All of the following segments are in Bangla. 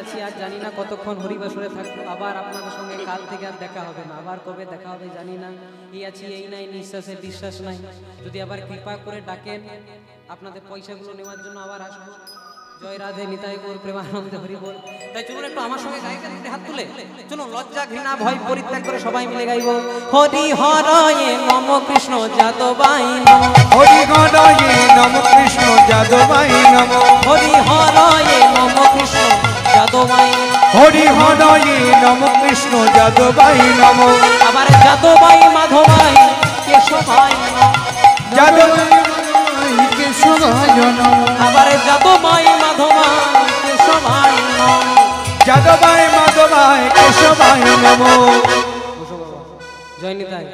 আছি, আর জানি না কতক্ষণ হরিবাসরে থাকবো। আবার আপনাদের সঙ্গে কাল থেকে আর দেখা হবে না, আবার কবে দেখা হবে জানি না। এই আছি এই নাই, নিঃশ্বাসে বিশ্বাস নাই। যদি আবার কৃপা করে ডাকেন আপনাদের পয়সাগুলো নেওয়ার জন্য আবার আসবো। জয় রাধে, নিতাই গৌর প্রেমানন্দে হরি বল। তাই চলুন একটু আমার সঙ্গে গাইবেন, হাত তুলে চলুন। লজ্জা ঘৃণা ভয় পরিত্যাগ করে সবাই মিলে গাইব। হরি হরয়ে নম কৃষ্ণ যাদবাই নম, হরি হরয়ে নম কৃষ্ণ যাদবাই নম, হরি হরয়ে নম কৃষ্ণ যাদবাই, হরি হরয়ে নম কৃষ্ণ যাদবাই নম, আবার যাদবাই মাধবাই কেশবাই নম, যাদবাই কেশবায় নম, আবার যাদবাই মাধবাই কেশবাই নম, যাদবাই মাধবাই কেশবায় নম। জয় নিতাই।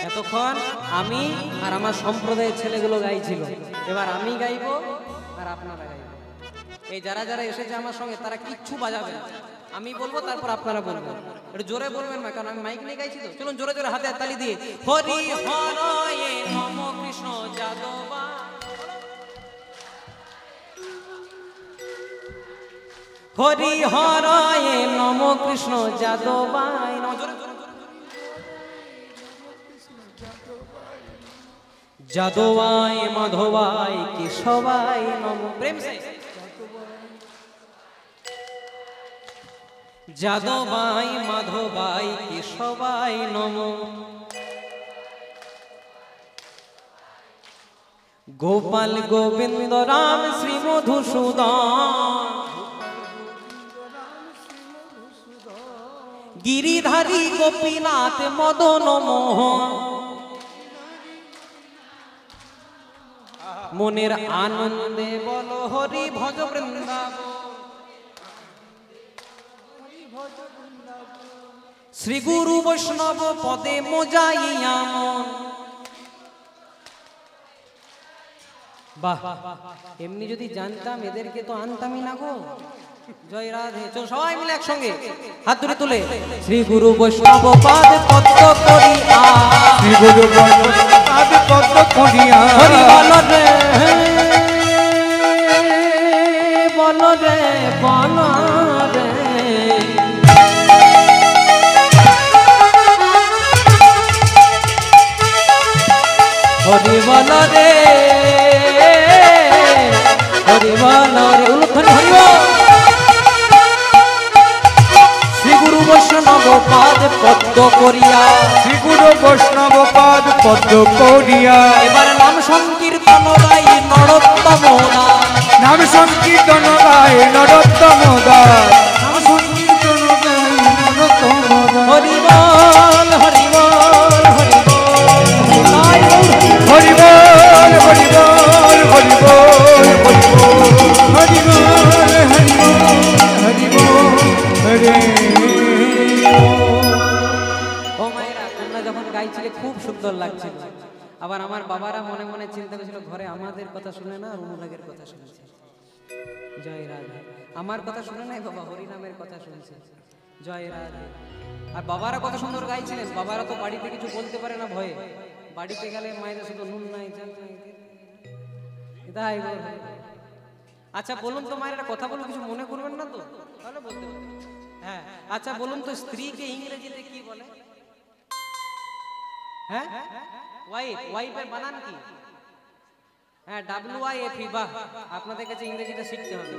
এতক্ষণ আমি আর আমার সম্প্রদায়ের ছেলেগুলো গাইছিল, এবার আমি গাইবো আর আপনারা গাইবেন। এই যারা যারা এসেছে আমার সঙ্গে তারা কিচ্ছু বাজাবে না, আমি বলবো তারপর আপনারা বলবেন। একটু জোরে বলবেন না, কারণ আমি মাইক নিয়ে গাইছি তো। চলুন জোরে জোরে হাতে তালি দিয়ে হরি হরয়ে নম কৃষ্ণ যাদবাই, হরি হরয়ে নম কৃষ্ণ যাদবাই নম, যাদবাই মাধবাই কেশবাই নম। প্রেম সে যাদবাই মাধবাই কেশবাই নম, গোপাল গোবিন্দ রাম শ্রী মধুসূদন, গিরিধারী গোপীনাথ মদন মোহন, মনের আনন্দে বলো হরি ভজ বৃন্দাবন, শ্রী গুরু বৈষ্ণব পদে মোজাইয়া মন। বাহ, এমনি যদি জানতাম এদেরকে তো আনতামই না গো। জয় রাধে। চল সবাই মিলে একসঙ্গে হাত ধরে তুলে শ্রী গুরু বৈষ্ণব পাদ পদ্ম করিয়া, শ্রী গুরু বৈষ্ণব পাদ পদ্ম করিয়া, হরি বল রে বল রে বল রে, হরি বল রে হরি বল রে, উলুধ্বনি হরি বল। শ্রী গুরু বৈষ্ণব পাদ পদ্ম করিয়া, শ্রী গুরু বৈষ্ণব পাদ পদ্ম করিয়া, এবার নাম সংকীর্তন গাই নরোত্তম দাস, নাম সংকীর্তন গায় নরোত্তম দাস, নাম সংকীর্তন গায় নরোত্তম দাস। হরি বল হরি বল হরি বল, হরি বল হরি বল হরি বল হরি বল, হরি বল হরি বল হরি বল হরে। ও মায়েরা, তোমরা যখন গাইছিলে খুব সুন্দর লাগছিল। আবার আমার বাবারা মনে মনে চিন্তা করেছিল ঘরে আমাদের কথা শুনে না, অনুরাগের কথা শুনছে। জয় রাধে। আমার কথা শুনে নাই বাবা, হরিনামের কথা শুনছে। জয় রাধে। আর বাবারা কত সুন্দর গাইছিলেন। বাবারা তো বাড়িতে কিছু বলতে পারে না ভয়ে, বাড়িতে গেলে মায়েরা শুধু নুন নাই চাল নাই। আচ্ছা বলুন তো মায়ের একটা কথা বলো, কিছু মনে করবেন না তো? তাহলে বলতে পারেন। হ্যাঁ আচ্ছা বলুন তো, স্ত্রীকে ইংরেজিতে কি বলে? হ্যাঁ, ওয়াইফ। ওয়াইফের বানান কি? হ্যাঁ, WIFE। বাহ, আপনাদের কাছে ইংরেজিটা শিখতে হবে।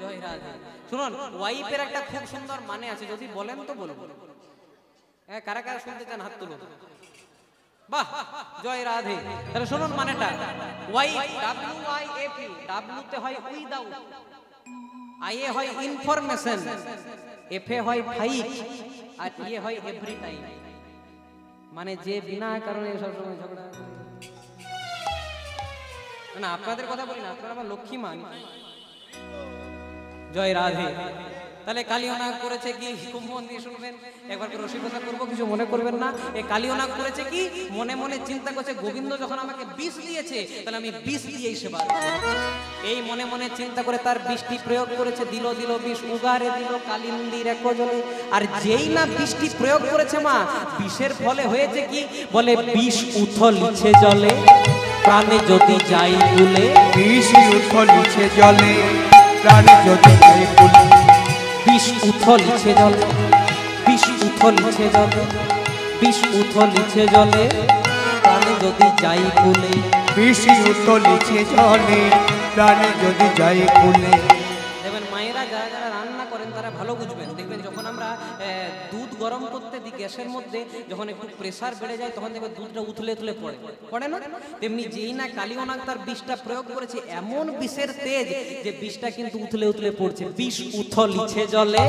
জয় রাধে। শুনুন, ওয়াইফের একটা খুব সুন্দর মানে আছে, যদি বলেন তো বলবো। হ্যাঁ, কারা কারা শুনতে চান হাত তুলুন। বাহ, জয় রাধে। তাহলে শুনুন মানেটা। Wife, WIFE। ডাব্লিউ তে হয় উইদাউট, আই এ হয় ইনফরমেশন, এফ এ হয় ফাইট, আর ইয়ে হয় এভরি টাইম। মানে যে বিনা কারণে সবসময় ঝগড়া। না আপনাদের কথা বলি না, আপনারা আমার লক্ষ্মী মান। জয় রাধে। তাহলে কালিয়নাগ করেছে কি, খুব মন দিয়ে শুনবেন, একবার করে রসিকতা করবো, কিছু মনে করবেন না। এই কালিয়নাগ করেছে কি, মনে মনে চিন্তা করছে গোবিন্দ যখন আমাকে বিষ দিয়েছে, তাহলে আমি বিষ দিয়েই সেবা করব। এই মনে মনে চিন্তা করে তার বৃষ্টি প্রয়োগ করেছে, দিল দিল বিষ, উগারে দিল কালিন্দির এক জলে। আর যেই না বৃষ্টি প্রয়োগ করেছে মা, বিষের ফলে হয়েছে কি, বলে বিষ উথলিছে জলে, প্রাণে যদি যাই তুলে, বিষ উথলিছে জলে, প্রাণে যদি যাই তুলে, বিষ উথলিছে জলে, বিষ উথলিছে জলে, বিষ উথলিছে জলে, প্রাণে যদি যাই কুলে। বিষ উথলিছে জলে, প্রাণে যদি যাই কুলে। দেখবেন মায়েরা যারা যারা রান্না করেন তারা ভালো বুঝবেন। দেখবেন যখন আমরা দুধ গরম করতে দিই গ্যাসের মধ্যে, যখন একটু প্রেসার বেড়ে যায় তখন দেখবেন দুধটা উথলে উথলে পড়ে, পড়ে না? তেমনি যেই না কালীয়নাগ তার বিষটা প্রয়োগ করেছে, এমন বিষের তেজ যে বিষটা কিন্তু উথলে উথলে পড়ছে। বিষ উথলিছে জলে,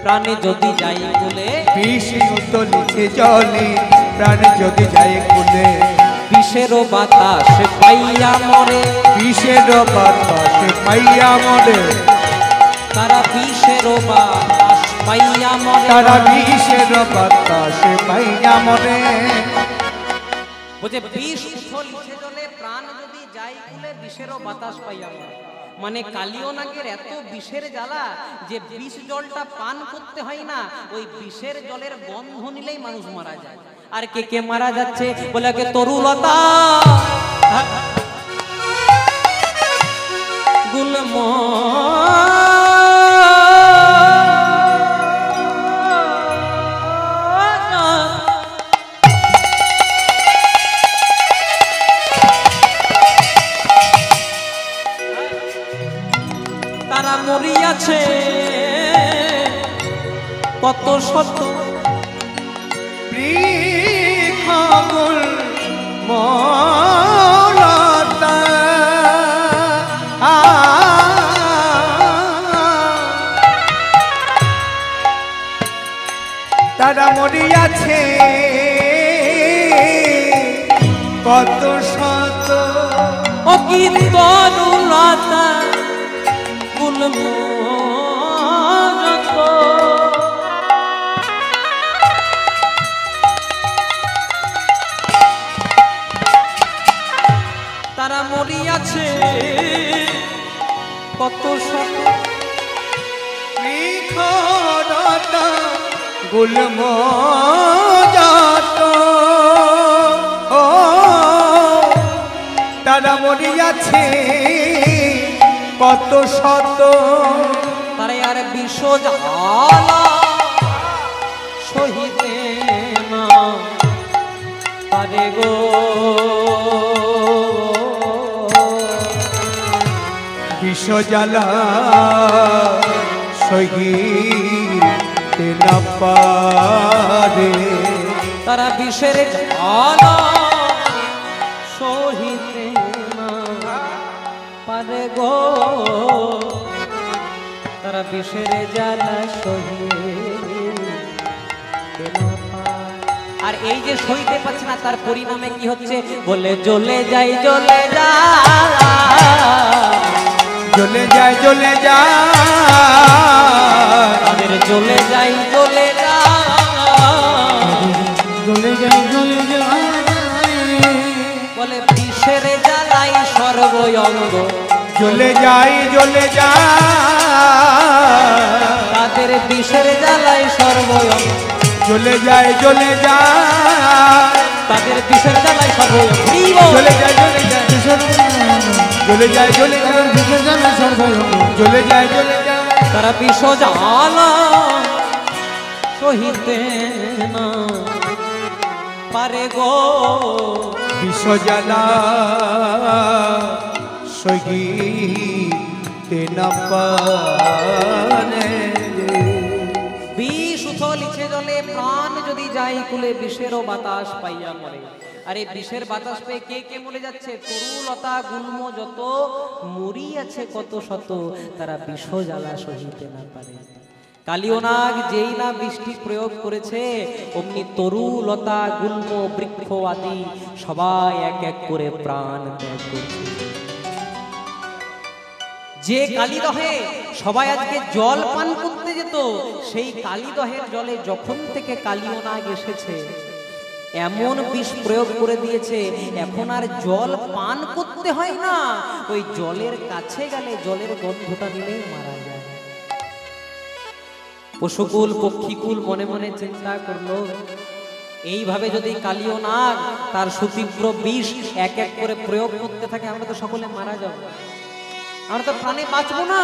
প্রাণে যদি যাই কুলে। বিষ উথলিছে জলে, প্রাণে যদি যাই কুলে। বিষেরও বাতাস পাইয়া মরে, বিষের বাতাস পাইয়া মরে। তারা বিষেরও বাতাস পাইয়া মরে, তারা বিষের বাতাস পাইয়া মরে। বলছে বিষ উথলিছে জলে, প্রাণ যদি যাই কুলে, বিষেরও বাতাস পাইয়া মরে। মানে কালীয়নাগের এত বিষের জ্বালা যে বিষ জলটা পান করতে হয় না, ওই বিষের জলের গন্ধ নিলেই মানুষ মারা যায়। আর কে কে মারা যাচ্ছে বলে, কে তরুলতা, গুলম, তারা মরিয়াছে কত শত বৃক্ষগুল মলতা। তারা মরিয়াছে কত শত। অকীর্তনুলতা গুলম যত, তারা মরিয়াছে কত শত। বৃক্ষলতা গুল্ম যত, তারা মরিয়াছে কত শত। তারে আর বিষ জ্বালা সহিতে না পারে গো। বিষ জ্বালা সহিতে না পারে। তারা বিষের জ্বালা সহিতে না পারে গো। তারা বিষের জ্বালা সহিতে না পারে। আর এই যে সইতে পারছে না, তার পরিণামে কি হচ্ছে বলে, জ্বলে যাই জ্বলে যায়, জ্বলে যায় জ্বলে যায়। তাদের জ্বলে যাই জ্বলে যায়, জ্বলে যায় জ্বলে যায়। বলে বিষের জ্বালাই সর্বঙ্গ, জ্বলে যায় জ্বলে যায়। তাদের বিষের জ্বালাই সর্বঙ্গ, জ্বলে যায় জ্বলে যায়। তাদের বিষের জ্বালাই সর্বঙ্গ। জ্বলে যায় জ্বলে যায়। জ্বলে যায় জ্বলে যায়। জ্বলে যায় জ্বলে যায়। তারা বিষ জ্বালা সহিতে না পারে গো। বিষ জ্বালা সহিতে না পারে। বিষ উথলিছে জলে, প্রাণ যদি যাই কুলে, বিষেরও বাতাস পাইয়া মরে। আর এই বিষের বাতাস পেয়ে কে কে মরে যাচ্ছে? তরুলতা গুল্ম যত মরিয়াছে কত শত, তারা বিষ জ্বালা সহিতে না পারে। কালীয়নাগ যেই না বৃষ্টি প্রয়োগ করেছে, অমনি তরুলতা গুল্ম বৃক্ষ আদি সবাই এক এক করে প্রাণ ত্যাগ করছে। যে কালীদহে সবাই আজকে জল পান করতে যেত, সেই কালীদহের জলে যখন থেকে কালীয়নাগ এসেছে, এমন বিষ প্রয়োগ করে দিয়েছে, এখন আর জল পান করতে হয় না, ওই জলের কাছে গেলে জলের গন্ধটা নিলেই মারা যায়। পশুকুল পক্ষীকুল মনে মনে চিন্তা করলো, এইভাবে যদি কালীয়নাগ তার সুতীব্র বিষ এক এক করে প্রয়োগ করতে থাকে, আমরা তো সকলে মারা যাব, আমরা তো প্রাণে বাঁচবো না।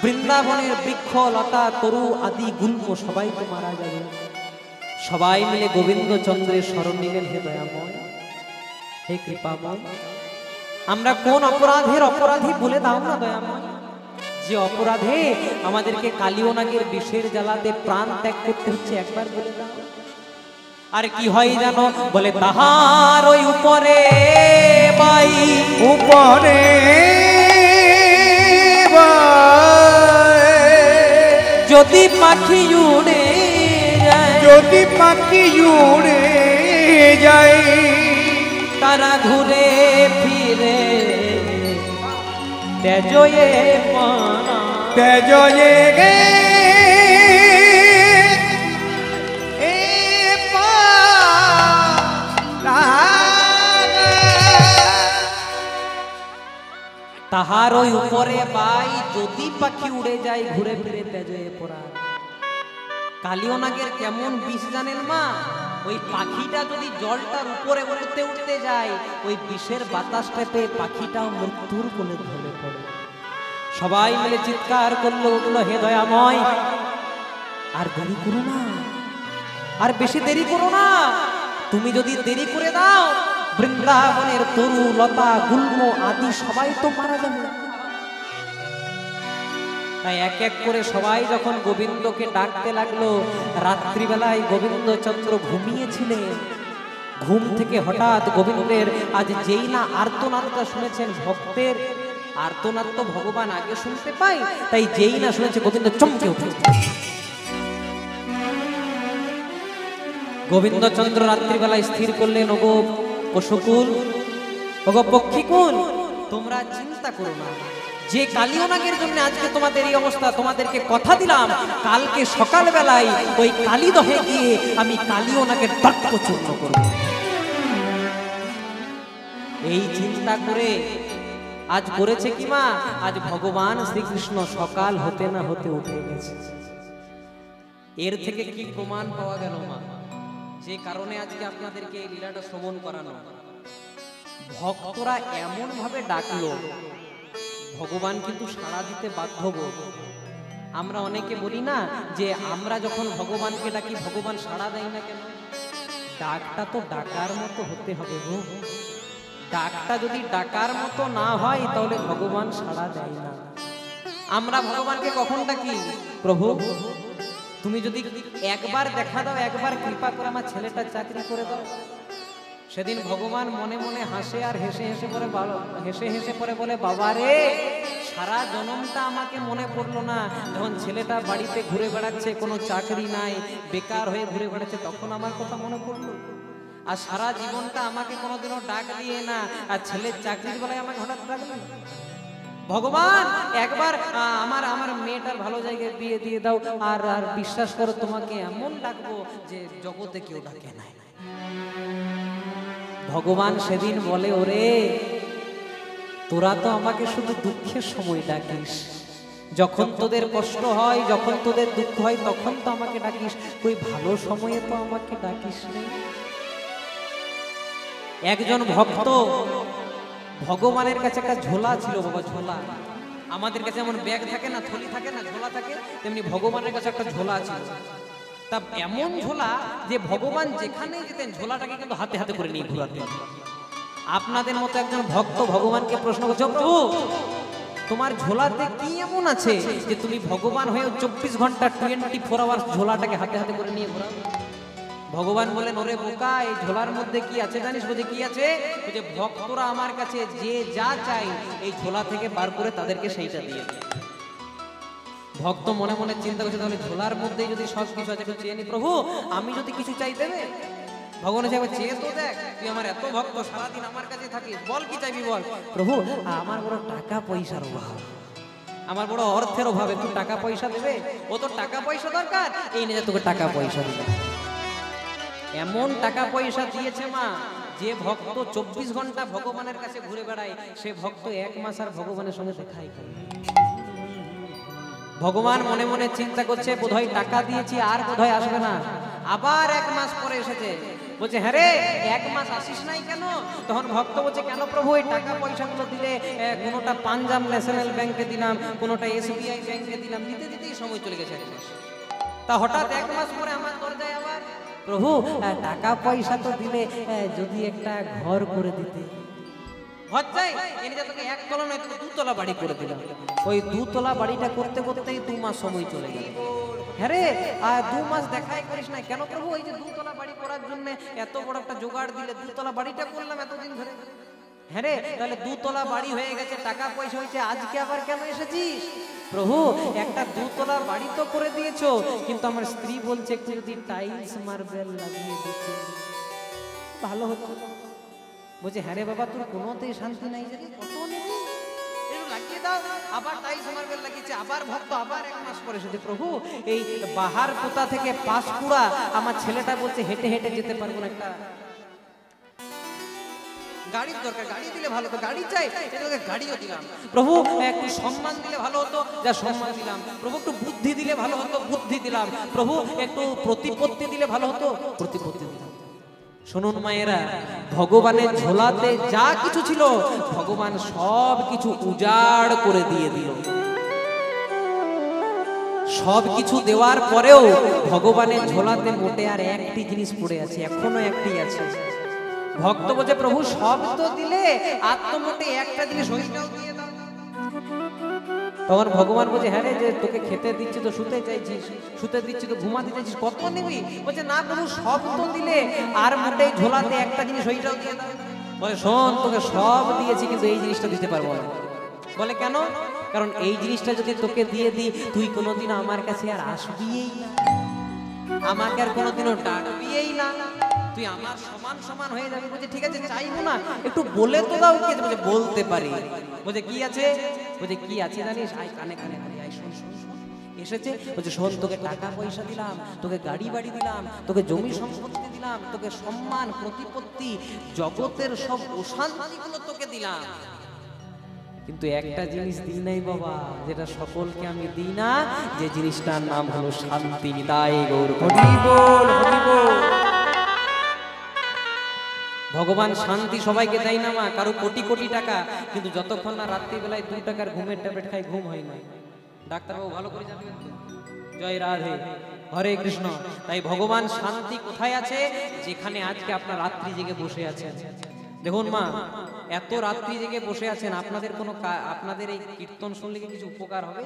বৃন্দাবনের বৃক্ষ লতা তরু আদি গুল্ম সবাই তো মারা যাবে। সবাই মিলে গোবিন্দ চন্দ্রের শরণ নিলেন, হে দয়াময়, হে কৃপাময়, আমরা কোন অপরাধের অপরাধী বলে দাও না দয়াময়, যে অপরাধে আমাদেরকে কালিয়নাগের বিষের জ্বালাতে প্রাণ ত্যাগ করতে হচ্ছে, একবার বলে দাও। আর কি হয় জানো, বলে তাহার ওই উপরে বাই, উপরে যদি পাখি উড়ে যায়, যদি পাখি উড়ে যায়, তারা ঘুরে ফিরে তেজয়ে পানা, তেজয়ে গে তাহার ওই উপরে বাই, যদি পাখি উড়ে যায় ঘুরে ফিরে তেজয়ে পড়া। কালিয়নাগের কেমন বিষ জানেন মা, ওই পাখিটা যদি জলটার উপরে উঠতে উঠতে যায়, ওই বিষের বাতাসটা পেয়ে পাখিটাও মৃত্যুর কোলে ঢলে পড়ে। সবাই মিলে চিৎকার করলো, উঠলো, হে দয়াময়, আর দেরি করো না, আর বেশি দেরি করো না, তুমি যদি দেরি করে দাও বৃন্দাবনের তরু লতা গুল্ম আদি সবাই তো মারা যাবে। তাই এক এক করে সবাই যখন গোবিন্দকে ডাকতে লাগলো, রাত্রিবেলায় গোবিন্দ চন্দ্র ঘুমিয়েছিলেন, ঘুম থেকে হঠাৎ গোবিন্দের আজ যেই না আর্তনাদটা শুনেছেন, ভক্তের আর্তনাদ তো ভগবান আগে শুনতে পাই, তাই যেই না শুনেছে গোবিন্দ চমকে উঠে। গোবিন্দ চন্দ্র রাত্রিবেলায় স্থির করলেন, ওগো পশুকুল, ওগো পক্ষীকুল, তোমরা চিন্তা করো না, যে কালিয়নাগের জন্য আজকে তোমাদের এই অবস্থা, তোমাদেরকে কথা দিলাম কালকে সকালবেলায় ওই কালীদহে গিয়ে আমি কালিয়নাগের দর্প চূর্ণ করব। এই চিন্তা করে আজ করেছে কি মা, আজ ভগবান শ্রীকৃষ্ণ সকাল হতে না হতে উঠে গেছে। এর থেকে কি প্রমাণ পাওয়া গেল মা, যে কারণে আজকে আপনাদেরকে এই লীলাটা শ্রবণ করানো, ভক্তরা এমন ভাবে ডাকলো, ভগবান কিন্তু সাড়া দিতে বাধ্য গো। আমরা অনেকে বলি না যে আমরা যখন ভগবানকে ডাকি ভগবান সাড়া দেয় না কেন, ডাকটা তো ডাকার মতো হতে হবে গো। ডাকটা যদি ডাকার মতো না হয় তাহলে ভগবান সাড়া দেয় না। আমরা ভগবানকে কখন ডাকি, প্রভু তুমি যদি একবার দেখা দাও, একবার কৃপা করে আমার ছেলেটার চাকরি করে দাও। সেদিন ভগবান মনে মনে হাসে আর হেসে হেসে পরে বলে, বাবা রে, সারা জনমটা আমাকে মনে পড়লো না, যখন ছেলেটা বাড়িতে ঘুরে বেড়াচ্ছে, কোনো চাকরি নাই, বেকার হয়ে ঘুরে বেড়াচ্ছে, তখন আমার কথা মনে পড়লো। আর সারা জীবনটা আমাকে কোনোদিনও ডাক দিয়ে না, আর ছেলের চাকরির বেলায় আমাকে হঠাৎ ডাকলো। ভগবান একবার আমার মেয়েটার ভালো জায়গায় বিয়ে দিয়ে দাও, আর আর বিশ্বাস করো তোমাকে এমন ডাকবো যে জগতে কেউ ডাকে নাই। ভগবান সেদিন বলে, ওরে তোরা তো আমাকে শুধু দুঃখের সময় ডাকিস, যখন তোদের কষ্ট হয়, যখন তোদের দুঃখ হয়, তখন তো আমাকে ডাকিস, ওই ভালো সময়ে তো আমাকে ডাকিস নেই। একজন ভক্ত ভগবানের কাছে একটা ঝোলা ছিল বাবা, ঝোলা। আমাদের কাছে যেমন ব্যাগ থাকে না, থলি থাকে না, ঝোলা থাকে, তেমনি ভগবানের কাছে একটা ঝোলা ছিল। তা এমন ঝোলা যে ভগবান যেখানে যেতেন ঝোলাটাকে কিন্তু হাতে হাতে করে নিয়ে ঘুরাতেন। আপনাদের মতো একজন ভক্ত ভগবানকে প্রশ্ন করছে, প্রভু তোমার ঝোলাতে কি এমন আছে যে তুমি ভগবান হয়ে 24 ঘন্টা 24 আওয়ার্স ঝোলাটাকে হাতে হাতে করে নিয়ে ঘোরাও? ভগবান বলেন, ওরে বোকা, এই ঝোলার মধ্যে কি আছে জানিস? বলে কি আছে? যে ভক্তরা আমার কাছে যে যা চাই এই ঝোলা থেকে বার করে তাদেরকে সেইটা দিয়ে দেয়। ভক্ত মনে মনে চিন্তা করছে, তাহলে ঝোলার মধ্যে যদি সব কিছু আছে, চেয়ে নি প্রভু, আমি যদি কিছু চাই দেবে? ভগবান চাইবে, চেয়ে তো দেখ, তুই আমার এত ভক্ত, সারাদিন আমার কাছে থাকিস, বল কি চাইবি বল। প্রভু আমার বড় টাকা পয়সার অভাব, আমার বড় অর্থের অভাব, একটু টাকা পয়সা দেবে? ও তো টাকা পয়সা দরকার, এই নিয়ে তোকে টাকা পয়সা দিবে। এমন টাকা পয়সা দিয়েছে মা, যে ভক্ত 24 ঘন্টা ভগবানের কাছে ঘুরে বেড়ায়, সে ভক্ত 1 মাস আর ভগবানের সঙ্গে দেখাই করে। ভগবান মনে মনে চিন্তা করছে, বোধহয় টাকা দিয়েছি আর বোধহয় আসবে না। আবার 1 মাস পরে এসেছে, বলছে হ্যাঁ রে 1 মাস আসিস নাই কেন? তখন ভক্ত বলছে কেন প্রভু, এই টাকা পয়সাগুলো দিলে কোনোটা পাঞ্জাব ন্যাশনাল ব্যাংকে দিলাম, কোনোটা SBI ব্যাংকে দিলাম, দিতে দিতেই সময় চলে গেছে 1 মাস। তা হঠাৎ 1 মাস পরে আমার দরজায় আবার প্রভু টাকা পয়সা তো দিলে যদি একটা ঘর করে দিতে। ঘর চাই, এনে যা তোকে 1 তলা নয় 2 তলা বাড়ি করে দিলাম। ওই 2 তলা বাড়িটা করতে করতেই 2 মাস সময় চলে গেল। হ্যাঁ রে 2 মাস দেখাই করিস না কেন প্রভু? এই যে 2 তলা বাড়ি করার জন্য এত বড় একটা জোগাড় দিলে, 2 তলা বাড়িটা করলাম এতদিন ধরে। হ্যাঁ রে তাহলে 2 তলা বাড়ি হয়ে গেছে, টাকা পয়সা হয়েছে, আজকে আবার কেন এসেছিস? প্রভু একটা 2 তলা বাড়ি তো করে দিয়েছো, কিন্তু আমার স্ত্রী বলছে একটু যদি টাইলস মার্বেল লাগিয়ে দিতে ভালো হতো। বলছে হ্যাঁ রে বাবা, তোর কোনোতেই শান্তি নাই, জানি কত নেবে একটু লাগিয়ে দাও। আবার টাইলস মার্বেল লাগিয়েছে, আবার ভক্ত আবার 1 মাস পরে এসেছে। প্রভু এই বাহার পোতা থেকে পাঁশকুড়া আমার ছেলেটা বলছে হেঁটে হেঁটে যেতে পারবো না, একটা গাড়ির দরকার, গাড়ি দিলে ভালো হতো। গাড়ি চাই, তোকে গাড়িও দিলাম। প্রভু একটু সম্মান দিলে ভালো হতো, যা সম্মান দিলাম। প্রভু একটু বুদ্ধি দিলে ভালো হতো, বুদ্ধি দিলাম। প্রভু একটু প্রতিপত্তি দিলে ভালো হতো, প্রতিপত্তি দিলাম। শুনুন মায়েরা, ভগবানের ঝোলাতে যা কিছু ছিল ভগবান সব কিছু উজাড় করে দিয়ে দিল। সব কিছু দেওয়ার পরেও ভগবানের ঝোলাতে মোটে আর একটি জিনিস পড়ে আছে, এখনো একটি আছে। ভক্ত বলছে প্রভু সব তো দিলে, আত্মমোটে একটা জিনিস ওইটাও দিয়ে দাও। তখন ভগবান বলছে হ্যাঁ রে, যে তোকে খেতে দিচ্ছি তো শুতে চাইছিস, শুতে দিচ্ছি তো ঘুমাতে চাইছিস, কত নিবি? বলছে না প্রভু সব তো দিলে, আর মোটে ঝোলাতে একটা জিনিস ওইটাও দিয়ে দাও। বলে শোন, তোকে সব দিয়েছি কিন্তু এই জিনিসটা দিতে পারবো না। বলে কেন? কারণ এই জিনিসটা যদি তোকে দিয়ে দিই, তুই কোনোদিন আমার কাছে আর আসবিই না, আমাকে আর কোনোদিনও ডাকবিই না, তুই আমার সমান সমান হয়ে যাবে। বলছে ঠিক আছে চাইবো না, একটু বলে তো দাও কি আছে। বলছে বলতে পারি। বলছে কি আছে? বলছে কি আছে জানিস? আয় কানে কানে আয়, শোন শোন শোন। এসেছে বলছে শোন, তোকে টাকা পয়সা দিলাম, তোকে গাড়ি বাড়ি দিলাম, তোকে জমি সম্পত্তি দিলাম, তোকে সম্মান প্রতিপত্তি, জগতের সব অশান্তিগুলো তোকে দিলাম, কিন্তু একটা জিনিস দিই নাই বাবা, যেটা সকলকে আমি দিই না, যে জিনিসটার নাম হলো শান্তি। তাই গৌর হরি বল, হরি বল। ভগবান শান্তি সবাইকে দেয় না মা, কারো কোটি কোটি টাকা, কিন্তু যতক্ষণ না রাত্রিবেলায় 2 টাকার ঘুমের ট্যাবলেট খাই ঘুম হয় না। ডাক্তারবাবু ভালো করে জানবেন তো। জয় রাধে, হরে কৃষ্ণ। তাই ভগবান শান্তি কোথায় আছে? যেখানে আজকে আপনার রাত্রি জেগে বসে আছেন। দেখুন মা, এত রাত্রি জেগে বসে আছেন, আপনাদের কোনো আপনাদের এই কীর্তন শুনলে কি কিছু উপকার হবে?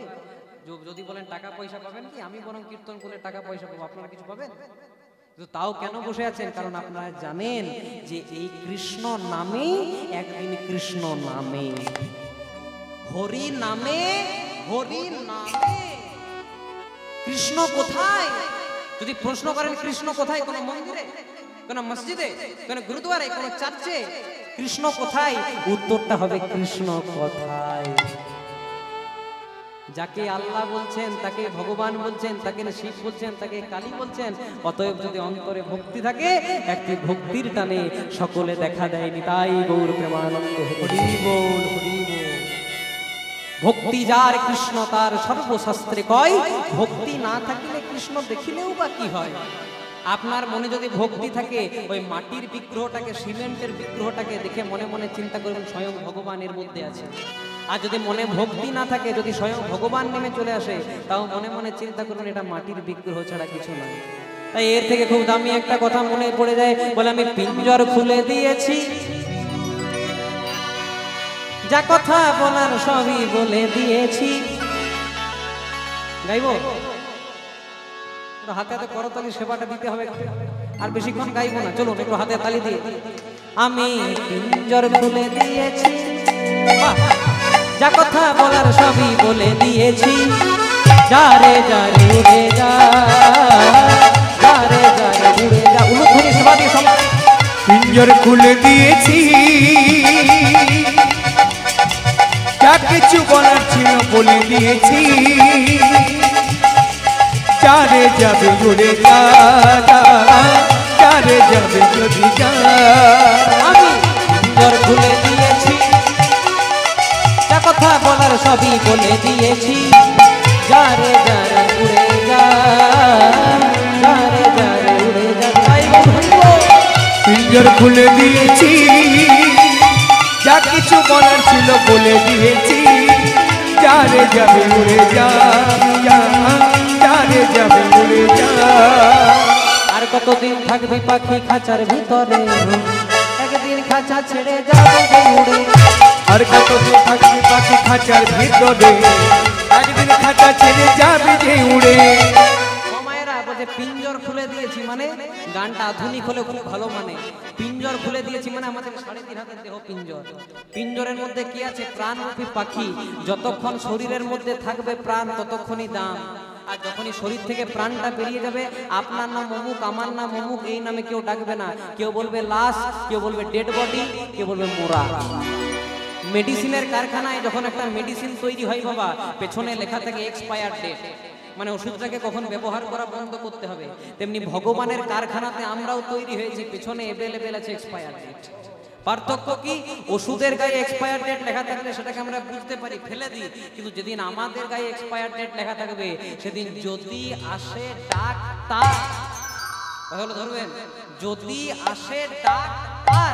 যদি বলেন টাকা পয়সা পাবেন কি, আমি বরং কীর্তন করলে টাকা পয়সা পাবো, আপনারা কিছু পাবেন? তাও কেন বসে আছেন? কারণ আপনারা জানেন যে এই কৃষ্ণ নামে একদিন কৃষ্ণ নামে, হরি নামে, হরি নামে। কৃষ্ণ কোথায়? যদি প্রশ্ন করেন কৃষ্ণ কোথায়, কোন মন্দিরে, কোন মসজিদে, কোন গুরুদুয়ারে, কোন চার্চে, কৃষ্ণ কোথায়? উত্তরটা হবে কৃষ্ণ কোথায়। যাকে আল্লাহ বলছেন, তাকে ভগবান বলছেন, তাকে শিব বলছেন, তাকে কালী বলছেন। অতএব যদি অন্তরে ভক্তি থাকে, একটি ভক্তির টানে সকলে দেখা দেয়নি। তাই গৌর প্রেমানন্দ হরি বল, হরি বল। ভক্তি যার কৃষ্ণ তার সর্বশাস্ত্রে কয়, ভক্তি না থাকিলে কৃষ্ণ দেখিলেও বা কি হয়? আপনার মনে যদি ভক্তি থাকে, ওই মাটির বিগ্রহটাকে, সিমেন্টের বিগ্রহটাকে দেখে মনে মনে চিন্তা করবেন স্বয়ং ভগবান এর মধ্যে আছে। আর যদি মনে ভক্তি না থাকে, যদি স্বয়ং ভগবান নেমে চলে আসে, তাও মনে মনে চিন্তা করবেন এটা মাটির বিগ্রহ ছাড়া কিছু নয়। তাই এর থেকে খুব দামি একটা কথা মনে পড়ে যায়, বলে আমি পিঞ্জর খুলে দিয়েছি, যা কথা বলার সবই বলে দিয়েছি। গাইব? হাতে হাতে করতালি সেবাটা দিতে হবে, আর বেশিক্ষণ গাইবো না। চলুন একটু হাতে তালি দিয়ে। আমি পিঞ্জর খুলে দিয়েছি, যা কথা বলার সবই বলে দিয়েছি, যারে যারে উড়ে যা, যারে যারে উড়ে যা। উলুধ্বনি সেবা দিয়ে সব। পিঞ্জর খুলে দিয়েছি, যা কিছু বলার ছিল বলে দিয়েছি, যারে যাবে উড়ে যা, যারে যাবে যদি যা। আমি পিঞ্জর খুলে দিয়েছি, যা কথা বলার সবই বলে দিয়েছি, যারে যারে উড়ে যা, যারে যারে উড়ে যা। তাই বলবো পিঞ্জর খুলে দিয়েছি, যা কিছু বলার ছিল বলে দিয়েছি। যারে যাবে উড়ে যা, যারে যাবে উড়ে যা। আর কতদিন থাকবি পাখি খাঁচার ভিতরে, একদিন খাঁচা ছেড়ে যাবে উড়ে। আর কতদিন থাকবি পাখি খাঁচার ভিতরে, একদিন খাঁচা ছেড়ে যাবে যে উড়ে। মায়েরা বলছে পিঞ্জর খুলে দিয়েছি মানে, গানটা আধুনিক হলে খুব ভালো মানে। পিঞ্জর খুলে দিয়েছি মানে আমাদের 3.5 হাতের দেহ পিঞ্জর। পিঞ্জরের মধ্যে কি আছে? প্রাণরূপী পাখি। যতক্ষণ শরীরের মধ্যে থাকবে প্রাণ ততক্ষণই দাম। আর যখনই শরীর থেকে প্রাণটা বেরিয়ে যাবে, আপনার নাম অমুক, আমার নাম অমুক, এই নামে কেউ ডাকবে না। কেউ বলবে লাশ, কেউ বলবে ডেড বডি, কেউ বলবে মোরা। মেডিসিনের কারখানায় যখন একটা মেডিসিন তৈরি হয় বাবা, পেছনে লেখা থাকে এক্সপায়ার ডেট, মানে ওষুধটাকে কখন ব্যবহার করা বন্ধ করতে হবে। তেমনি ভগবানের কারখানাতে আমরাও তৈরি হয়েছি, পেছনে অ্যাভেলেবেল আছে এক্সপায়ার ডেট। পার্থক্য কি? ওষুধের গায়ে এক্সপায়ার ডেট লেখা থাকলে সেটাকে আমরা বুঝতে পারি, ফেলে দিই। কিন্তু যেদিন আমাদের গায়ে এক্সপায়ার ডেট লেখা থাকবে, সেদিন যদি আসে ডাক্তার, তাহলে ধরবেন, যদি আসে ডাক্তার,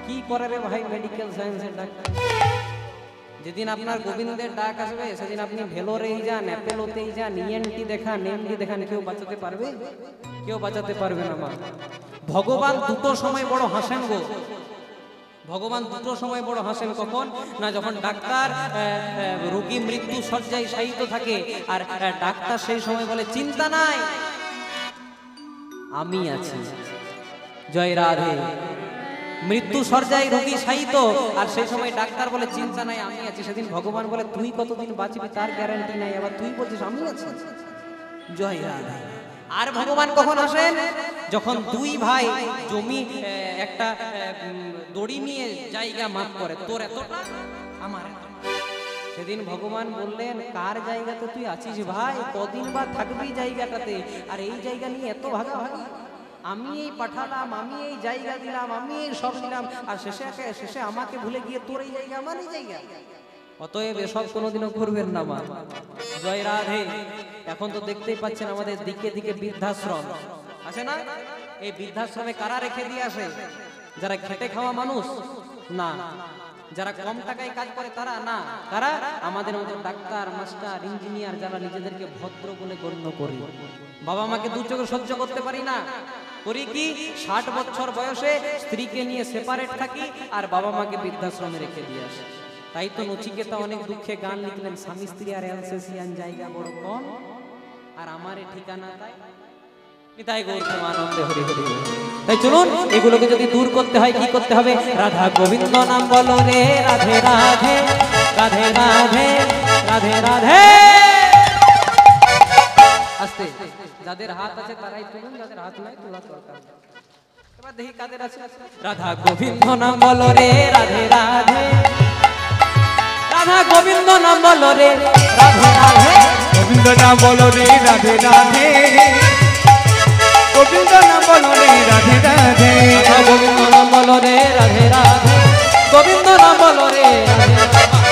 কি করে রে ভাই মেডিকেল সায়েন্সের ডাক্তার? যেদিন আপনার গোবিন্দের ডাক আসবে, সেদিন আপনি ভেলোরেই যান, অ্যাপেলোতেই যান, ইএনটি দেখান, এমডি দেখান, কেউ বাঁচাতে পারবে? কেউ বাঁচাতে পারবে না মা। ভগবান দুটো সময় বড় হাসেন গো। ভগবান দুটো সময় বড় হাসেন। কখন না? যখন ডাক্তার রোগী মৃত্যু শয্যায় শায়িত থাকে, আর ডাক্তার সেই সময় বলে চিন্তা নাই, আমি আছি। জয় রাধে। মৃত্যু শয্যায় রোগী শায়িত, আর সেই সময় ডাক্তার বলে চিন্তা নাই, আমি আছি। সেদিন ভগবান বলে তুই কতদিন বাঁচবি তার গ্যারান্টি নাই, আবার তুই বলছিস আমি আছি। জয় রাধে। আর ভগবান কখন আসেন? যখন দুই ভাই জমি একটা দড়ি নিয়ে জায়গা মাপ করে, তোর এতটা আমার এতটা। সেদিন ভগবান বললেন কার জায়গাতে তুই আছিস ভাই? কদিন বা থাকবি জায়গাটাতে, আর এই জায়গা নিয়ে এত ভাগাভাগি? আমি এই পাঠালাম, আমি এই জায়গা দিলাম, আমি এই সব দিলাম, আর শেষে আমাকে ভুলে গিয়ে তোর এই জায়গা আমার এই জায়গা। অতএব এসব কোনোদিনও করবেন না মা। জয় রাধে। এখন তো দেখতেই পাচ্ছেন আমাদের দিকে দিকে বৃদ্ধাশ্রম আছে না? এই বৃদ্ধাশ্রমে কারা রেখে দিয়ে আসে? যারা খেটে খাওয়া মানুষ না, যারা কম টাকায় কাজ করে তারা না। কারা? আমাদের মতো ডাক্তার, মাস্টার, ইঞ্জিনিয়ার, যারা নিজেদেরকে ভদ্র বলে গণ্য করি। বাবা মাকে দু চোখে সহ্য করতে পারি না, করি কি? 60 বছর বয়সে স্ত্রীকে নিয়ে সেপারেট থাকি, আর বাবা মাকে বৃদ্ধাশ্রমে রেখে দিয়ে আসি। তাই তো নচিকেতা অনেক দুঃখে গান লিখলেন, স্বামী স্ত্রী আর অ্যালসেসিয়ান জায়গা বড় কম, আর আমার ঠিকানা তাই নিতাই গৌর প্রেমানন্দে হরি হরি। তাই চলুন এগুলোকে যদি দূর করতে হয় কি করতে হবে? রাধা গোবিন্দ নাম বলো রে, রাধে রাধে, রাধে রাধে, রাধে রাধে। আস্তে, যাদের হাত আছে তারাই তুলুন, যাদের হাত নাই তোলা দরকার। এবার দেখি কাদের আছে। রাধা গোবিন্দ নাম বলো রে, রাধে রাধে, রাধা গোবিন্দ নাম বলো রে, রাধে রাধে, গোবিন্দ নাম বলো রে, রাধে রাধে, গোবিন্দ নাম বলো রে, রাধে রাধে, রাধা গোবিন্দ নাম বলো রে, রাধে রাধে, গোবিন্দ নাম বলো রে, রাধে রাধে,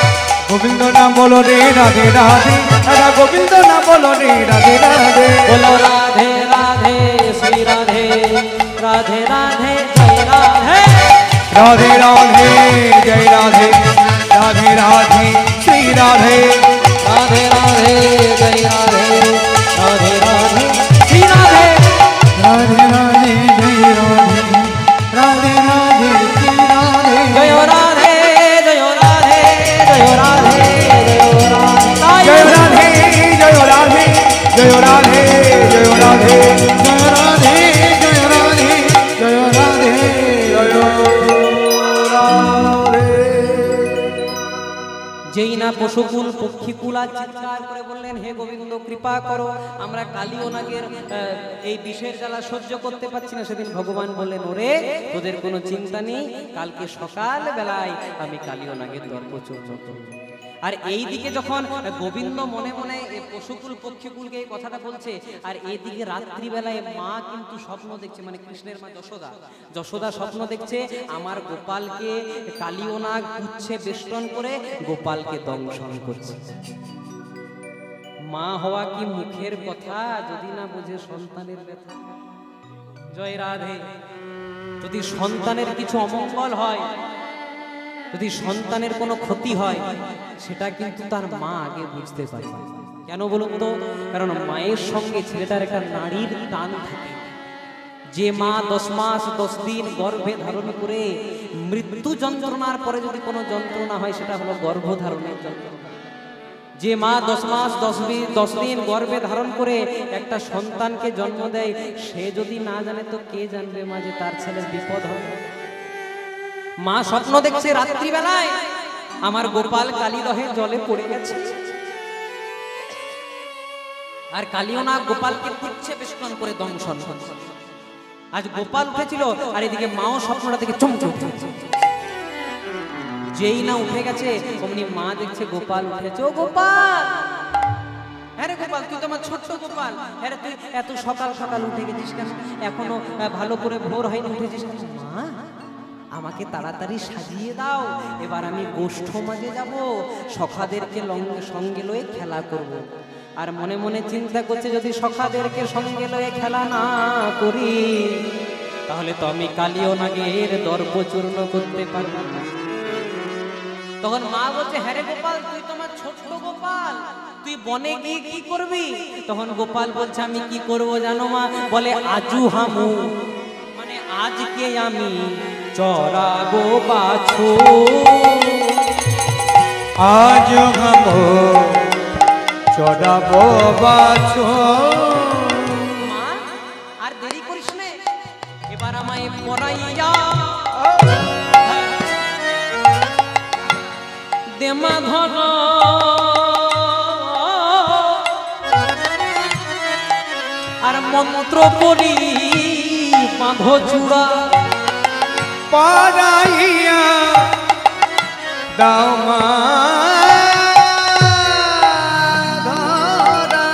গোবিন্দ নাম বলো রে, রাধে রাধে, রাধা গোবিন্দ নাম বলো রে, রাধে রাধে। বলো রাধে রাধে শ্রী রাধে, রাধে রাধে জয় রাধে, রাধে রাধে জয় রাধে, রাধে রাধে শ্রী রাধে, রাধে রাধে জয় রাধে, রাধে রাধে শ্রী রাধে, রাধে রাধে জয় রাধে, রাধে রাধে শ্রী রাধে, জয় রাধে, জয় রাধে, জয় রাধে, জয় রাধে, জয় রাধে, জয় রাধে, জয় রাধে, জয় রাধে, জয় রাধে, জয় রাধে, জয় রাধে। যেই না পশুকুল পক্ষীকুল আর চিৎকার করে বললেন হে গোবিন্দ কৃপা করো, আমরা কালীয় নাগের এই বিষের জ্বালা সহ্য করতে পারছি না, সেদিন ভগবান বললেন ওরে তোদের কোনো চিন্তা নেই, কালকে সকাল বেলায় আমি কালীয় নাগের দর্প চূর্ণ করব। আর এই দিকে যখন গোবিন্দ মনে মনে পশুকুল পক্ষীকুলকে এই কথাটা বলছে, আর এইদিকে রাত্রিবেলায় মা কিন্তু স্বপ্ন দেখছে, মানে কৃষ্ণের মা যশোদা, যশোদা স্বপ্ন দেখছে আমার গোপালকে কালীয় নাগ পুচ্ছে বেষ্টন করে গোপালকে দংশন করছে। মা হওয়া কি মুখের কথা, যদি না বুঝে সন্তানের ব্যথা। জয় রাধে। যদি সন্তানের কিছু অমঙ্গল হয়, যদি সন্তানের কোনো ক্ষতি হয়, সেটা কিন্তু তার মা আগে বুঝতে পারে। কেন বলুন তো? কারণ মায়ের সঙ্গে ছেলেটার একটা নারীর টান থাকে। যে মা 10 মাস 10 দিন গর্ভে ধারণ করে মৃত্যু যন্ত্রণার পরে যদি কোনো যন্ত্রণা হয়, সেটা হলো গর্ভধারণের যন্ত্রণা। যে মা 10 মাস 10 দিন গর্ভে ধারণ করে একটা সন্তানকে জন্ম দেয়, সে যদি না জানে তো কে জানবে মা যে তার ছেলের বিপদ হবে। মা স্বপ্ন দেখছে রাত্রিবেলায় আমার গোপাল কালীদহে জলে পড়ে গেছে, আর কালীও না গোপালকে খুঁজছে বেষ্টন করে দংশন। আজ গোপাল উঠেছিল, আর এদিকে মাও স্বপ্নটা থেকে চমকে উঠেছে। যেই না উঠে গেছে অমনি মা দেখছে গোপাল উঠেছে। ও গোপাল, হ্যাঁ রে গোপাল, তুই তো আমার ছোট্ট গোপাল, হ্যাঁ রে তুই এত সকাল সকাল উঠে গেছিস কেন? এখনো ভালো করে ভোর হয়নি, উঠেছিস কেন? মা, আমাকে তাড়াতাড়ি সাজিয়ে দাও, এবার আমি গোষ্ঠ মাঝে যাব, সখাদেরকে সঙ্গে লয়ে খেলা করব। আর মনে মনে চিন্তা করছে, যদি সখাদেরকে সঙ্গে লয়ে খেলা না করি তাহলে তো আমি কালীয় নাগের দর্প চূর্ণ করতে পারব না। তখন মা বলছে, হ্যাঁ রে গোপাল, তুই তোমার ছোট্ট গোপাল, তুই বনে গিয়ে কি করবি? তখন গোপাল বলছে, আমি কি করব জানো মা? বলে আজু হামু, মানে আজকে আমি চড়াবো বাছুর। আজ হামু চড়াবো বাছুর। মা, আর দেরি করিস না, এবার আমায় পড়াইয়া দেমা ধর, আর মন্ত্র পড়ি বাঁধো চূড়া। পড়াইয়া দাও মা ধরা,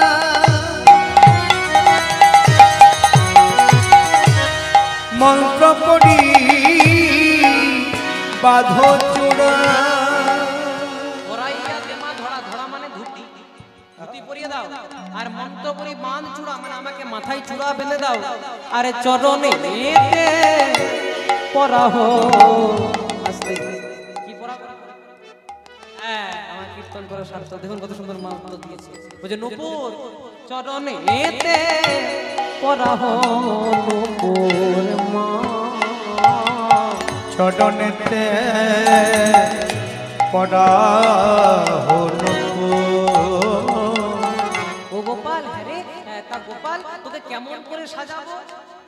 মন্ত্র পড়ি বাঁধো চূড়া। আর মন্ত্র পড়ি বাঁধ চূড়া, মানে আমাকে মাথায় চূড়া বেঁধে দাও। আরে চরণে পরাহ, আস্তে কি পরা? হ্যাঁ, আমার কীর্তন করার স্বার্থ। দেখুন কত সুন্দর মন্ত্র দিয়েছে। ওই যে নূপুর চরণে পরাহ, নূপুর মা চরণেতে পরাহ নূপুর। ও গোপাল, হ্যাঁ রে, তা গোপাল তোকে কেমন করে সাজাবো?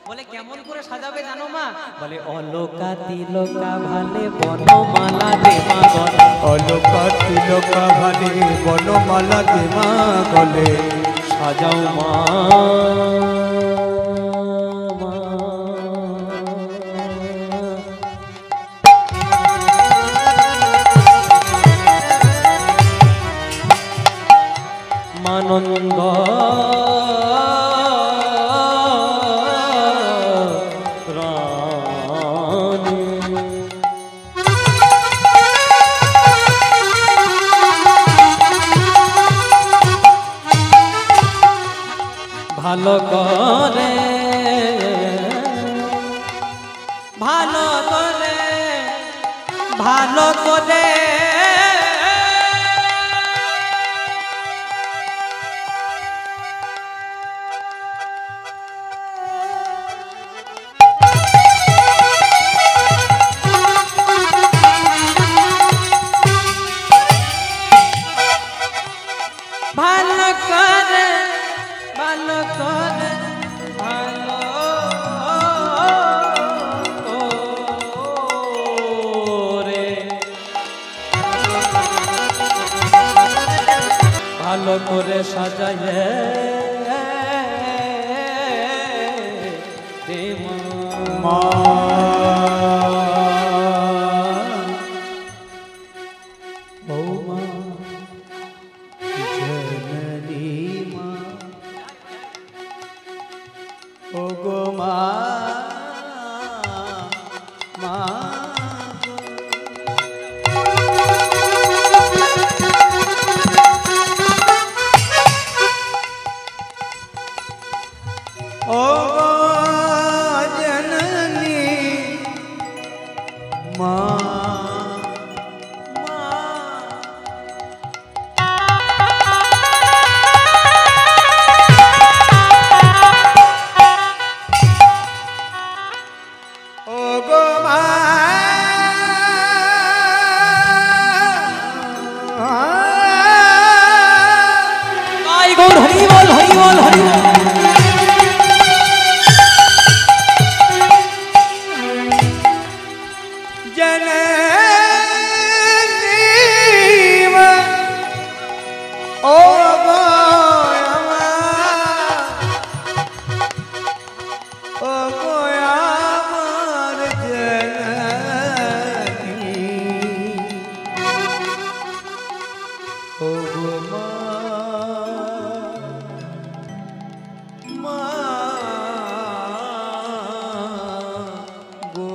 বলে কেমন করে সাজাবে জানো মা? বলে অলকা তিলকা ভালে বনমালা দেমা গলে। অলকা তিলকা ভালে বনমালা দেমা গলে, সাজাও মা। মানন্দ ভালো করে, ভালো করে, ভালো করে ভালো করে, ভালো করে, ভালো করে, ভালো করে সাজাইলে মা বৌমা জননী মা, ও গো মা মা ও গো জননী ও গো মা জয় গৌর হরি বল হরি বল হরি বল। ও গো ও গো আমার জননী ও গো মা মা গো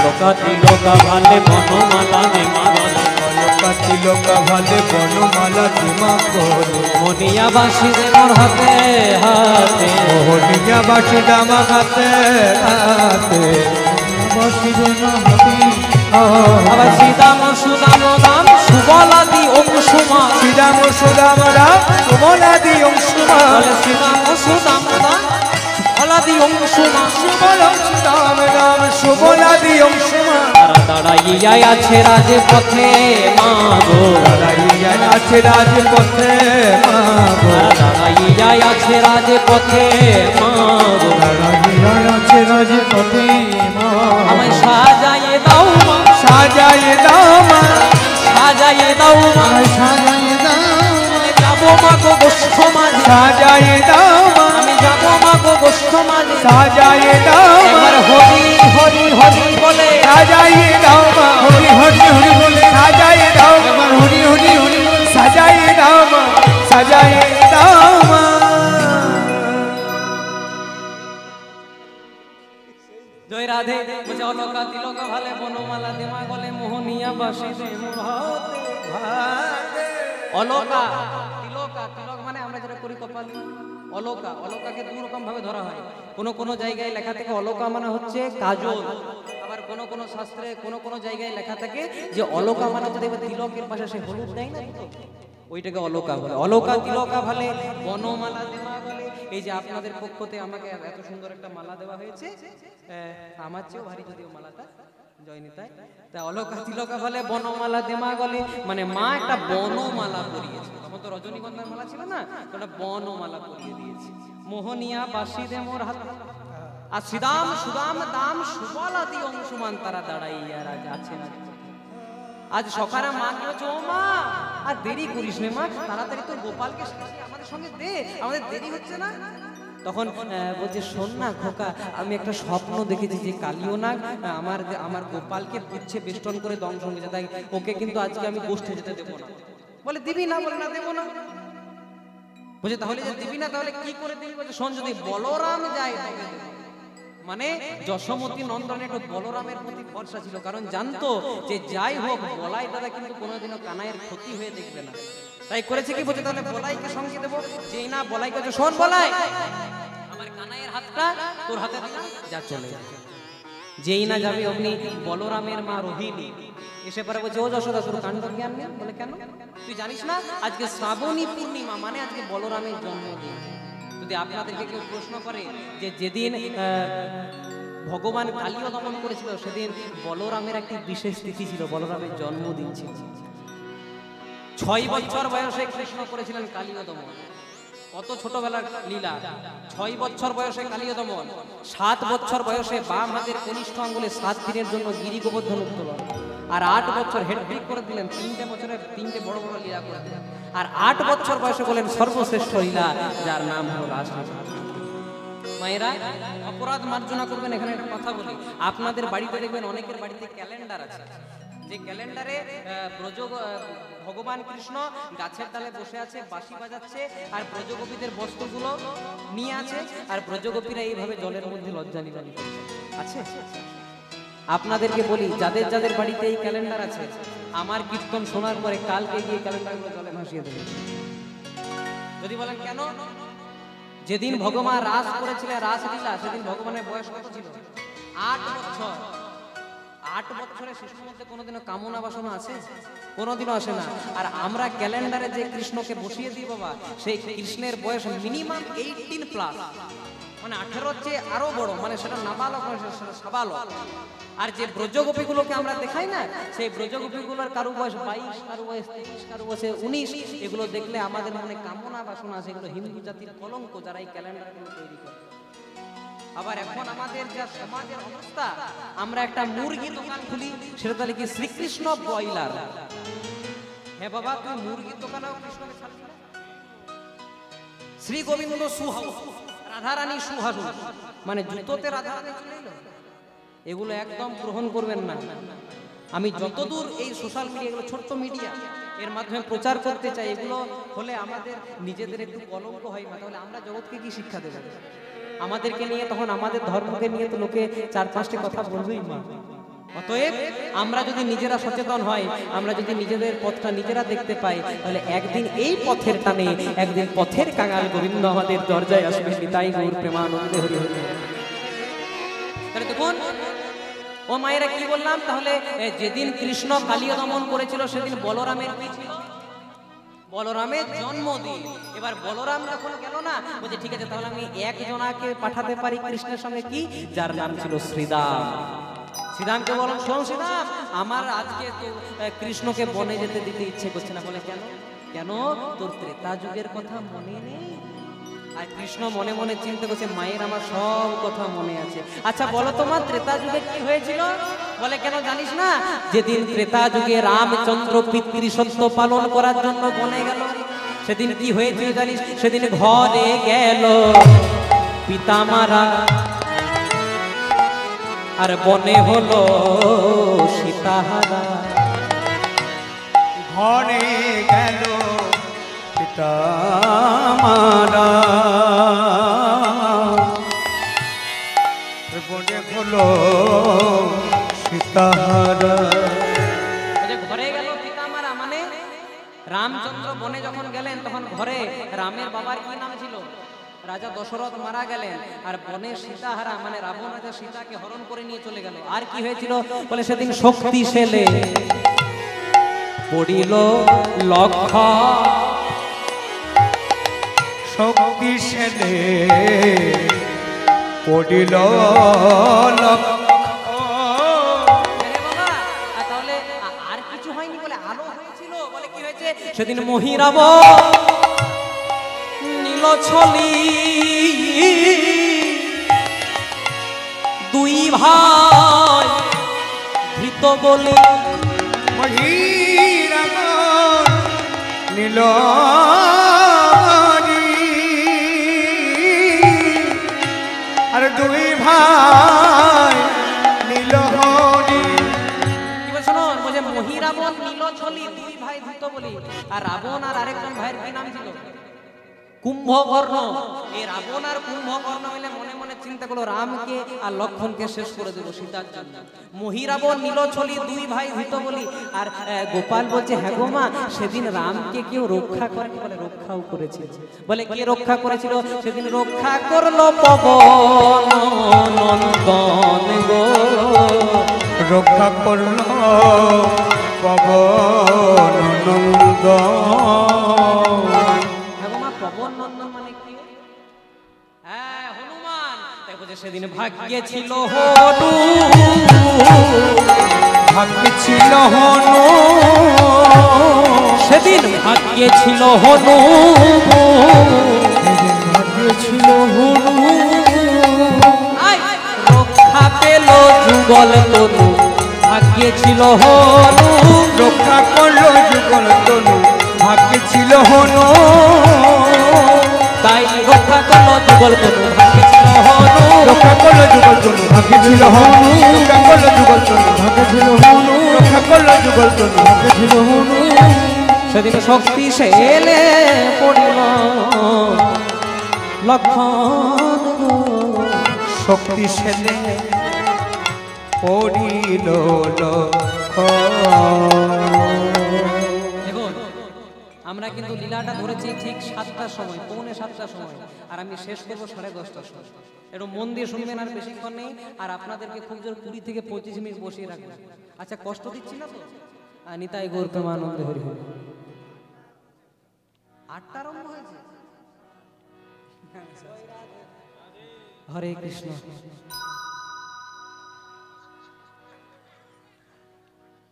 লোকা তিলকা ভালে বনমালা নেমাগলে লোকা তিলকা ভালে বনমালা দিমা করে মনিয়া বাসি রে মোর হাতে হাতে মোহনিয়া বাসি দামা হাতে হাতে বাসি দামা হাতে আবার শ্রীদাম সুদাম দাম সুবলাদি ওম সুমা শ্রীরাম সুদাম রাম সুমলাদি অংশুমা বলে শ্রীদাম সুদাম দাম সুবলাদি ওম সুমা সুমল সুদাম রাম সুমলাদি অংশুমা তারা দাঁড়াইয়া আছে রাজপথে মা গো দাঁড়াইয়া আছে রাজপথে মা গো তারা দাঁড়াইয়া আছে রাজপথে মা গো দাঁড়াইয়া আছে রাজপথে মা আমায় সাজাইয়ে দাও মা সাজাইয়ে দাও মা সাজাইয়ে দাও মা সাজাইয়ে দাও যাবো মা গো গোষ্ঠ মাঝে সাজাইয়ে দাও মা আমি যাবো মা গো গোষ্ঠ মাঝে সাজাইয়ে দাও মা একবার হরি হরি হরি বলে সাজাইয়ে দাও মা হরি হরি হরি বলে সাজাইয়ে দাও মা হরি হরি হরি বলে সাজাইয়ে দাও মা সাজাইয়ে দাও মা জয় রাধে বলছে অলকা তিলকা ভালে বনমালা দিমা গলে মোহনিয়া বাসি দে মোর হাতে অলকা তিলকা তিলক মানে আমরা যেটা করি কপাল অলকা অলকাকে দু রকম ভাবে ধরা হয় কোন জায়গায় লেখা থাকে অলকা মানে হচ্ছে কাজল আবার কোন শাস্ত্রে কোন জায়গায় লেখা থাকে যে অলকা মানে হচ্ছে দেখবে তিলকের পাশে সে হলুদ দেয় না তো ওইটাকে অলকা বলে অলকা তিলকা ভালে বনমালা দিমা গলে এই যে আপনাদের পক্ষতে আমাকে এত সুন্দর একটা মালা দেওয়া হয়েছে আমার চেয়েও ভারী যদিও মালাটা জয়নিতায় তা অলকা তিলকা ভালে বনমালা দিমা গলে মানে মা একটা বনমালা পরিয়েছে তখন তো রজনীগন্ধার মালা ছিল না তো একটা বনমালা পরিয়ে দিয়েছে মোহনিয়া বাসি দে মোর হাত আর শ্রীদাম সুদাম দাম সুবলাদি অংশুমান তারা দাঁড়াইয়া আছে না আজ সকালে মা কি বলছে ও মা আর দেরি করিস নে মা তাড়াতাড়ি তো গোপালকে আমাদের সঙ্গে দে আমাদের দেরি হচ্ছে না তখন বলছে শোন না খোকা আমি একটা স্বপ্ন দেখেছি যে কালিও নাগ আমার গোপালকে পুচ্ছে বেষ্টন করে দংশন করেছে তাই ওকে কিন্তু আজকে আমি গোষ্ঠে যেতে দেবো না বলে দিবি না বলে না দেবো না বলছে তাহলে যে দিবি না তাহলে কি করে দিবি বলছে শোন যদি বলরাম যায় তবে দেবো মানে যশোমতী নন্দনের একটু বলরামের প্রতি ভরসা ছিল কারণ জানতো যে যাই হোক বলাই দাদা কিন্তু কোনোদিনও কানাইয়ের ক্ষতি হয়ে দেখবে না তাই করেছে কি বলছে তাহলে বলাইকে সঙ্গে দেবো যেই না বলাইকে শোন বলাই আমার কানাইয়ের হাতটা তোর হাতে দিলাম যা চলে যেই না যাবে অমনি বলরামের মা রোহিণী এসে পরে বলছে ও যশোদা তোর কাণ্ড জ্ঞান নেই বলে কেন তুই জানিস না আজকে শ্রাবণী পূর্ণিমা মানে আজকে বলরামের জন্মদিন যদি আপনাদেরকে কেউ প্রশ্ন করে যে যেদিন ভগবান কালিও দমন করেছিল সেদিন বলরামের একটি বিশেষ তিথি ছিল বলরামের জন্মদিন ছিল 6 বছর বয়সে কৃষ্ণ করেছিলেন কালিও দমন কত ছোটবেলার লীলা 6 বছর বয়সে কালিও দমন 7 বছর বয়সে বাম হাতের কনিষ্ঠ আঙ্গুলে 7 দিনের জন্য গিরি গোবর্ধন উত্তোলন আর 8 বছর হেডব্রিক করে দিলেন 3টে বছরে 3টে বড় বড় লীলা করে দিলেন আর 8 বছর বয়সে বলেন সর্বশ্রেষ্ঠ লীলা যার নাম হলো রাসলীলা মায়েরা অপরাধ মার্জনা করবেন এখানে একটা কথা বলি আপনাদের বাড়িতে দেখবেন অনেকের বাড়িতে ক্যালেন্ডার আছে যে ক্যালেন্ডারে ভগবান কৃষ্ণ গাছের ডালে বসে আছে বাঁশি বাজাচ্ছে আর ব্রজগোপীদের বস্ত্রগুলো নিয়ে আছে আর ব্রজগোপীরা এইভাবে জলের মধ্যে লজ্জা নিবারণ আছে আপনাদেরকে বলি যাদের যাদের বাড়িতে এই ক্যালেন্ডার আছে আমার কীর্তন শোনার পরে কালকে গিয়ে ক্যালেন্ডারগুলো জলে ভাসিয়ে দেবে যদি বলেন কেন যেদিন ভগবান রাস করেছিলেন রাসলীলা সেদিন ভগবানের বয়স কত ছিল 8 বছর 8 বছরের শিশুর মধ্যে কোনোদিনও কামনা বাসনা আছে কোনোদিনও আসে না আর আমরা ক্যালেন্ডারে যে কৃষ্ণকে বসিয়ে দিই বাবা সেই কৃষ্ণের বয়স মিনিমাম 18+। মানে 18 চেয়ে আরো বড়, মানে সেটা নাবালক নয়, সেটা সাবালক। আর যে ব্রজগোপীগুলোকে আমরা দেখাই না, সেই ব্রজগোপীগুলোর কারো বয়স 22, কারো বয়স 23, কারো বয়স 19। এগুলো দেখলে আমাদের মনে কামনা বাসনা আছে, এগুলো হিন্দু জাতির কলঙ্ক যারা এই ক্যালেন্ডারগুলো তৈরি করে। আবার এখন আমাদের যা সমাজের অবস্থা, আমরা একটা মুরগি দোকান খুলি, সেটা তাহলে কি শ্রীকৃষ্ণ ব্রয়লার। হ্যাঁ বাবা, তুই মুরগির দোকানেও কৃষ্ণকে ছাড়বি না? শ্রী গোবিন্দ সুহাস, রাধারানী সুহাস, মানে জুতোতে রাধারানী চলে এলো। এগুলো একদম গ্রহণ করবেন না। আমি যতদূর এই সোশ্যাল মিডিয়া, এগুলো ছোট্ট মিডিয়া, এর মাধ্যমে প্রচার করতে চাই, এগুলো হলে আমাদের নিজেদের একটু কলঙ্ক হয় না, তাহলে আমরা জগৎকে কি শিক্ষা দেব? আমাদেরকে নিয়ে তখন, আমাদের ধর্মকে নিয়ে তো লোকে 4-5টি কথা বলবেই মা। অতএব আমরা যদি নিজেরা সচেতন হয়, আমরা যদি নিজেদের পথটা নিজেরা দেখতে পাই, তাহলে একদিন এই পথের টানে একদিন পথের কাঙাল গোবিন্দ আমাদের দরজায় আসবে। নিতাই গৌর প্রেমানন্দে হরি হরি। তাহলে দেখুন ও মায়েরা, কি বললাম? তাহলে যেদিন কৃষ্ণ কালিয়া দমন করেছিল, সেদিন বলরামের কি ছিল? বলরামের জন্মদিন। এবার বলরাম যখন গেল না, বলছে ঠিক আছে, তাহলে আমি একজনাকে পাঠাতে পারি কৃষ্ণের সঙ্গে, কি, যার নাম ছিল শ্রীদাম। শ্রীরামকে বললাম, শোন শ্রীরাম, আমার আজকে তো কৃষ্ণকে বনে যেতে দিতে ইচ্ছে করছে না। বলে কেন? কেন? তোর ত্রেতা যুগের কথা মনে নেই? আর কৃষ্ণ মনে মনে চিন্তা করছে, মায়ের আমার সব কথা মনে আছে। আচ্ছা বলো তোমার ত্রেতা যুগে কি হয়েছিল? বলে কেন জানিস না? যেদিন ত্রেতা যুগে রামচন্দ্র পিতৃ সত্য পালন করার জন্য বনে গেল, সেদিন কি হয়েছিল জানিস? সেদিন ঘরে গেল পিতামারা, আর বনে হলো সীতাহারা। ঘরে গেল পিতামারা, বনে হলো সীতাহারা। ঘরে গেল পিতামারা মানে রামচন্দ্র বনে যখন গেলেন, তখন ঘরে রামের বাবার কি নাম ছিল? রাজা দশরথ মারা গেলেন, আর বনে সীতাহারা মানে রাবণ রাজা সীতাকে হরণ করে নিয়ে চলে গেল। আর কি হয়েছিল? বলে সেদিন শক্তিশালে পড়িল লক্ষ্য, শক্তিশালে পড়িল লক্ষ্য। তাহলে আর কিছু হয়নি, বলে আলো হয়েছিল। বলে কি হয়েছে? সেদিন মহিরাব ছলি দুই ভাই ধৃত বলি, মহিরাব নীল আর দুই ভাই নীলহরি। কি বলছো? বলছে মহিরাবণ নীল ছলি দুই ভাই ধৃত বলি। আর রাবণ আর আরেকজন ভাইয়ের কি নাম ছিল? কুম্ভকর্ণ। এই রাবণ আর কুম্ভকর্ণ মিলে মনে মনে চিন্তা করলো, রামকে আর লক্ষ্মণকে শেষ করে দেবো সীতার জন্য। মহিরাবণ নীলছলি দুই ভাই ধৃত বলি। আর গোপাল বলছে, হ্যাঁ গো মা, সেদিন রামকে কেউ রক্ষা করেনি? বলে রক্ষাও করেছিল। বলে কে রক্ষা করেছিল? সেদিন রক্ষা করলো পবন নন্দন গো, রক্ষা করল পবন নন্দন। পবন নন্দন মানে কি? হ্যাঁ, হনুমান। তাই বলছে সেদিন ভাগ্যে ছিল হনু, ভাগ্যে ছিল হনু, সেদিন ভাগ্যে ছিল হনু, ভাগ্যে ছিল হনু। রক্ষা পেল যুগল তনু, ভাগ্যে ছিল হনু, রক্ষা করলো যুগল তনু, ভাগ্যে ছিল হনু। তাই রক্ষা করলো যুগল তনু, ভাগ্যে ছিল হনু, রক্ষা করলো যুগল তনু, ভাগ্যে ছিল হনু। রক্ষা করলো যুগল তনু, ভাগ্যে ছিল হনু। রক্ষা করলো যুগল তনু, ভাগ্যে ছিল হনু। সেদিন শক্তিশালে পড়িল লক্ষণ গো, শক্তিশালে পড়িল লক্ষণ। দেখুন আমরা কিন্তু লীলাটা ধরেছি ঠিক 7টার সময়, পৌনে 7টার সময়, আর আমি শেষ করবো 10:30টার সময়। একটু মন দিয়ে শুনবেন, আর বেশিক্ষণ নেই। আর আপনাদেরকে খুব জোর 20 থেকে 25 মিনিট বসিয়ে রাখবেন। আচ্ছা, কষ্ট দিচ্ছি না তো? নিতাই গৌর প্রেমানন্দে হরি হরি। 8টা আরম্ভ হয়েছে। হরে কৃষ্ণ।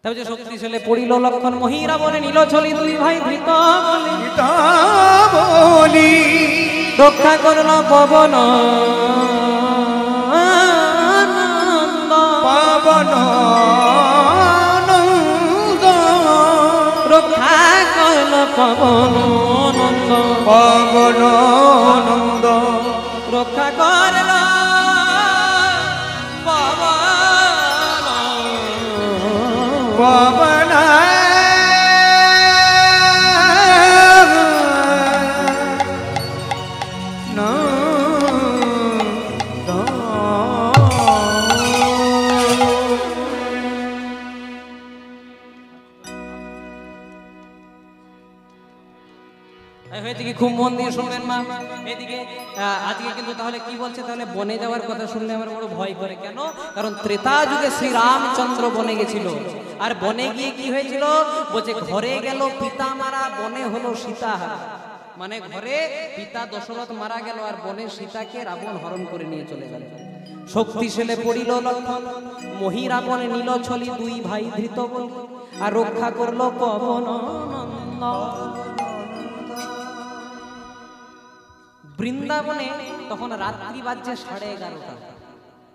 তবে যে শক্তিশালী পড়িল লক্ষণ মহিরা বনে নীল ছলি দুই ভাই ধৃত বলি রক্ষা করল পবন পাবন রক্ষা করল পবন পাবন নন্দ রক্ষা করল পবন পাবন এদিকে খুব মন দিয়ে শুনবেন মা। এদিকে আজকে কিন্তু তাহলে কি বলছে, তাহলে বনে যাওয়ার কথা শুনলে আমার বড় ভয় করে। কেন? কারণ ত্রেতা যুগে শ্রী রামচন্দ্র বনে গেছিল, আর বনে গিয়ে কি হয়েছিল বলছে, ঘরে গেল পিতা মারা, বনে হলো সীতাহারা। মানে ঘরে পিতা দশরথ মারা গেল, আর বনে সীতাকে রাবণ হরণ করে নিয়ে চলে গেল। শক্তিশালী পড়িল লক্ষণ মহিরা বনে নীল ছলি দুই ভাই ধৃত বলি, আর রক্ষা করলো পবন নন্দ। বৃন্দাবনে তখন রাত্রি বাজছে 11:30।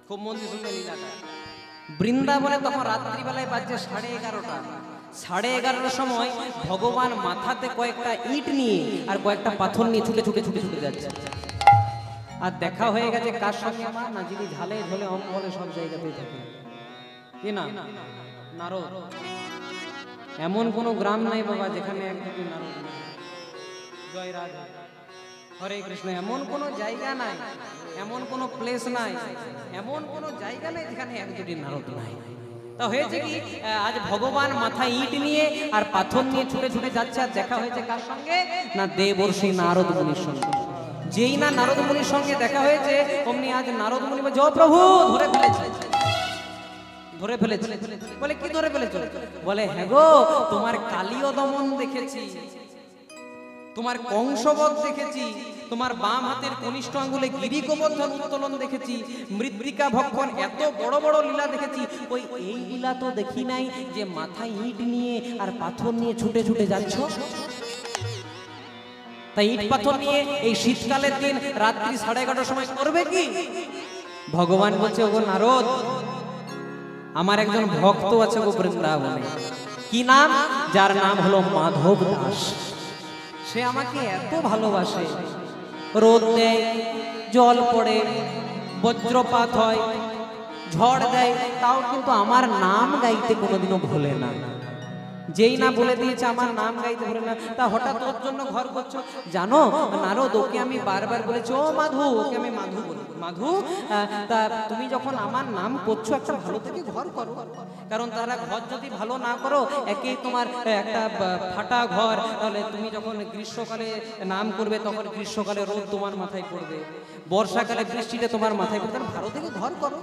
খুব মন দিয়ে শুনবে লীলাটা। বৃন্দাবনে তখন রাত্রিবেলায় বাজছে 11:30। 11:30 সময় ভগবান মাথাতে কয়েকটা ইট নিয়ে আর কয়েকটা পাথর নিয়ে ছুটে ছুটে ছুটে ছুটে যাচ্ছে। আর দেখা হয়ে গেছে কার সঙ্গে? আমার না, যিনি ঝালে ঝোলে অম্বলে সব জায়গাতেই থাকে, কি না? নারদ। এমন কোনো গ্রাম নাই বাবা যেখানে একদিকে নারদ নেই। জয় রাধা, হরে কৃষ্ণ। এমন কোনো জায়গা নাই, এমন কোনো প্লেস নাই, এমন কোনো জায়গা নেই যেখানে এক দুটি নারদ নাই। তা হয়েছে কি, আজ ভগবান মাথায় ইট নিয়ে আর পাথর নিয়ে ছুটে ছুটে যাচ্ছে, আর দেখা হয়েছে কার সঙ্গে? না, দেবর্ষি নারদ মুনির সঙ্গে। যেই না নারদ মুনির সঙ্গে দেখা হয়েছে, অমনি আজ নারদ মুনি বলছে, ও প্রভু, ধরে ফেলেছে, ধরে ফেলেছে। বলে কি ধরে ফেলেছে? বলে হ্যাঁ গো, তোমার কালীয় দমন দেখেছি, তোমার কংসবধ দেখেছি, তোমার বাম হাতের কনিষ্ঠ আঙ্গুলে গিরি গোবর্ধন উত্তোলন দেখেছি, মৃত্তিকা ভক্ষণ, এত বড় বড় লীলা দেখেছি। ওই এই লীলা তো দেখি নাই যে মাথায় ইট নিয়ে আর পাথর নিয়ে ছুটে ছুটে যাচ্ছ। তাই ইট পাথর নিয়ে এই শীতকালের দিন রাত্রি 11:30 সময় করবে কি? ভগবান বলছে, ওগো নারদ, আমার একজন ভক্ত আছে গো বৃন্দাবনে। কি নাম? যার নাম হলো মাধব দাস। সে আমাকে এত ভালোবাসে, রোদ দেয়, জল পড়ে, বজ্রপাত হয়, ঝড় দেয়, তাও কিন্তু আমার নাম গাইতে কোনোদিনও ভুলে না। যেই না বলে দিয়েছে আমার নাম গাইতে ভুলে না, তা হঠাৎ ওর জন্য ঘর করছো? জানো নারদ, ওকে আমি বারবার বলেছি, ও মাধু, ওকে আমি মাধু বলি, মাধু, তা তুমি যখন আমার নাম করছো, একটা ভালো থেকে ঘর করো। কারণ তারা ঘর যদি ভালো না করো, একেই তোমার একটা ফাটা ঘর, তাহলে তুমি যখন গ্রীষ্মকালে নাম করবে, তখন গ্রীষ্মকালে রোদ তোমার মাথায় পড়বে, বর্ষাকালে বৃষ্টিটা তোমার মাথায় পড়বে। ভালো থেকে ঘর করো।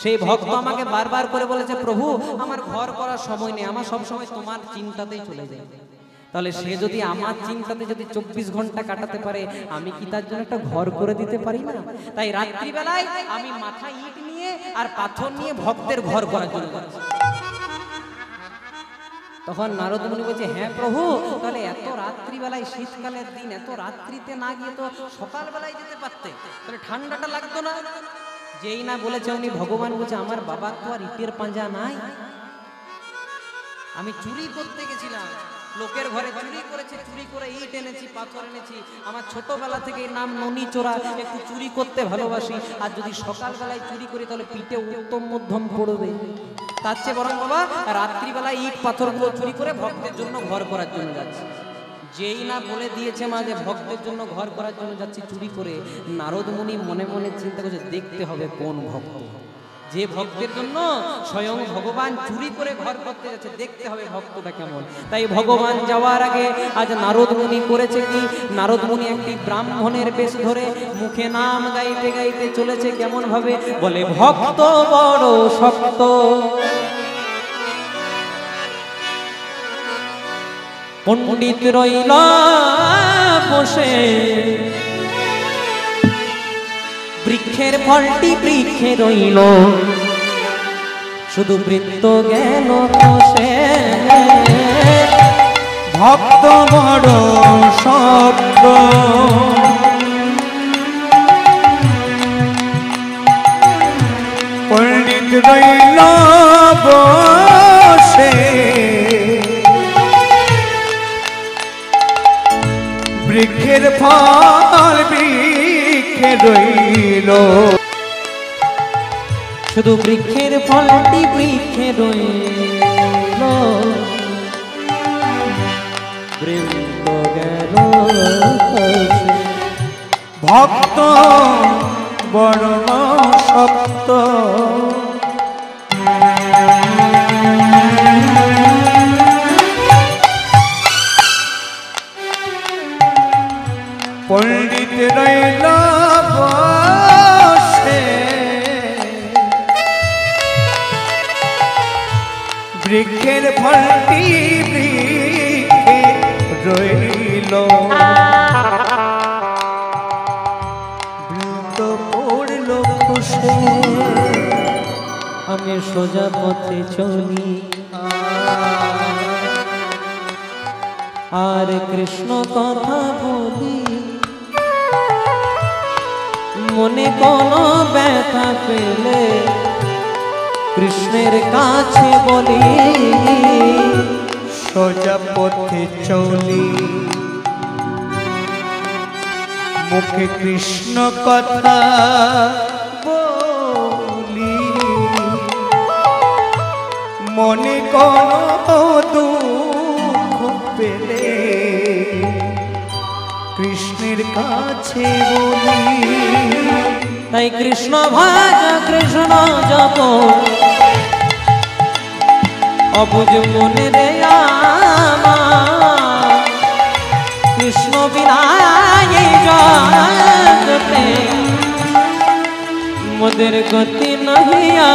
সেই ভক্ত আমাকে বারবার করে বলেছে, প্রভু আমার ঘর করার সময় নেই, আমার সব সময় তোমার চিন্তাতেই চলে যায়। তাহলে সে যদি আমার চিন্তাতে যদি 24 ঘন্টা কাটাতে পারে, আমি কি তার জন্য একটা ঘর করে দিতে পারি না? তাই রাত্রিবেলায় আমি মাথায় ইট নিয়ে আর পাথর নিয়ে ভক্তের ঘর করার জন্য যাচ্ছি। তখন নারদ মুনি বলছে, হ্যাঁ প্রভু, তাহলে এত রাত্রিবেলায়, শীতকালের দিন, এত রাত্রিতে না গিয়ে তো সকালবেলায় যেতে পারতে, তাহলে ঠান্ডাটা লাগতো না? যেই না বলেছে উনি ভগবান বলছে, আমার বাবার তো আর ইটের পাঁজা নাই, আমি চুরি করতে গেছিলাম, লোকের ঘরে চুরি করেছি, চুরি করে ইট এনেছি, পাথর এনেছি। আমার ছোটবেলা থেকে নাম ননি চোরা, একটু চুরি করতে ভালোবাসি। আর যদি সকালবেলায় চুরি করি, তাহলে পিঠে উত্তম মধ্যম পড়বে। তার চেয়ে বরং বাবা রাত্রিবেলায় ইট পাথরগুলো চুরি করে ভক্তের জন্য ঘর করার জন্য যাচ্ছি। যেই না বলে দিয়েছে মা যে ভক্তের জন্য ঘর করার জন্য যাচ্ছি চুরি করে, নারদ মুনি মনে মনে চিন্তা করছে, দেখতে হবে কোন ভক্ত, যে ভক্তের জন্য স্বয়ং ভগবান চুরি করে ঘর করতে যাচ্ছে, দেখতে হবে ভক্তটা কেমন। তাই ভগবান যাওয়ার আগে আজ নারদ মুনি করেছে কি, নারদ মুনি একটি ব্রাহ্মণের বেশ ধরে মুখে নাম গাইতে গাইতে চলেছে। কেমন ভাবে? বলে, ভক্ত বড় শক্ত, পণ্ডিত রইল বসে, বৃক্ষ বৃক্ষের ফলটি বৃক্ষে রইল, শুধু বৃত্ত গেল খসে। ভক্ত বড় শক্ত, পণ্ডিত রইল বসে, বৃক্ষের ফল বৃক্ষে রইল, শুধু বৃক্ষের ফলটি বৃক্ষে রইল, বৃন্দ গেল খসে। ভক্ত বড় শক্ত, পণ্ডিত রইল বসে, বৃক্ষের ফলটি বৃক্ষে রইল, বৃন্দ পড়ল খসে। আমি সোজা পথে চলি, আর কৃষ্ণ কথা বলি, মনে কোনো ব্যথা পেলে কৃষ্ণের কাছে বলি। সোজা পথে চলি, মুখে কৃষ্ণ কথা বলি, মনে কোনো দুঃখ পেলে কৃষ্ণের কাছে বলি। তাই কৃষ্ণ ভজ কৃষ্ণ জপ, অবুঝ মনে রে আমার, কৃষ্ণ বিনা এই জগতে মোদের গতি নহিয়া।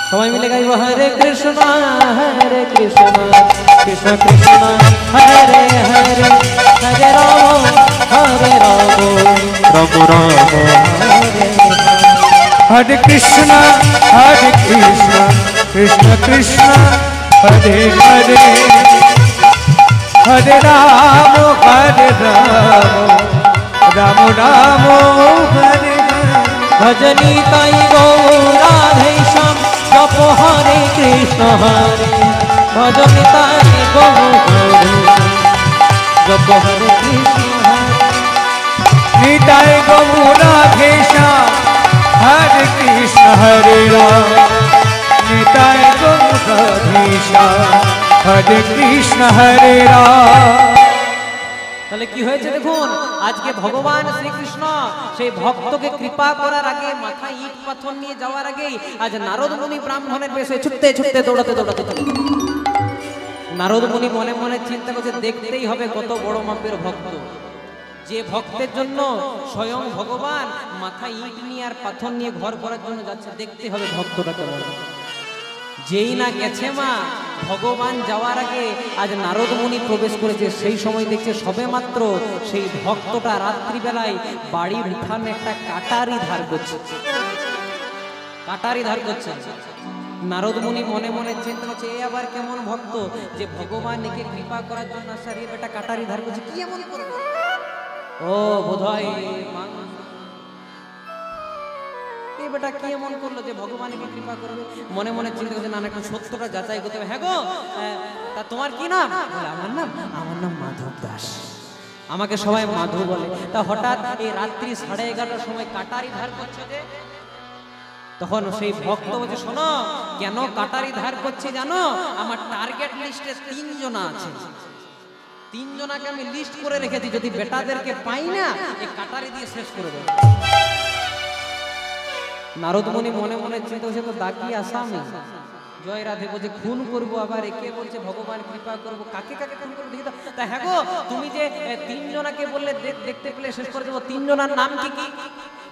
সবাই মিলে গাইব হরে কৃষ্ণ হরে কৃষ্ণ, কৃষ্ণ কৃষ্ণ হরে হরে, হরে রাম হরে রাম, রাম রাম হরে। হরে কৃষ্ণ হরে কৃষ্ণ, কৃষ্ণ কৃষ্ণ হরে হরে, হরে রাম হরে রাম, রাম রাম হরে হরে। ভজনী তাই গৌরাধে শ্যাম, জপ হরে কৃষ্ণ হরে, ভজনী তাই গৌরাধে জপ হরে কৃষ্ণ হরে। নিতাই গৌরাধে শ্যাম, হরে কৃষ্ণ হরে রাম, নিতাই গৌরাধে শ্যাম, হরে কৃষ্ণ হরে রাম। তাহলে কি হয়েছে দেখুন, আজকে ভগবান শ্রীকৃষ্ণ সেই ভক্তকে কৃপা করার আগে, মাথায় ইট পাথর নিয়ে যাওয়ার আগে, আজ নারদ মুনি ব্রাহ্মণের বেশে ছুটতে ছুটতে দৌড়াতে দৌড়াতে চলে। নারদ মুনি মনে মনে চিন্তা করছে, দেখতেই হবে কত বড় মাপের ভক্ত, যে ভক্তের জন্য স্বয়ং ভগবান মাথায় ইট নিয়ে আর পাথর নিয়ে ঘর করার জন্য যাচ্ছে, দেখতে হবে ভক্তটা কেমন। যেই না গেছে মা, ভগবান যাওয়ার আগে আজ নারদ মুনি প্রবেশ করেছে, সেই সময় দেখছে সবে মাত্র সেই ভক্তটা রাত্রিবেলায় বাড়ির উঠানে একটা কাটারি ধার করছে, কাটারি ধার করছে। নারদ মুনি মনে মনে চিন্তা করছে, এ আবার কেমন ভক্ত যে ভগবান একে কৃপা করার জন্য আসার, এ বেটা কাটারি ধার করছে, কি এমন করবে? ও বোধহয় এই বেটা কি এমন করলো যে ভগবানকে কৃপা করবে? মনে মনে চিন্তা করছে, না একটু সত্যটা যাচাই করতে হবে। হ্যাঁ গো, তা তোমার কি নাম? আমার নাম মাধব দাস, আমাকে সবাই মাধব বলে। তা হঠাৎ এই রাত্রি 11:30টার সময় কাটারি ধার করছো যে? তখন সেই ভক্ত বলছে, শোনো, কেন কাটারি ধার করছি জানো? আমার টার্গেট লিস্টে 3 জন আছে, 3 জনাকে আমি লিস্ট করে রেখেছি, যদি বেটাদেরকে পাই না এই কাটারি দিয়ে শেষ করে দেব। নারদ মুনি মনে মনে চিন্তা করছে, তো ডাকি আসামি জয় রাধে বলছে খুন করবো, আবার একে বলছে ভগবান কৃপা করবো, কাকে কাকে খুন করবো দেখি তো। তা হ্যাঁ গো, তুমি যে 3 জনাকে বললে দেখতে পেলে শেষ করে দেবো, 3 জনার নাম কি কি?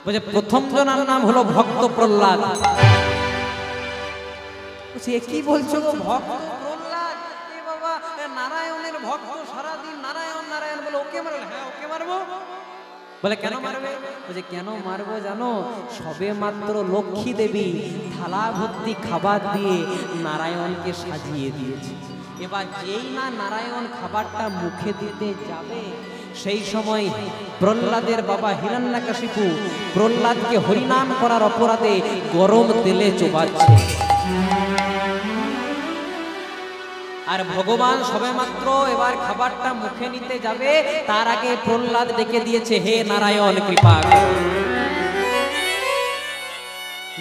বলছে প্রথম জনার নাম হলো ভক্ত প্রহ্লাদ। বলছে এ কি বলছো গো, ভক্ত প্রহ্লাদ? এ বাবা, নারায়ণের ভক্ত, সারাদিন নারায়ণ নারায়ণ বলে, ওকে মারলে? হ্যাঁ ওকে মারবো। বলে কেন মারবে? বলছে কেন মারবো জানো? সবে মাত্র লক্ষ্মী দেবী থালা ভর্তি খাবার দিয়ে নারায়ণকে সাজিয়ে দিয়েছে। এবার যেই না নারায়ণ খাবারটা মুখে দিতে যাবে, সেই সময় প্রহ্লাদের বাবা হিরণ্যকশিপু প্রহ্লাদকে হরিনাম করার অপরাধে গরম তেলে চোবাচ্ছে। আর ভগবান সবেমাত্র এবার খাবারটা মুখে নিতে যাবে, তার আগে প্রহ্লাদ ডেকে দিয়েছে, হে নারায়ণ কৃপা করো।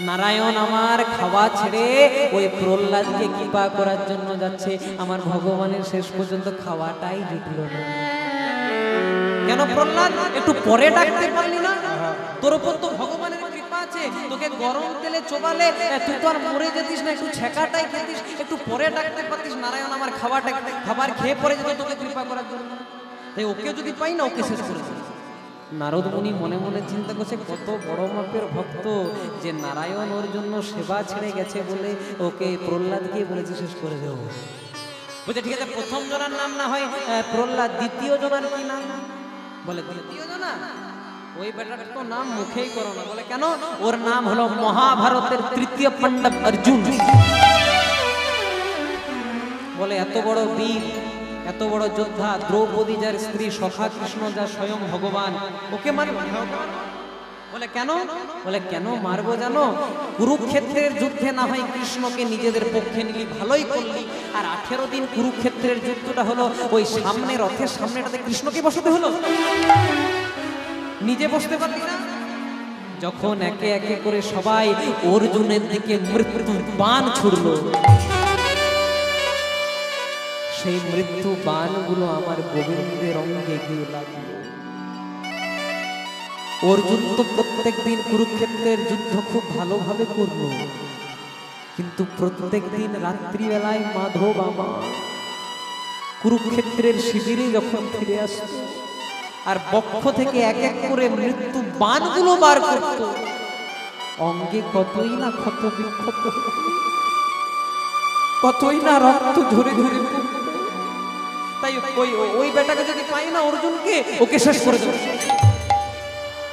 নারায়ণ আমার খাওয়া ছেড়ে ওই প্রহ্লাদকে কৃপা করার জন্য যাচ্ছে। আমার ভগবানের শেষ পর্যন্ত খাওয়াটাই জুটল না। কেন প্রহ্লাদ একটু পরে ডাকতে পারলি না? তোর উপর তো ভগবানের কৃপা আছে, তোকে গরম তেলে চোবালে তুই তো আর মরে যেতিস না, একটু ছেঁকাটাই খেতিস, একটু পরে ডাকতে পারতিস, নারায়ণ আমার খাবার খেয়ে পরে যেত তোকে কৃপা করার জন্য। তাই ওকে যদি পাই না, ওকে শেষ করে দিই। নারদ মুনি মনে মনে চিন্তা করছে, কত বড় মাপের ভক্ত যে নারায়ণ ওর জন্য সেবা ছেড়ে গেছে বলে ওকে প্রহ্লাদ গিয়ে বলেছে শেষ করে দেব। বলছে ঠিক আছে, প্রথম জনার নাম না হয় প্রহ্লাদ, দ্বিতীয় জনার কি নাম? বলে দ্বিতীয় জনা ওই বেটাটার তো নাম মুখেই করো না। বলে কেন? ওর নাম হলো মহাভারতের তৃতীয় পাণ্ডব অর্জুন। বলে এত বড় বীর, এত বড় যোদ্ধা, দ্রৌপদী যার স্ত্রী, সখা কৃষ্ণ যা স্বয়ং ভগবান, ওকে মারবো? বলে কেন? বলে কেন মারবো জানো? কুরুক্ষেত্রের যুদ্ধে না হয় কৃষ্ণকে নিজেদের পক্ষে নিলি, ভালোই করলি, আর 18 দিন কুরুক্ষেত্রের যুদ্ধটা হলো ওই সামনে রথের সামনেটাতে কৃষ্ণকে বসাতে হলো, নিজে বসতে পারলি না। যখন একে একে করে সবাই অর্জুনের দিকে মৃত্যু বাণ ছুড়লো, সেই মৃত্যু বাণগুলো আমার গোবিন্দের অঙ্গে গিয়ে লাগলো। অর্জুন তো প্রত্যেক দিন কুরুক্ষেত্রের যুদ্ধ খুব ভালোভাবে করলো, কিন্তু প্রত্যেক দিন রাত্রিবেলায় মাধব আমার কুরুক্ষেত্রের শিবিরে যখন ফিরে আসতো আর বক্ষ থেকে এক এক করে মৃত্যু বাণগুলো বার করত, অঙ্গে কতই না ক্ষত বিক্ষত হতো, কতই না রক্ত ঝরে ঝরে পড়তো। তাই ওই বেটাকে যদি পাই না অর্জুনকে, ওকে শেষ করে দেবো।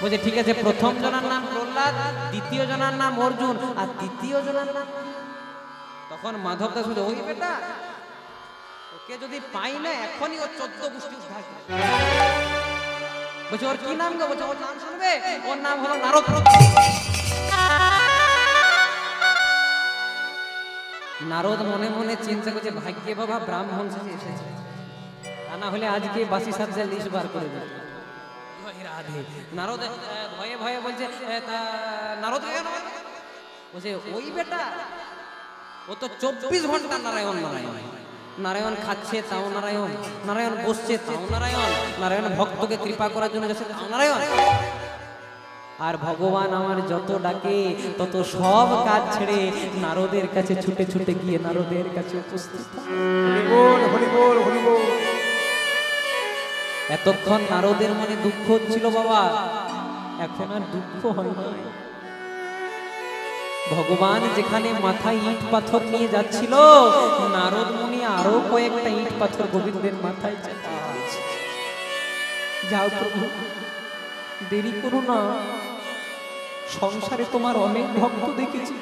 বলছে ঠিক আছে, প্রথম জনার নাম প্রহ্লাদ, দ্বিতীয় জনার নাম অর্জুন, আর তৃতীয় জনার নাম। তখন মাধব দাস বলছে, ওই বেটা ওকে যদি পাই না এখনই ওর 14 গোষ্ঠী উদ্ধার করে। বলছে ওর কি নাম গো? বলছে ওর নাম শুনবে, ওর নাম হলো নারদ। নারদ মনে মনে চিন্তা করছে, ভাগ্যে বাবা ব্রাহ্মণ সেজে এসেছে, তা না হলে আজকে বাসি সাজ্জা লিস্ট বার করে দিত। নারদ ভয়ে ভয়ে বলছে, নারদ কেন? বলছে ওই বেটা ও তো 24 ঘন্টা নারায়ণ নারায়ণ, নারায়ণ খাচ্ছে তাও নারায়ণ, নারায়ণ বসছে তাও নারায়ণ, নারায়ণ ভক্তকে কৃপা করার জন্য গেছে তাও নারায়ণ। আর ভগবান আমার যত ডাকে তত সব কাজ ছেড়ে নারদের কাছে ছুটে ছুটে গিয়ে নারদের কাছে উপস্থিত। এতক্ষণ নারদের মনে দুঃখ হচ্ছিল বাবা, এখন আর দুঃখ হয় না। ভগবান যেখানে মাথায় ইট পাথর নিয়ে যাচ্ছিল, নারদ মুনি আরো কয়েকটা ইট পাথর গোবিন্দের মাথায় চাপিয়েছে। যাও প্রভু, দেরি করো না, সংসারে তোমার অনেক ভক্ত দেখেছি,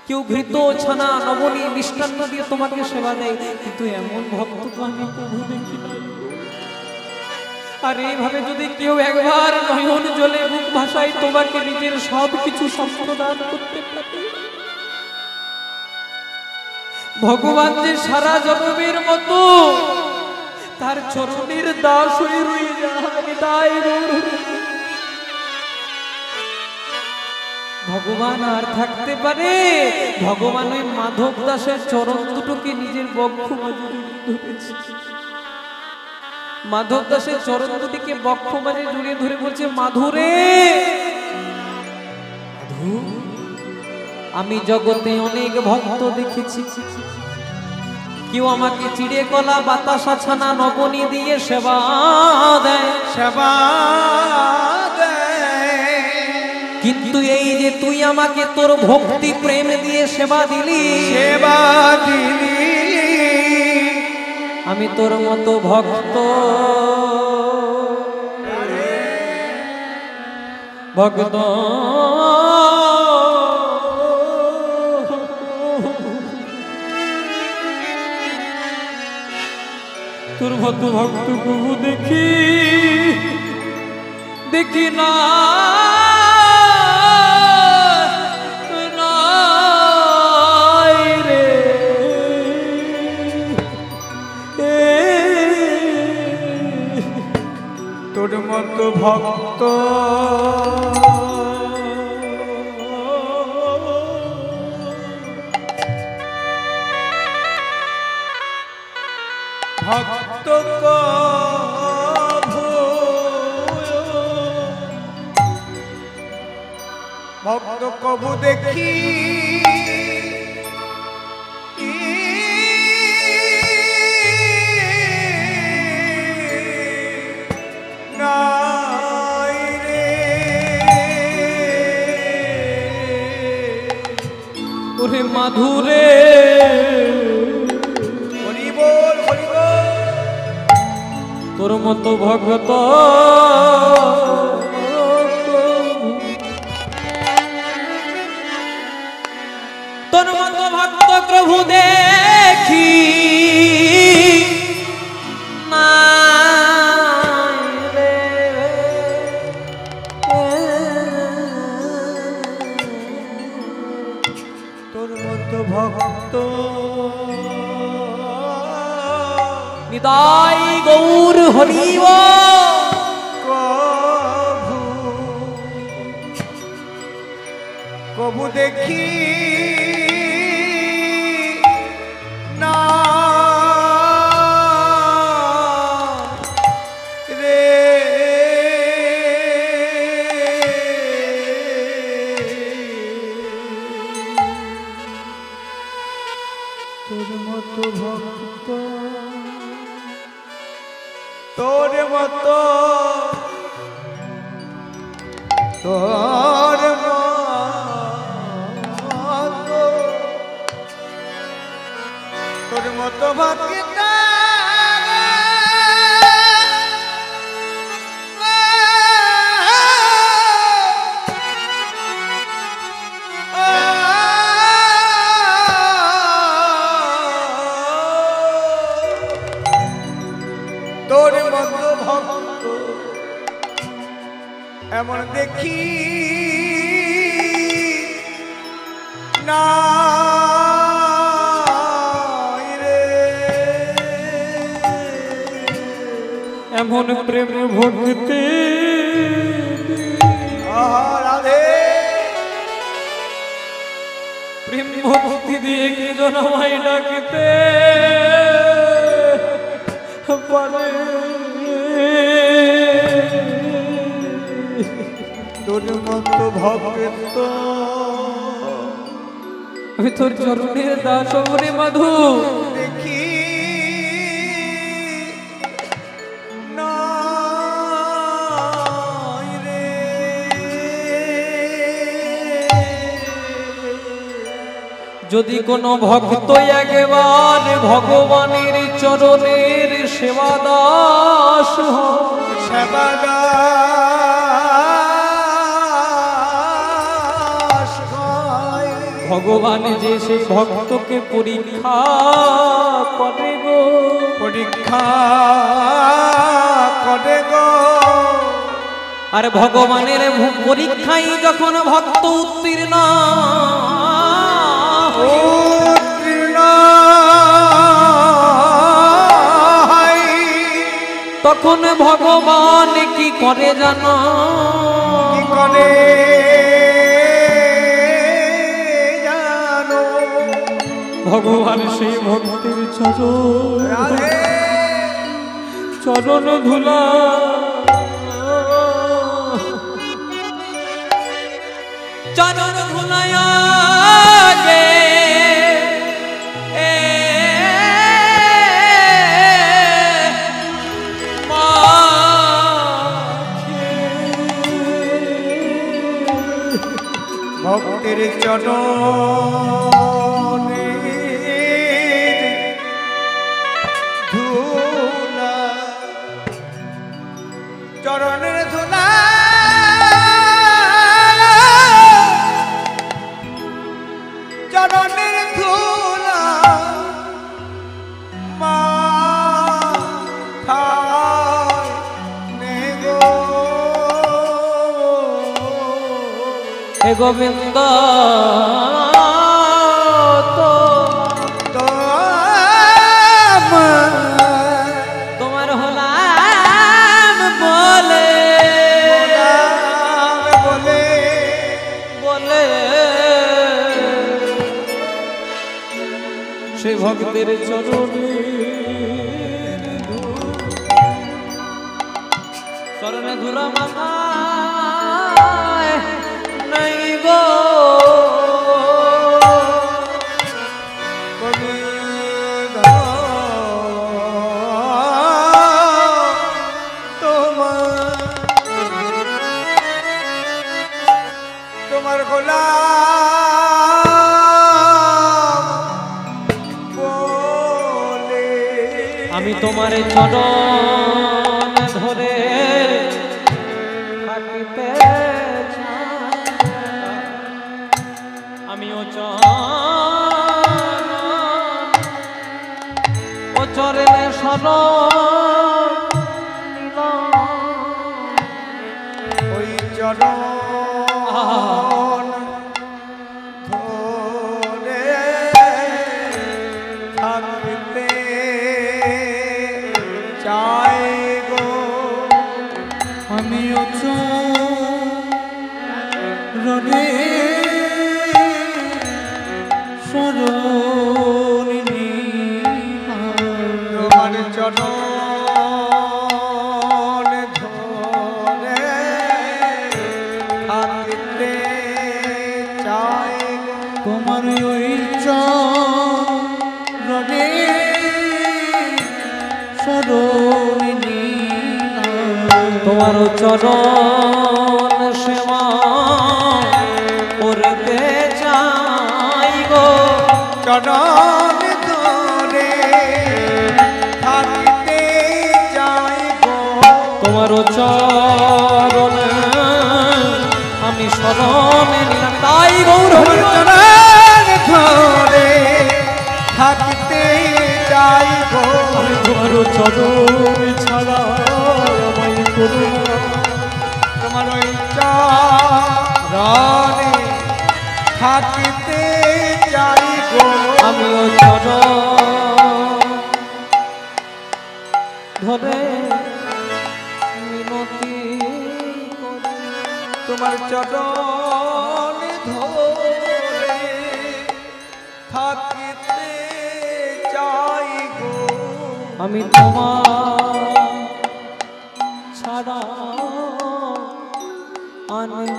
কেউ ঘৃত ছানা নবনী মিষ্টান্ন দিয়ে তোমাকে সেবা দেয়, কিন্তু এমন ভক্ত তো আমি প্রভু দেখি না। আর এইভাবে যদি কেউ একবার নয়ন জলে বুক ভাসায় তোমাকে নিজের সব কিছু সম্প্রদান করতে পারে, ভগবান যে সারা জগতের মতো তার চরণের দাস হয়ে রয়ে যায়। ভগবান আর থাকতে পারে? ভগবান ওই মাধব দাসের চরণ দুটোকে নিজের বক্ষ মাঝে ধরেছে। মাধব দাসের চরণ দুটিকে বক্ষ মাঝে জড়িয়ে ধরে বলছে, মাধুরে, আমি জগতে অনেক ভক্ত দেখেছি, কেউ আমাকে চিড়ে কলা বাতাসা ছানা নবনী দিয়ে সেবা দেয়, কিন্তু এই যে তুই আমাকে তোর ভক্তি প্রেম দিয়ে সেবা দিলি, আমি তোর মতো ভক্ত ভক্ত তোর মতো ভক্ত প্রভু দেখি দেখি না রে তোর মতো ভক্ত ভক্ত ভক্ত কবু দেখি নাই রে ওরে মাধুরে তোর মতো ভগত তোর মতো ভক্ত প্রভু দেখি তোর মতো ভক্ত নিতাই গৌর হরিব কবু দেখি না রে তোর মতো ভক্ত তোর মতো তোর তোর মতো ভক্ত তোর মতো ভক্ত এমন দেখি না এমন প্রেম ভক্তি রাধে প্রেম ভক্তি দিয়ে কি জনমাই ডাকতে পারে তোর মতো ভক্ত আমি তোর চরণের দাস রে মধু দেখি যদি কোনো ভক্ত একবার ভগবানের চরণের সেবা দাস ভগবান যে সেই ভক্তকে পরীক্ষা করে গো পরীক্ষা করে গো আর ভগবানের পরীক্ষায় যখন ভক্ত উত্তীর্ণ তখন ভগবান কি করে জানো কি করে জানো ভগবান সেই ভক্তের চরণ ধুলা চরণ ধুলায় গে ভক্তের চরণে ধুলা চরণের ধুলা গোবিন্দ তোমার হলাম বলে বলে সে ভক্তের চরণে চরণে ধুলা মাথায় নাই গো তোমার গোলাম বলে আমি তোমার চরণ ধরে থাকিতে চাই আমিও ও চরণে শরণ ওই চরণ ধরে থাকতে চাই গো আমিও চরণে শরণিনী তোমার চরণ ধরে থাকতে চাই গো তোমার ওই চরণে শরণিনী তোমার চরণ সেবা করতে চাই গো চরণ ধরে থাকতে চাই গো তোমার চরণ আমি শরণে নিলাম তাই গৌর চরণ ধরে থাকতে চাই গো তোমার চরণ ছাড়া আমায় করো না। তোমার ওই চরণে থাকতে চাই গো আমিও চরণ ধরে মিনতি করি তোমার চরণ ধরে থাকতে চাই গো আমি তোমার ছাড়া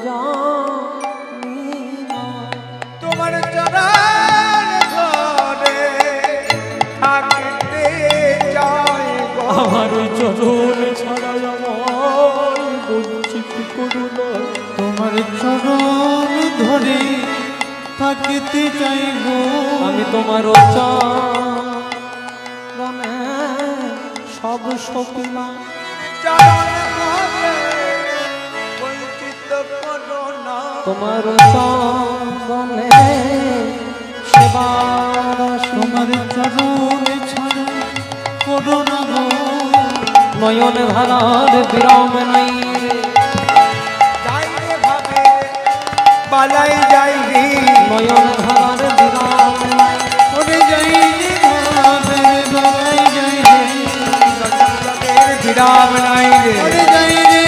জানি না তোমার চরণ ধরে থাকতে চাই গো আমার চরণ ছাড়া আমার বঞ্চিত করো না তোমার চরণ ধরে থাকতে চাই গো আমি তোমার চরণে সব সপিলা চরণ ধরে বঞ্চিত করো না তোমার চরণে সেবার তোমার চরণ ছাড়া করো না গো নয়ন ধারার বিরাম নাই যাই রে ভাবে পালাই যাই রে নয়ন ধারার বিরাম নাই ওরে যাই রে ভাবে পালাই যাই রে বিরাম নাই রে ওরে যাই রে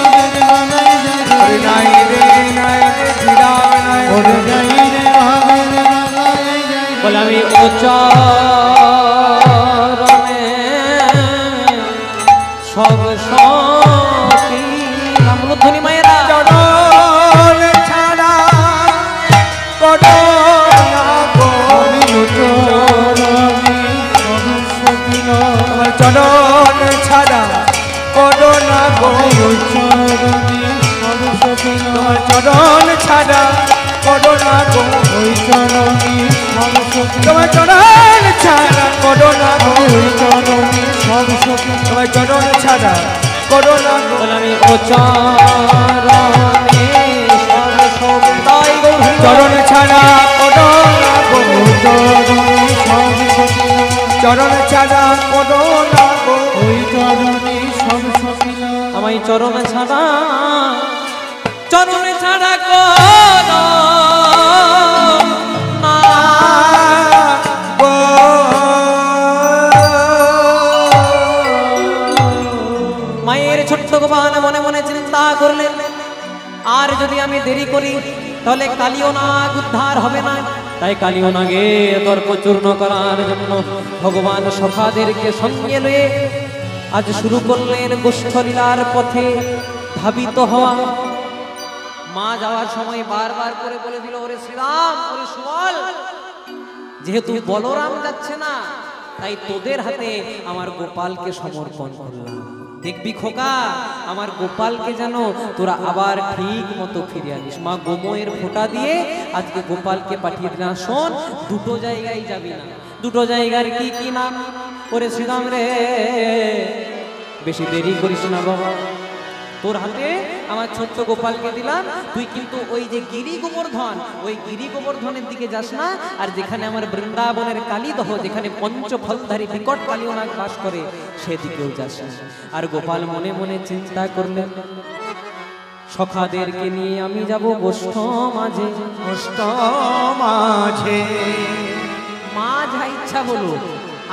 ভাবে পালাই যাই রে ওরে নাই রে বিরাম নাই ওরে যাই রে ভাবে পালাই যাই রে বলে আমি ও চরণে সব সখী রামধ্বনি মায়েরা চরণ ছাড়া করো না গো তোমার চরণ ছাড়া করো না গো তোমার চরণ ছাড়া করো না গো তোমার চরণ ছাড়া করো না গো তোমার চরণ ছাড়া করো না গো বলে আমি ও চরণে সব সবিতাই গৌর চরণ ছাড়া করো না গো চরণ ছাড়া করো না গো আমায় চরণ ছাড়া করো যদি আমি দেরি করি তাহলে কালীয় নাগ উদ্ধার হবে না। তাই কালীয় নাগে তর্ক চূর্ণ করার জন্য ভগবান সখাদেরকে সঙ্গে লয়ে আজ শুরু করলেন গোষ্ঠলীলার পথে ধাবিত হওয়া। মা যাওয়ার সময় বারবার করে বলে দিল, ওরে শ্রীরাম, ওরে সুবল, যেহেতু বলরাম যাচ্ছে না তাই তোদের হাতে আমার গোপালকে সমর্পণ করলাম। দেখবি খোকা, আমার গোপালকে যেন তোরা আবার ঠিক মতো ফিরে আনিস। মা গোময়ের ফোঁটা দিয়ে আজকে গোপালকে পাঠিয়ে দিলাম। শোন, দুটো জায়গায় যাবি না। দুটো জায়গার কি কি নাম? ওরে শ্রীরাম রে, বেশি দেরি করিস না বাবা, তোর হাতে আমার ছোট্ট গোপালকে দিলাম। তুই কিন্তু ওই যে গিরি গোবর্ধন, ওই গিরি গোবর্ধনের দিকে যাস না। আর যেখানে আমার বৃন্দাবনের কালীদহ, যেখানে পঞ্চফলধারী বিকট কালীনাগ বাস করে, সেদিকেও যাস না। আর গোপাল মনে মনে চিন্তা করলেন, সখাদেরকে নিয়ে আমি যাব গোষ্ঠ মাঝে। গোষ্ঠ মাঝে মা যা ইচ্ছা বলো,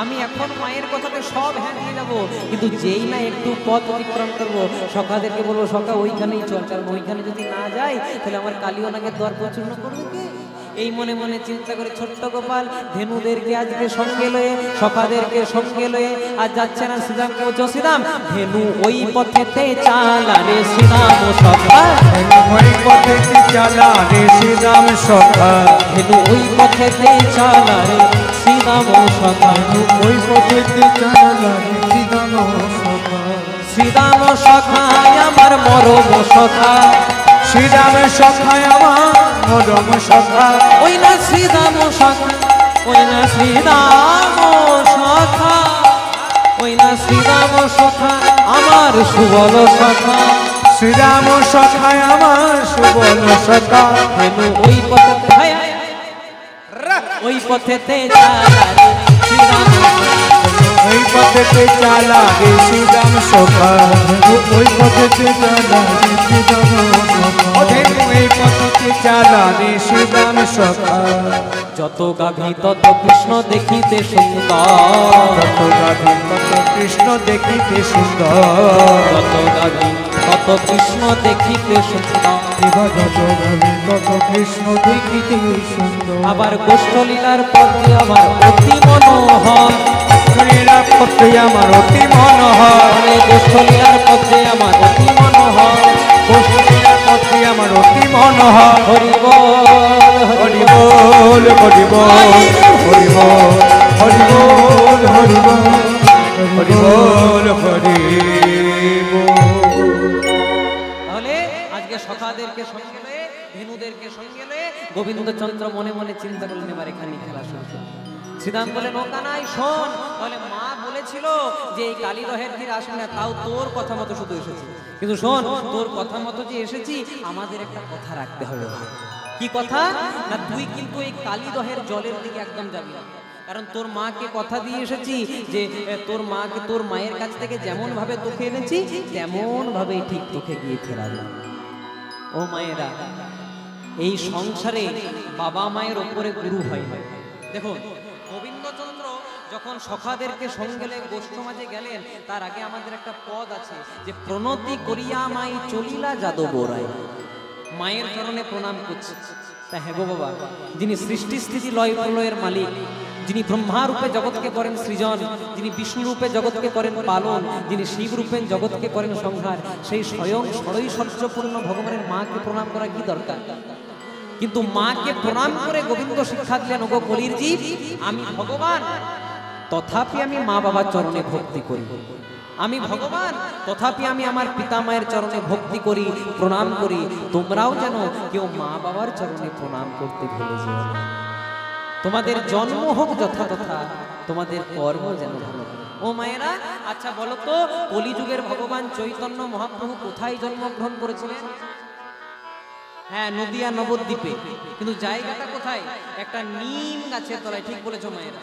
আমি এখন মায়ের কথাতে সব হ্যাঁ দিয়ে যাবো। কিন্তু যেই না একটু পথ অতিক্রম করবো, সখাদেরকে বলবো সখা ওইখানেই চল, কারণ ওইখানে যদি না যাই তাহলে আমার কালীয় নাগের দ্বার প্রচূর্ণ করবে কে? এই মনে মনে চিন্তা করে ছোট্ট গোপাল ধেনুদেরকে আজকে সঙ্গে লয়ে, সখাদেরকে সঙ্গে লয়ে আজ যাচ্ছে না। শ্রীরামকে বলছো, শ্রীরাম ধেনু ওই পথেতে চালা রে শ্রীরাম সখা, ওই পথেতে চালা রে শ্রীরাম সখা, ধেনু ওই পথেতে চালা রে শ্রীরাম সখা, ওই পথেতে চালা রে শ্রীরাম সখা। শ্রীরাম সখায় আমার মরম সখা, শ্রীরাম সখায় আমার মরম সখা, ওই না শ্রীরাম সখা, ওই না শ্রীরাম সখা, ওই না শ্রীরাম সখা আমার সুবল সখা। শ্রীরাম সখায় আমার সুবল সখা, হেনু ওই পথে, ওই পথেতে চালা রে শ্রীরাম, ওই পথেতে চালা রে শ্রীরাম সখা, ওই পথেতে চালা রে শ্রীরাম সখা, ওই পথেতে চালা রে শ্রীরাম সখা। যত গাভী তত কৃষ্ণ দেখিতে সুন্দর, যত গাভী তত কৃষ্ণ দেখিতে সুন্দর, যত গাভী তত কৃষ্ণ দেখিতে সুন্দর। যত গাভী তত কৃষ্ণ দেখিতে সুন্দর। আবার গোষ্ঠলীলার পথে আমার অতি মনোহর, লীলার পথে আমার অতি মনোহর, গোষ্ঠলীলার পথে আমার অতি মনোহর, গোষ্ঠলীলার পথে আমার অতি মনোহর। হরি বল হরি বল হরি বল হরি বল হরি বল হরি বল হরি বল হরি বল। তাহলে আজকে সখাদেরকে সঙ্গে লয়ে, ধেনুদেরকে সঙ্গে লয়ে গোবিন্দচন্দ্র মনে মনে চিন্তা করলেন এবার এখানে খেলা শুরু। শ্রীরাম বলেন, ও কানাই শোন, তাহলে মা বলেছিল যে এই কালীদহের তীরে আসবে না, তাও তোর কথা মতো শুধু এসেছি। কিন্তু শোন, তোর কথা মতো যে এসেছি, আমাদের একটা কথা রাখতে হবে। কি কথা? না তুই কিন্তু এই কালীদহের জলের দিকে একদম যাবি না, কারণ তোর মাকে কথা দিয়ে এসেছি যে তোর মাকে, তোর মায়ের কাছ থেকে যেমন ভাবে তোকে এনেছি তেমন ভাবেই ঠিক তোকে গিয়ে ফেরাবো। ও মায়েরা, এই সংসারে বাবা মায়ের ওপরে গুরু হয় না। দেখুন, গোবিন্দচন্দ্র যখন সখাদেরকে সঙ্গে গোষ্ঠ মাঝে গেলেন, তার আগে আমাদের একটা পদ আছে যে প্রণতি করিয়া মাই চলিলা যাদব রায়। মায়ের চরণে প্রণাম করছি। তা হ্যাঁ গো বাবা, যিনি সৃষ্টি স্থিতি লয় প্রলয়ের মালিক, যিনি ব্রহ্মা রূপে জগৎকে করেন সৃজন, যিনি বিষ্ণু রূপে জগৎকে করেন পালন, যিনি শিব রূপে জগৎকে করেন সংহার, সেই স্বয়ং ষড়ৈশ্বর্যপূর্ণ ভগবানের মাকে প্রণাম করা কি দরকার? কিন্তু মাকে প্রণাম করে গোবিন্দ শিক্ষা দিলেন, ওগো কলির জীব, আমি ভগবান, তথাপি আমি মা বাবার চরণে ভক্তি করি। আমি ভগবান, তথাপি আমি আমার পিতা মায়ের চরণে ভক্তি করি, প্রণাম করি। তোমরাও যেন কেউ মা বাবার চরণে প্রণাম করতে ভুলে যেও না। তোমাদের জন্ম হোক যথাতথা, তোমাদের কর্ম যেন ভালো। ও মায়েরা, আচ্ছা বলো তো, কলিযুগের ভগবান চৈতন্য মহাপ্রভু কোথায় জন্মগ্রহণ করেছিলেন? হ্যাঁ, নদিয়া নবদ্বীপে। কিন্তু জায়গাটা কোথায়? একটা নিম গাছের তলায়। ঠিক বলেছো মায়েরা।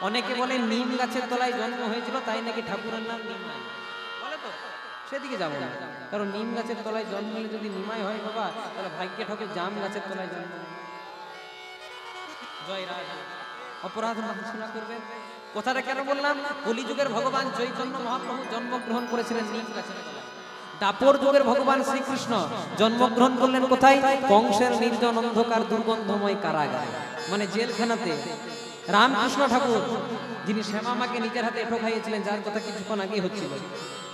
অনেকে বলে নিম গাছের তলায় জন্ম হয়েছিল, তাই নাকি ঠাকুরের নাম নিমাই। বলে তো, সেদিকে যাবো না, কারণ নিম গাছের তলায় জন্ম হলে যদি নিমাই হয় বাবা, তাহলে ভাগ্যে ঠাকুর জাম গাছের তলায় জন্ম। জয় রাধা। অপরাধ মার্জনা করবেন। কথাটা কেন বললাম? কলিযুগের ভগবান চৈতন্য মহাপ্রভু জন্মগ্রহণ করেছিলেন নিম গাছের তলায়। দাপর যুগের ভগবান শ্রীকৃষ্ণ জন্মগ্রহণ করলেন কোথায়? কংসের নির্জন অন্ধকার দুর্গন্ধময় কারাগারে, মানে জেলখানাতে। রামকৃষ্ণ ঠাকুর, যিনি শ্যামা মাকে নিজের হাতে এঁঠো খাইয়েছিলেন, যার কথা কিছুক্ষণ আগেই হচ্ছিল,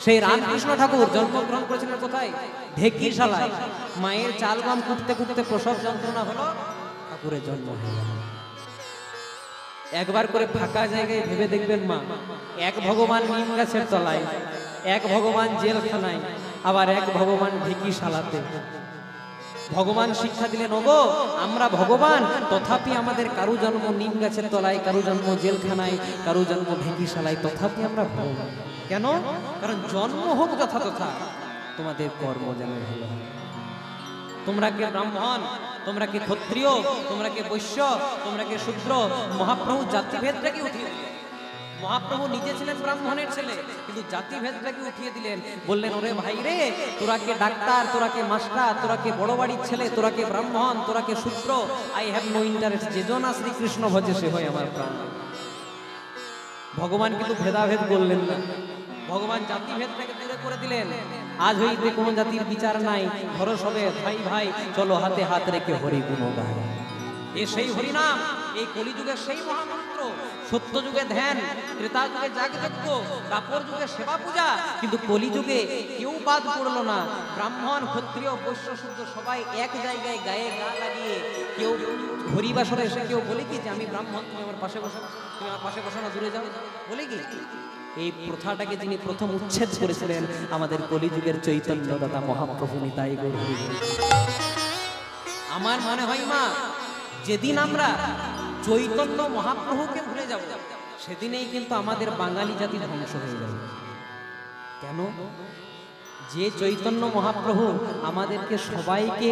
সেই রামকৃষ্ণ ঠাকুর জন্মগ্রহণ করেছিলেন কোথায়? ঢেকিশালায়। মায়ের চাল গম কুটতে কুটতে প্রসব যন্ত্রণা হলো, ঠাকুরের জন্ম হয়ে গেল। একবার করে ফাঁকা জায়গায় ভেবে দেখবেন মা, এক ভগবান নিম গাছের তলায়, এক ভগবান জেলখানায়, আবার এক ভগবান ঢেকিশালাতে। ভগবান শিক্ষা দিলেন, ওগো আমরা ভগবান, তথাপি আমাদের কারু জন্ম নিম গাছের তলায়, কারু জন্ম জেলখানায়, কারু জন্ম ঢেকিশালায়, তথাপি আমরা ভগবান। কেন? কারণ জন্ম হোক যথা তথা, তোমাদের কর্ম যেন ভালো হয়। তোমরা কে ব্রাহ্মণ, তোমরা কে ক্ষত্রিয়, তোমরা কে বৈশ্য, তোমরা কে শূদ্র, মহাপ্রভু জাতিভেদটাকে উঠিয়ে দিলেন। মহাপ্রভু নিজে ছিলেন ব্রাহ্মণের ছেলে, কিন্তু জাতিভেদটাকে উঠিয়ে দিলেন। বললেন, ওরে ভাই রে, তোরা কে ডাক্তার, তোরা কে মাস্টার, তোরা কে বড় বাড়ির ছেলে, তোরা কে ব্রাহ্মণ, তোরা কে শূদ্র, আই হ্যাভ নো ইন্টারেস্ট, যে জন শ্রীকৃষ্ণ ভজে সে হয় আমার প্রাণ। ভগবান কিন্তু ভেদাভেদ করলেন না, ভগবান জাতিভেদটাকে দূরে করে দিলেন। আজ হইতে কোনো জাতির বিচার নাই, ধরো সবে ভাই ভাই, চলো হাতে হাত রেখে হরি গুণ গায়। এ সেই হরিনাম, এই কলিযুগের সেই মহামন্ত্র। সত্য যুগে ধ্যান, ত্রেতা যুগে যাগযজ্ঞ, দাপর যুগে সেবা পূজা, কিন্তু কলিযুগে কেউ বাদ পড়লো না। ব্রাহ্মণ, ক্ষত্রিয়, বৈশ্য, শূদ্র সবাই এক জায়গায় গায়ে গা লাগিয়ে, কেউ হরিবাসরে এসে কেউ বলে কি যে আমি ব্রাহ্মণ, তুমি আমার পাশে বসো, তুমি আমার পাশে বসো না, দূরে যাও, বলে কি? এই প্রথাটাকে যিনি প্রথম উচ্ছেদ করেছিলেন, আমাদের কলিযুগের চৈতন্য দাতা মহাপ্রভু নিতাই গৌর হরি। আমার মনে হয় মা, যেদিন আমরা চৈতন্য মহাপ্রভুকে ভুলে যাব, সেদিনেই কিন্তু আমাদের বাঙালি জাতি ধ্বংস হয়ে যাবে। কেন? যে চৈতন্য মহাপ্রভু আমাদেরকে সবাইকে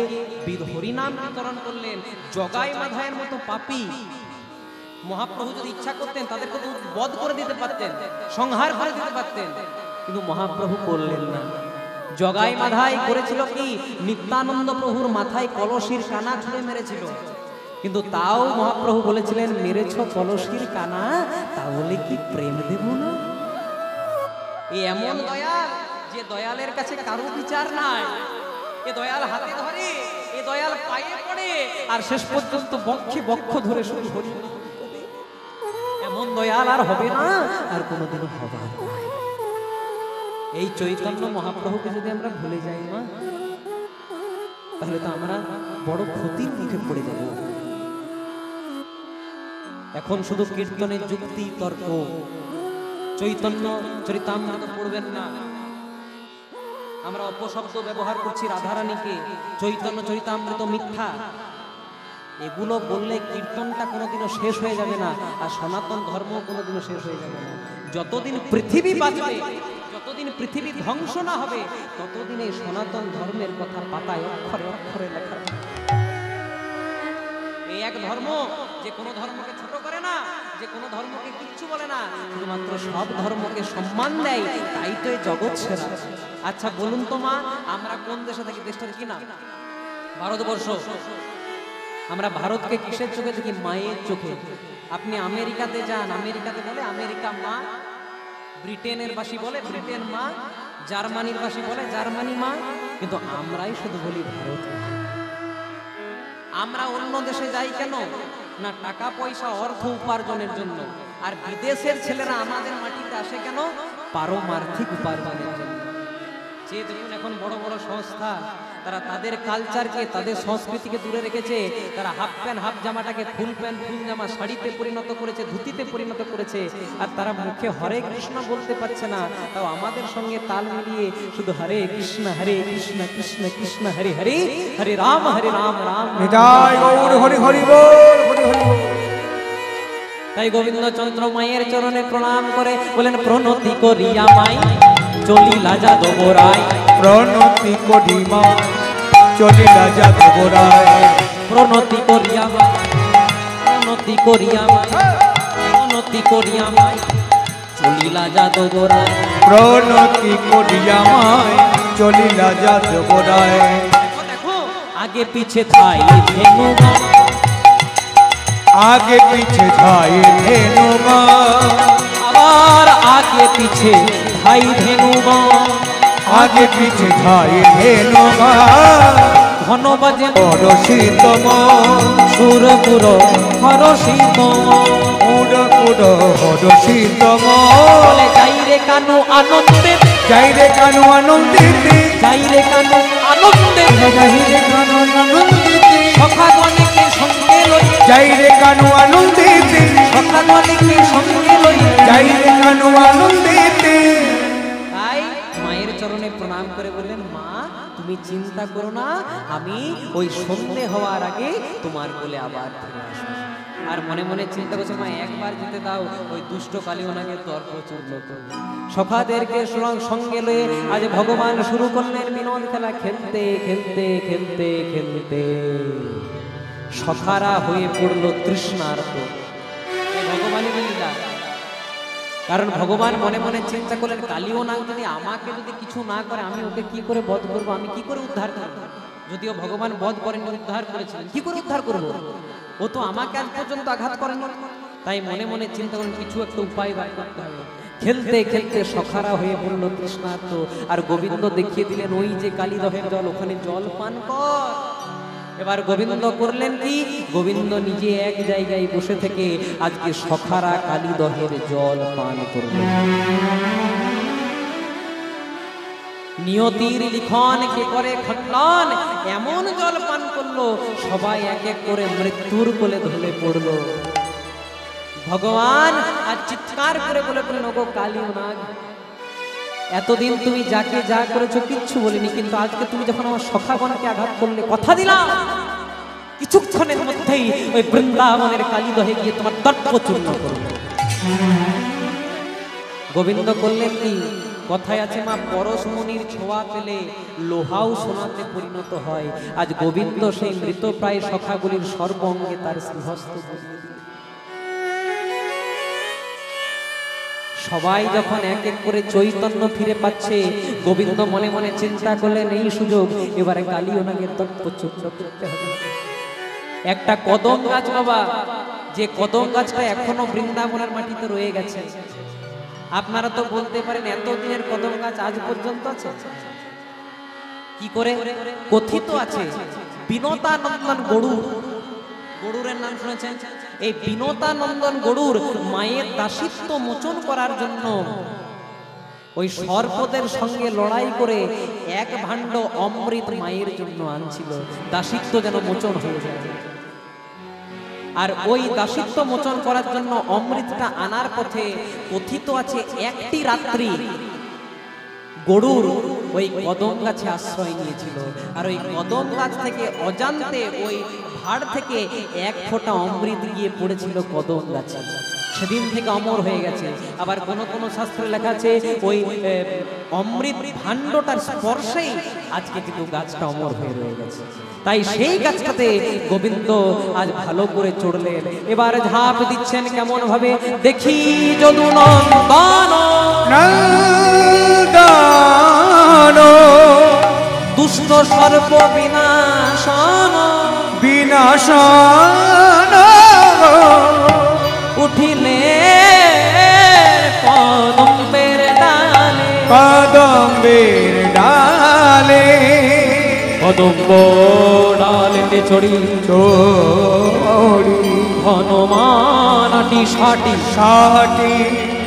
হরিনাম বিতরণ করলেন, জগাই মাধায়ের মতো পাপী মহাপ্রভু যদি ইচ্ছা করতেন তাদেরকে তো বধ করে দিতে পারতেন, সংহার করে দিতে পারতেন, কিন্তু মহাপ্রভু করলেন না। জগাই মাধাই করেছিল কি? নিত্যানন্দ প্রভুর মাথায় কলসির কানা ছুঁড়ে মেরেছিল, কিন্তু তাও মহাপ্রভু বলেছিলেন, মেরেছ কলসির কানা, তাহলে কি প্রেম দেব না? এই এমন দয়াল, যে দয়ালের কাছে কারো বিচার নাই। এ দয়াল হাতে ধরে, এ দয়াল পায়ে পড়ে, আর শেষ পর্যন্ত বক্ষে বক্ষ ধরে শুধু হরি। এমন দয়াল আর হবে না, আর কোনোদিনও হবার নয়। এই চৈতন্য মহাপ্রভুকে যদি আমরা ভুলে যাই মা, তাহলে তো আমরা বড় ক্ষতির মুখে পড়ে যাব। এখন শুধু কীর্তনের যুক্তি তর্ক, চৈতন্য চরিতামৃত পড়বেন না। আমরা অপশব্দ ব্যবহার করছি রাধারানীকে, চৈতন্য চরিতামৃত মিথ্যা, এগুলো বললে কীর্তনটা কোনোদিনও শেষ হয়ে যাবে না, আর সনাতন ধর্ম কোনোদিনও শেষ হয়ে যাবে না। যতদিন পৃথিবী বাঁচবে, যতদিন পৃথিবী ধ্বংস না হবে, ততদিন এই সনাতন ধর্মের কথা পাতায় অক্ষরে অক্ষরে লেখা। এই এক ধর্ম যে কোনো ধর্মকে ছোট করে না, যে কোনো ধর্মকে কিচ্ছু বলে না, শুধুমাত্র সব ধর্মকে সম্মান দেয়, তাই তো এই জগৎ সেরা। আচ্ছা বলুন তো মা, আমরা কোন দেশে থাকি? দেশটার কি নাম? ভারতবর্ষ। আমরা ভারতকে কিসের চোখে দেখি? মায়ের চোখে। আপনি আমেরিকাতে যান, আমেরিকাতে বলে আমেরিকা মা, ব্রিটেনের বাসী বলে ব্রিটেন মা, জার্মানির বাসী বলে জার্মানি মা, কিন্তু আমরাই শুধু বলি ভারত। আমরা অন্য দেশে যাই কেন? না টাকা পয়সা অর্থ উপার্জনের জন্য। আর বিদেশের ছেলেরা আমাদের মাটিতে আসে কেন? পারমার্থিক উপার্জনের জন্য। যে দেখুন এখন বড় বড় সংস্থা, তারা তাদের কালচারকে, তাদের সংস্কৃতিকে দূরে রেখেছে। তারা হাফ প্যান্ট হাফ জামাটাকে ফুল প্যান্ট ফুল জামা, শাড়িতে পরিণত করেছে, ধুতিতে পরিণত করেছে। আর তারা মুখে হরে কৃষ্ণ বলতে পারছে না, তাও আমাদের সঙ্গে তাল মিলিয়ে শুধু হরে কৃষ্ণ কৃষ্ণ কৃষ্ণ হরে হরে, হরে রাম রাম নিতাই গৌর হরি হরি বল, হরি হরি বল। তাই গোবিন্দ চন্দ্র মায়ের চরণে প্রণাম করে বলেন, প্রণতি করিয়া মাই চলিলা যাদবরায়, প্রণতি করি মা চলিলা যাদবরায়, প্রণতি করিয়া মাই, প্রণতি করিয়া মাই, প্রণতি করিয়া মাই চলিলা যাদবরায়, প্রণতি করিয়া মাই চলিলা যাদবরায়। দেখো দেখো আগে পিছে থাই ধেনুগণ, আগে পিছে ধাই ধেনুগণ, আবার আগে পিছে ধাই ধেনুগণ, আগে পিছে ধাই ধেন ঘন বাজে হরষিতম সুর পুর হরষিতম কুড় কুড় হরষিতম বলে যাই রে কানু আনন্দে যাই রে কানু আনন্দিতে যাই রে কানু আনন্দে যাই রে কানু আনন্দিতে সখাগণকে সঙ্গে লই যাই রে কানু আনন্দিতে সখাগণকে সঙ্গে লই যাই রে কানু আনন্দিতে। তাই মায়ের চরণে প্রণাম করে বললেন, মা তুমি চিন্তা করো না, আমি ওই সন্ধে হওয়ার আগে তোমার কোলে আবার ফিরে আসবো। আর মনে মনে চিন্তা করছে, মা একবার যেতে দাও, ওই দুষ্ট কালী ওনাকে দর্প চূর্ণ করবে। সখাদেরকে সঙ্গে লয়ে আজ ভগবান শুরু করলেন বিনোদ খেলা, খেলতে খেলতে খেলতে খেলতে সখারা হয়ে পড়লো তৃষ্ণার্ত। ভগবানের লীলা। কারণ ভগবান মনে মনে চিন্তা করলেন, কালীও নাগ যদি আমাকে যদি কিছু না করে, আমি ওকে কি করে বধ করবো, আমি কি করে উদ্ধার করবো? যদিও ভগবান বধ করেন, উদ্ধার করেছিলেন, কি করে উদ্ধার করবো? ও তো আমাকে আজ পর্যন্ত আঘাত করেন। তাই মনে মনে চিন্তা করেন, কিছু একটা উপায় বার করতে হবে। খেলতে খেলতে সখারা হয়ে পড়লো তৃষ্ণার্ত। আর গোবিন্দ দেখিয়ে দিলেন, ওই যে কালীদহের জল, ওখানে জল পান কর। এবার গোবিন্দ করলেন কি, গোবিন্দ নিজে এক জায়গায় বসে থেকে আজকে সখারা কালীদহের জল পান করলেন। নিয়তির লিখন কে করে খণ্ডন, এমন জল পান করলো সবাই এক এক করে মৃত্যুর কোলে ঢলে পড়লো। ভগবান আর চিৎকার করে বলে বলেন, ওগো কালী নাগ, এতদিন তুমি যাকে যা করেছো কিচ্ছু বলিনি, কিন্তু আজকে তুমি যখন আমার সখাগণকে আঘাত করলে, কথা দিলাম কিছুক্ষণের মধ্যেই ওই বৃন্দাবনের কালীদহে গিয়ে তোমার দর্প চূর্ণ করবো। গোবিন্দ করলেন কি, কথায় আছে মা পরশমণির ছোঁয়া পেলে লোহাও সোনাতে পরিণত হয়। আজ গোবিন্দ সেই মৃতপ্রায় সখাগুলির সর্বঙ্গে তার শ্রীহস্ত। সবাই যখন এক এক করে চৈতন্য ফিরে পাচ্ছে, গোবিন্দ মনে মনে চিন্তা করলেন, এই সুযোগ এবারে কালী ওনাগের দর্প চূর্ণ করতে হবে। একটা কদম গাছ বাবা, যে কদম গাছটা এখনো বৃন্দাবনের মাটিতে রয়ে গেছে। আপনারা তো বলতে পারেন, এতদিনের কদম গাছ আজ পর্যন্ত আছে কি করে? কথিত আছে বিনতানন্দন গরুর, গরুরের নাম শুনেছেন? এই বিনতানন্দন গরুর মায়ের দাসিত্ব মোচন করার জন্য ওই সর্পদের সঙ্গে লড়াই করে এক ভাণ্ড অমৃত মায়ের জন্য আনছিল, দাসিত্ব যেন মোচন হয়ে যায়। আর ওই দাসিত্ব মোচন করার জন্য অমৃতটা আনার পথে কথিত আছে একটি রাত্রি গরুর ওই কদম গাছে আশ্রয় নিয়েছিল। আর ওই কদম গাছ থেকে অজান্তে ওই ভাড় থেকে এক ফোঁটা অমৃত গিয়ে পড়েছিল কদম গাছে, সেদিন থেকে অমর হয়ে গেছে। আবার কোন কোন শাস্ত্রে লেখা আছে, ওই অমৃত ভাণ্ডটার স্পর্শেই আজকে কিন্তু গাছটা অমর হয়ে রয়ে গেছে। তাই সেই গাছটাতে গোবিন্দ আজ ভালো করে চড়লেন। এবার ঝাঁপ দিচ্ছেন কেমন ভাবে, দেখি যদু নন্দন দুষ্ট সর্প বিনাশন বিনাশন উঠিলে কদম্বের ডালে, কদম্বের ডালে কদম্ব ডালেতে চড়ি চড়ি হনুমানটি সাটি সাটি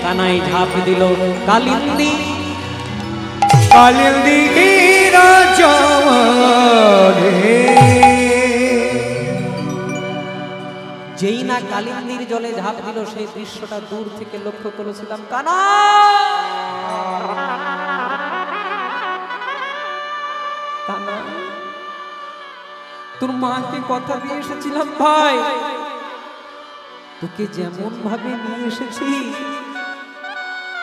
কানাই ঝাঁপ দিল কালিন্দী, কালিন্দী রাজরে। যেই না কালিন্দীর জলে ঝাঁপ দিল, সেই দৃশ্যটা দূর থেকে লক্ষ্য করেছিলাম। কানা কানা, তোর মাকে কথা দিয়ে এসেছিলাম ভাই, তোকে যেমন ভাবে নিয়ে এসেছি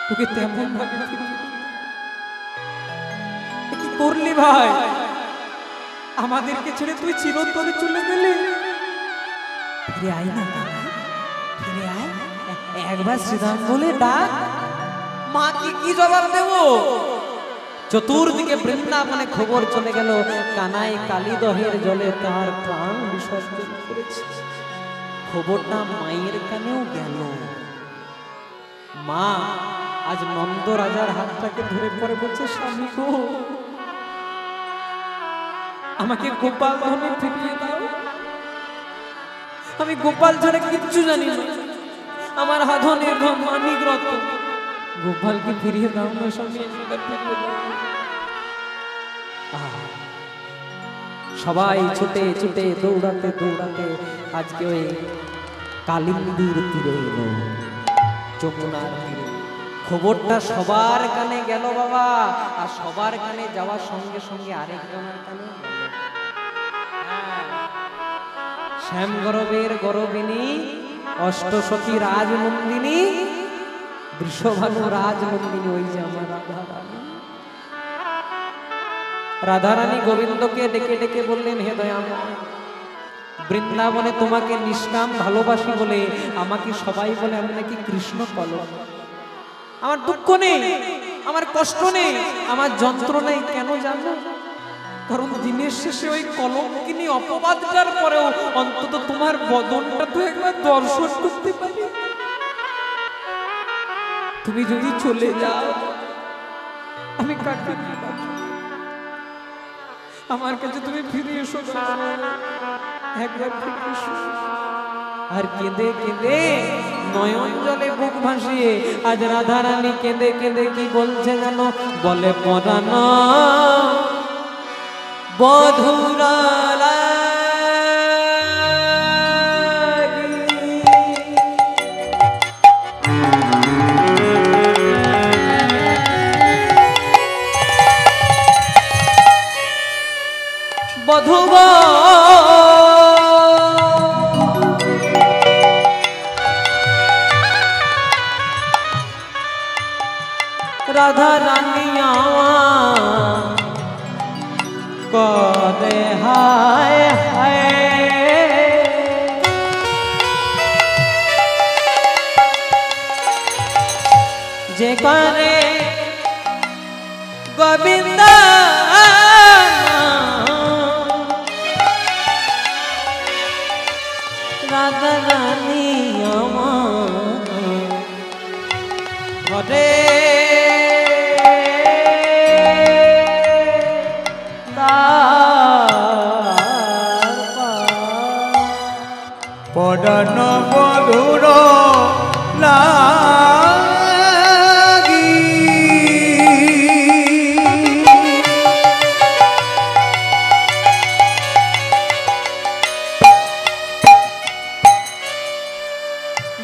তোকে তেমন ভাবে কি করলি ভাই? আমাদেরকে ছেড়ে তুই চিরতরে চলে গেলি। ফিরে আয় না, ফিরে আয়, একবার শ্রীরাম বলে ডাক। মাকে কি জবাব দেব? চতুর্দিকে বৃন্দাবনে খবর চলে গেল, কানাই কালীদহের জলে তার প্রাণ বিসর্জন করেছে। খবরটা মায়ের কানেও গেল। মা আজ নন্দ রাজার হাতটাকে ধরে পরে বলছে, স্বামী গো, আমাকে গোপাল ধনে ফিরিয়ে দাও। আমি গোপাল ছাড়া কিচ্ছু জানি না, আমার হাধনের ধন মানিক রত্ন, গোপালকে ফিরিয়ে দাও না স্বামী, ফিরিয়ে দাও। সবাই ছুটে ছুটে দৌড়াতে দৌড়াতে আজকে ওই কালিন্দীর তীরে এলো, যমুনার তীরে। খবরটা সবার কানে গেল বাবা, আর সবার কানে যাওয়ার সঙ্গে সঙ্গে আরেকজনের কানে গেল। শ্যামগরবের গরবিনী, অষ্টসখী রাজনন্দিনী, বৃষভানু রাজনন্দিনী, ওই যে আমার রাধারানী। রাধারানী গোবিন্দকে ডেকে ডেকে বললেন, হে দয়াময়, বৃন্দাবনে তোমাকে নিষ্কাম ভালোবাসি বলে আমাকে সবাই বলে আমি নাকি কৃষ্ণ কলঙ্ক। আমার দুঃখ নেই, আমার কষ্ট নেই, আমার যন্ত্রণাই কেন জানো? কারণ দিনের শেষে ওই কলঙ্কিনী অপবাদটার পরেও অন্তত তোমার বদনটা তো একবার দর্শন করতে পারি। তুমি যদি চলে যাও আমি কাকে আমার কাছে তুমি ফিরে এসো, একবার ফিরে এসো। আর কেঁদে কেঁদে নয়ন জলে বুক ভাসিয়ে আজ রাধারানী কেঁদে কেঁদে কি বলছে জানো? বলে পরাণ বধুরা বধুব রাধা রানী কদে হায় হায় যে করে গোবিন্দ রাধা রানী ঘরে পরাণ বধুর লাগি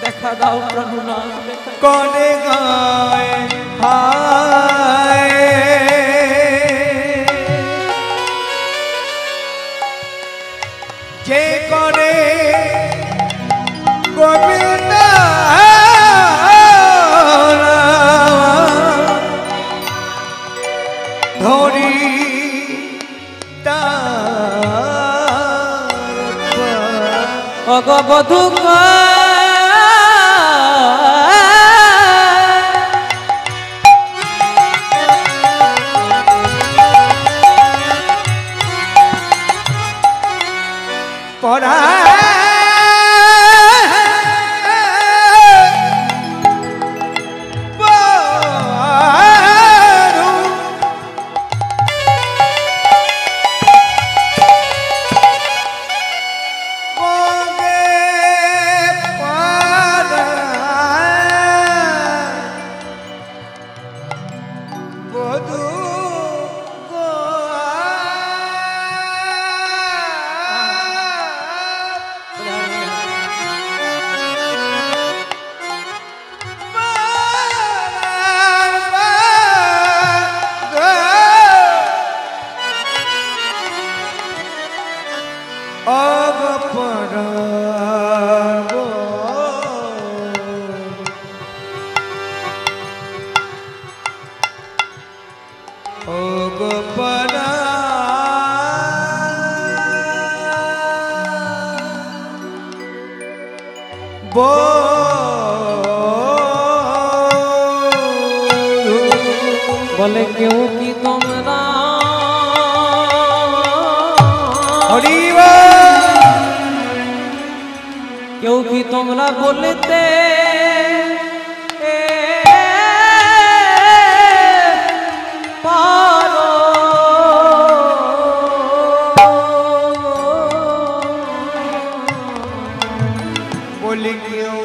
দেখা দাও প্রাণনাথ, কনে গায় হায় যে করে গোবিন্দ ধরি অগবধূ পরা বলে কেউ কি তোমরা কেউ কি তোমরা বলতে বলে কেউ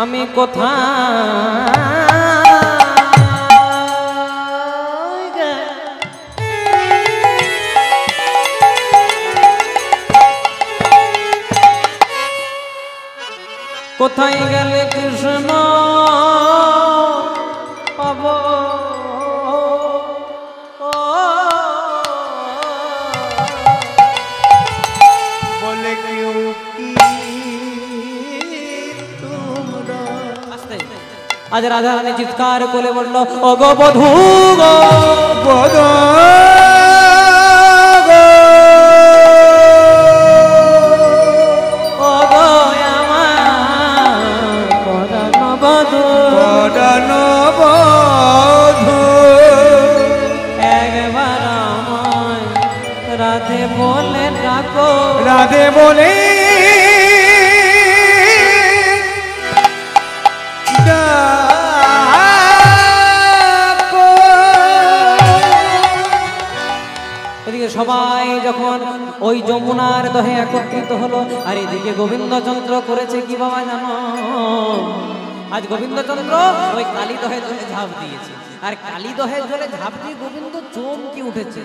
আমি কোথায় কোথায় গেলে কৃষ্ণ পাব বলে কেউ কি আজ রাধা রানী চিৎকার করে বলল ওগো বধূ গো বধূ ওগো আমার পরাণ বধূ পরাণ বধূ একবার আমায় রাধে বলে ডাকো রাধে বলে সবাই যখন ওই যমুনার দহে একত্রিত হলো আর এদিকে গোবিন্দচন্দ্র করেছে কি বাবা জানো আজ গোবিন্দচন্দ্র ওই কালী দহে জলে ঝাঁপ দিয়েছে আর কালী দহে জলে ঝাঁপ দিয়ে গোবিন্দ চমকে উঠেছে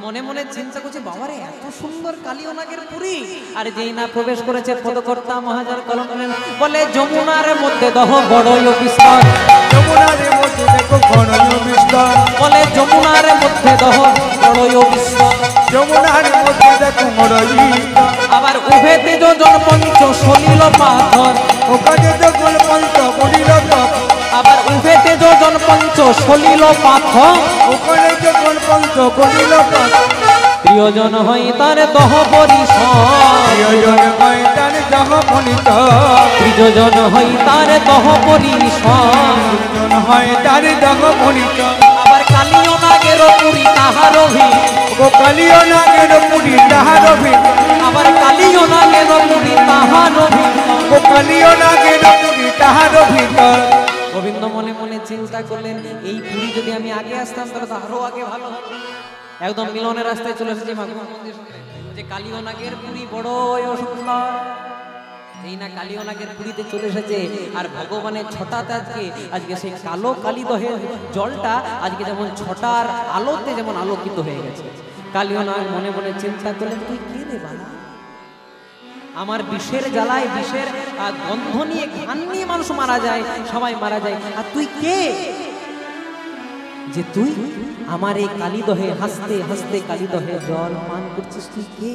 মনে মনে চিন্তা করছে বাবারে এত সুন্দর কালীয় নাগের পুরী আর যেই না প্রবেশ করেছে পদকর্তা মহাজন কলম বলে যমুনার মধ্যে দহ বড়ই বিস্তার যমুনার মধ্যে দেখো বড়ই বিস্তার বলে যমুনার মধ্যে দহ বড়ই বিস্তার যমুনার মধ্যে দেখো বড়ই আবার উভেতে যোজন পঞ্চ সলিল পাথর ওখানে যখন পঞ্চ বলিল আবার উভেতে যোজন পঞ্চ সলিল পাথর ওখানে যখন পঞ্চ বলিল প্রিয়জন হই তার দহ পরিসর প্রিয়জন হই তার দহ পরিসর প্রিয়জন হই তার দহ পরিসর প্রিয়জন হই তার দহ পরিসর আবার কালিও নাগের পুরী তাহার ভিড় ও কালিও নাগের পুরী তাহার ভিড় আবার কালিও নাগের পুরী তাহার ভিড় ও কালিও নাগের পুরী তাহার ভিতর গোবিন্দ মনে মনে চিন্তা করলেন এই পুরী যদি আমি আগে আসতাম তাহলে তো আরো আগে ভালো হতো একদম মিলনের রাস্তায় চলে এসেছি ভগবান মন্দির যে কালিও নাগের পুরী বড় সুন্দর এই না কালিও নাগের পুরীতে চলে এসেছে আর ভগবানের ছটাতে আজকে সেই কালো কালী দহের জলটা আজকে যেমন ছটার আলোতে যেমন আলোকিত হয়ে গেছে কালিও নাগ মনে মনে চিন্তা করলেন তুই কে রে বাবা আমার বিষের জ্বালায় বিষের গন্ধ নিয়ে ঘ্রাণ নিয়ে মানুষ মারা যায় সবাই মারা যায় আর তুই কে যে তুই আমার এই কালীদহে হাসতে হাসতে কালীদহে জল পান করছিস তুই কে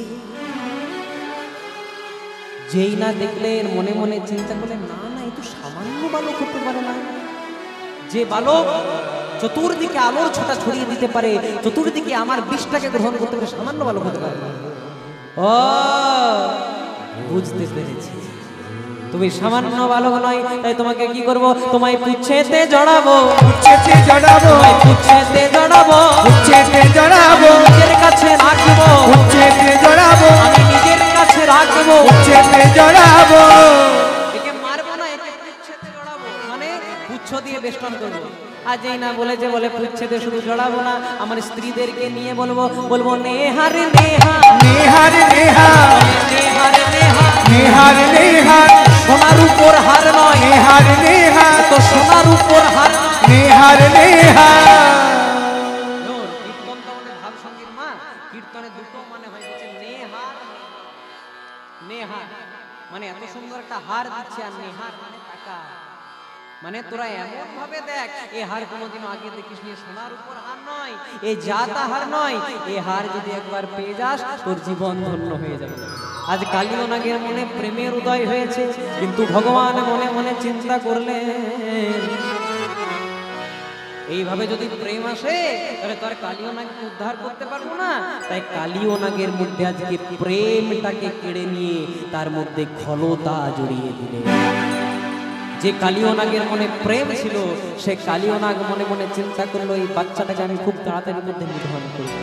যেই না দেখলেন মনে মনে চিন্তা করলেন না না এই তো সামান্য বালক হতে পারে না যে বালক চতুর্দিকে আলোর ছটা ছড়িয়ে দিতে পারে চতুর্দিকে আমার বিষটাকে গ্রহণ করতে পারে সামান্য বালক হতে পারে না ও বুঝতে পেরেছি তুমি সামান্য বালক নয় তাই তোমাকে কি করব তোমায় পুচ্ছেতে জড়াবো পুচ্ছেতে জড়াবো পুচ্ছেতে জড়াবো পুচ্ছেতে জড়াবো নিজের কাছে রাখবো পুচ্ছেতে জড়াবো আমি নিজের কাছে রাখবো পুচ্ছেতে জড়াবো একে মারবো না একে পুচ্ছেতে জড়াবো মানে পুচ্ছ দিয়ে বেষ্টন করব আজ এই না বলেছে বলে পুচ্ছেতে শুধু জড়াবো না আমার স্ত্রীদেরকে নিয়ে বলবো নেহার নেহা নেহার নেহা নেহার নেহা নেহার নেহা সোনার উপর হার নয় নেহার নেহা তো সোনার উপর হার নেহার নেহা কীর্তন তো আমাদের ভাব সঙ্গীত মা কীর্তনে দুটো মানে হয়ে গেছে নেহার নেহার মানে এত সুন্দর একটা হার দিচ্ছে আর নেহার মানে টাকা মানে তোরা এমন ভাবে দেখ এই হার কোনোদিনও আগে দেখিস নি সোনার উপর হার নয় এই জাতা হার নয় এই হার যদি একবার পেয়ে যাস তোর জীবন ধন্য হয়ে যাবে আজ কালীয় নাগের মনে প্রেমের উদয় হয়েছে, কিন্তু ভগবান মনে মনে চিন্তা করলেন এইভাবে যদি প্রেম আসে তাহলে তো আর কালীয় নাগকে উদ্ধার করতে পারবো না। তাই কালীয় নাগের মধ্যে আজকে প্রেমটাকে কেড়ে নিয়ে তার মধ্যে খলতা জড়িয়ে দিলে। যে কালীয় নাগের মনে প্রেম ছিল, সে কালীয় নাগ মনে মনে চিন্তা করলো এই বাচ্চাটাকে আমি খুব তাড়াতাড়ির মধ্যে নিধন করব।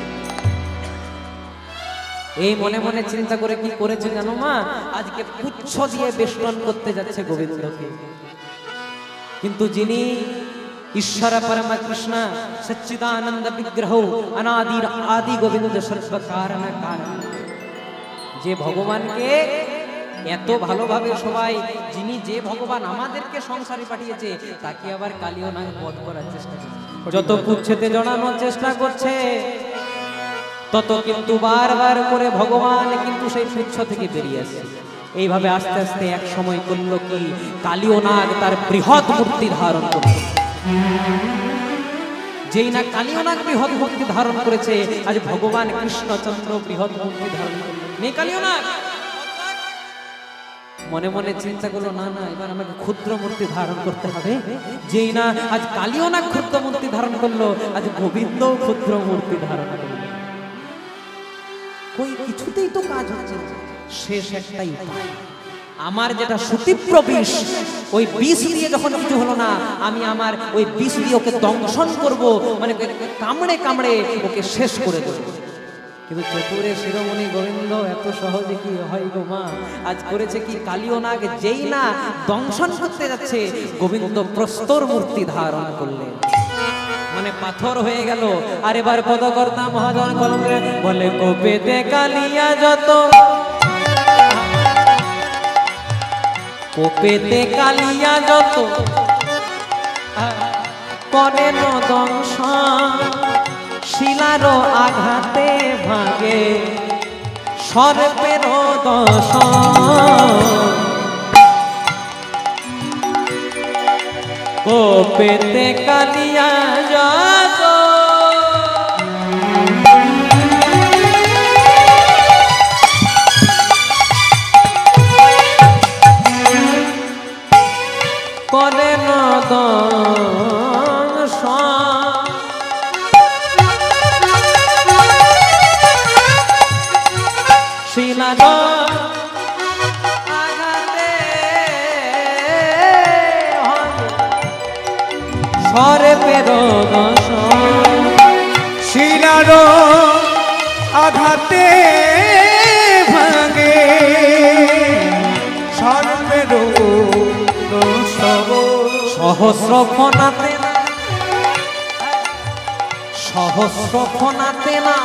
এই মনে মনে চিন্তা করে কি করেছে জানো মা? আজকে পুচ্ছ দিয়ে বেষ্টন করতে যাচ্ছে গোবিন্দকে। কিন্তু যিনি ঈশ্বর পরম কৃষ্ণ সচ্চিদানন্দ বিগ্রহ অনাদির আদি গোবিন্দ সর্ব কারণ কারণ, যে ভগবানকে এত ভালোভাবে সবাই, যিনি যে ভগবান আমাদেরকে সংসারে পাঠিয়েছে, তাকে আবার কালীয় নাগ বধ করার চেষ্টা করছে। যত পুচ্ছেতে জড়ানোর চেষ্টা করছে তত কিন্তু বারবার করে ভগবান কিন্তু সেই পুচ্ছ থেকে বেরিয়ে আসছে। এইভাবে আস্তে আস্তে এক সময় করলো কি, কালীয় নাগ তার বৃহৎ মূর্তি ধারণ করল। যেই না কালীয় নাগ বৃহৎ মূর্তি ধারণ করেছে, আজ ভগবান কৃষ্ণচন্দ্র বৃহৎ মূর্তি ধারণ করলেন। নেই কালীয় নাগ মনে মনে চিন্তা করলো, না না, এবার আমাকে ক্ষুদ্র মূর্তি ধারণ করতে হবে। যেই না আজ কালীয় নাগ ক্ষুদ্র মূর্তি ধারণ করলো, আজ গোবিন্দ ক্ষুদ্র মূর্তি ধারণ করলো। কই কিছুতেই তো কাজ হচ্ছে না। শেষ একটাই উপায়, আমার যেটা সুতীব্র বিষ, ওই বিষ দিয়ে যখন কিছু হলো না, আমি আমার ওই বিষ দিয়ে ওকে দংশন করব, মানে কামড়ে কামড়ে ওকে শেষ করে দেবো। কিন্তু চতুরে শিরোমণি গোবিন্দ এত সহজে কি হয় গো মা? আজ করেছে কি, কালীয় নাগ যেই না দংশন করতে যাচ্ছে, গোবিন্দ প্রস্তর মূর্তি ধারণ করলেন, মানে পাথর হয়ে গেল। আর এবার পদকর্তা মহাজন কলমে বলে, কোপেতে কালিয়া যত, কোপেতে কালিয়া যত করেন দংশন, শিলার আঘাতে ভাঙে সর্পের দর্শন। কোপেতে কালিয়া যত করেন দংশন, শিলার আঘাতে সর্পের দংশন, শিলার আঘাতে ভাঙে সর্বের সহস্র ফনাতে না, সহস্র ফনাতে না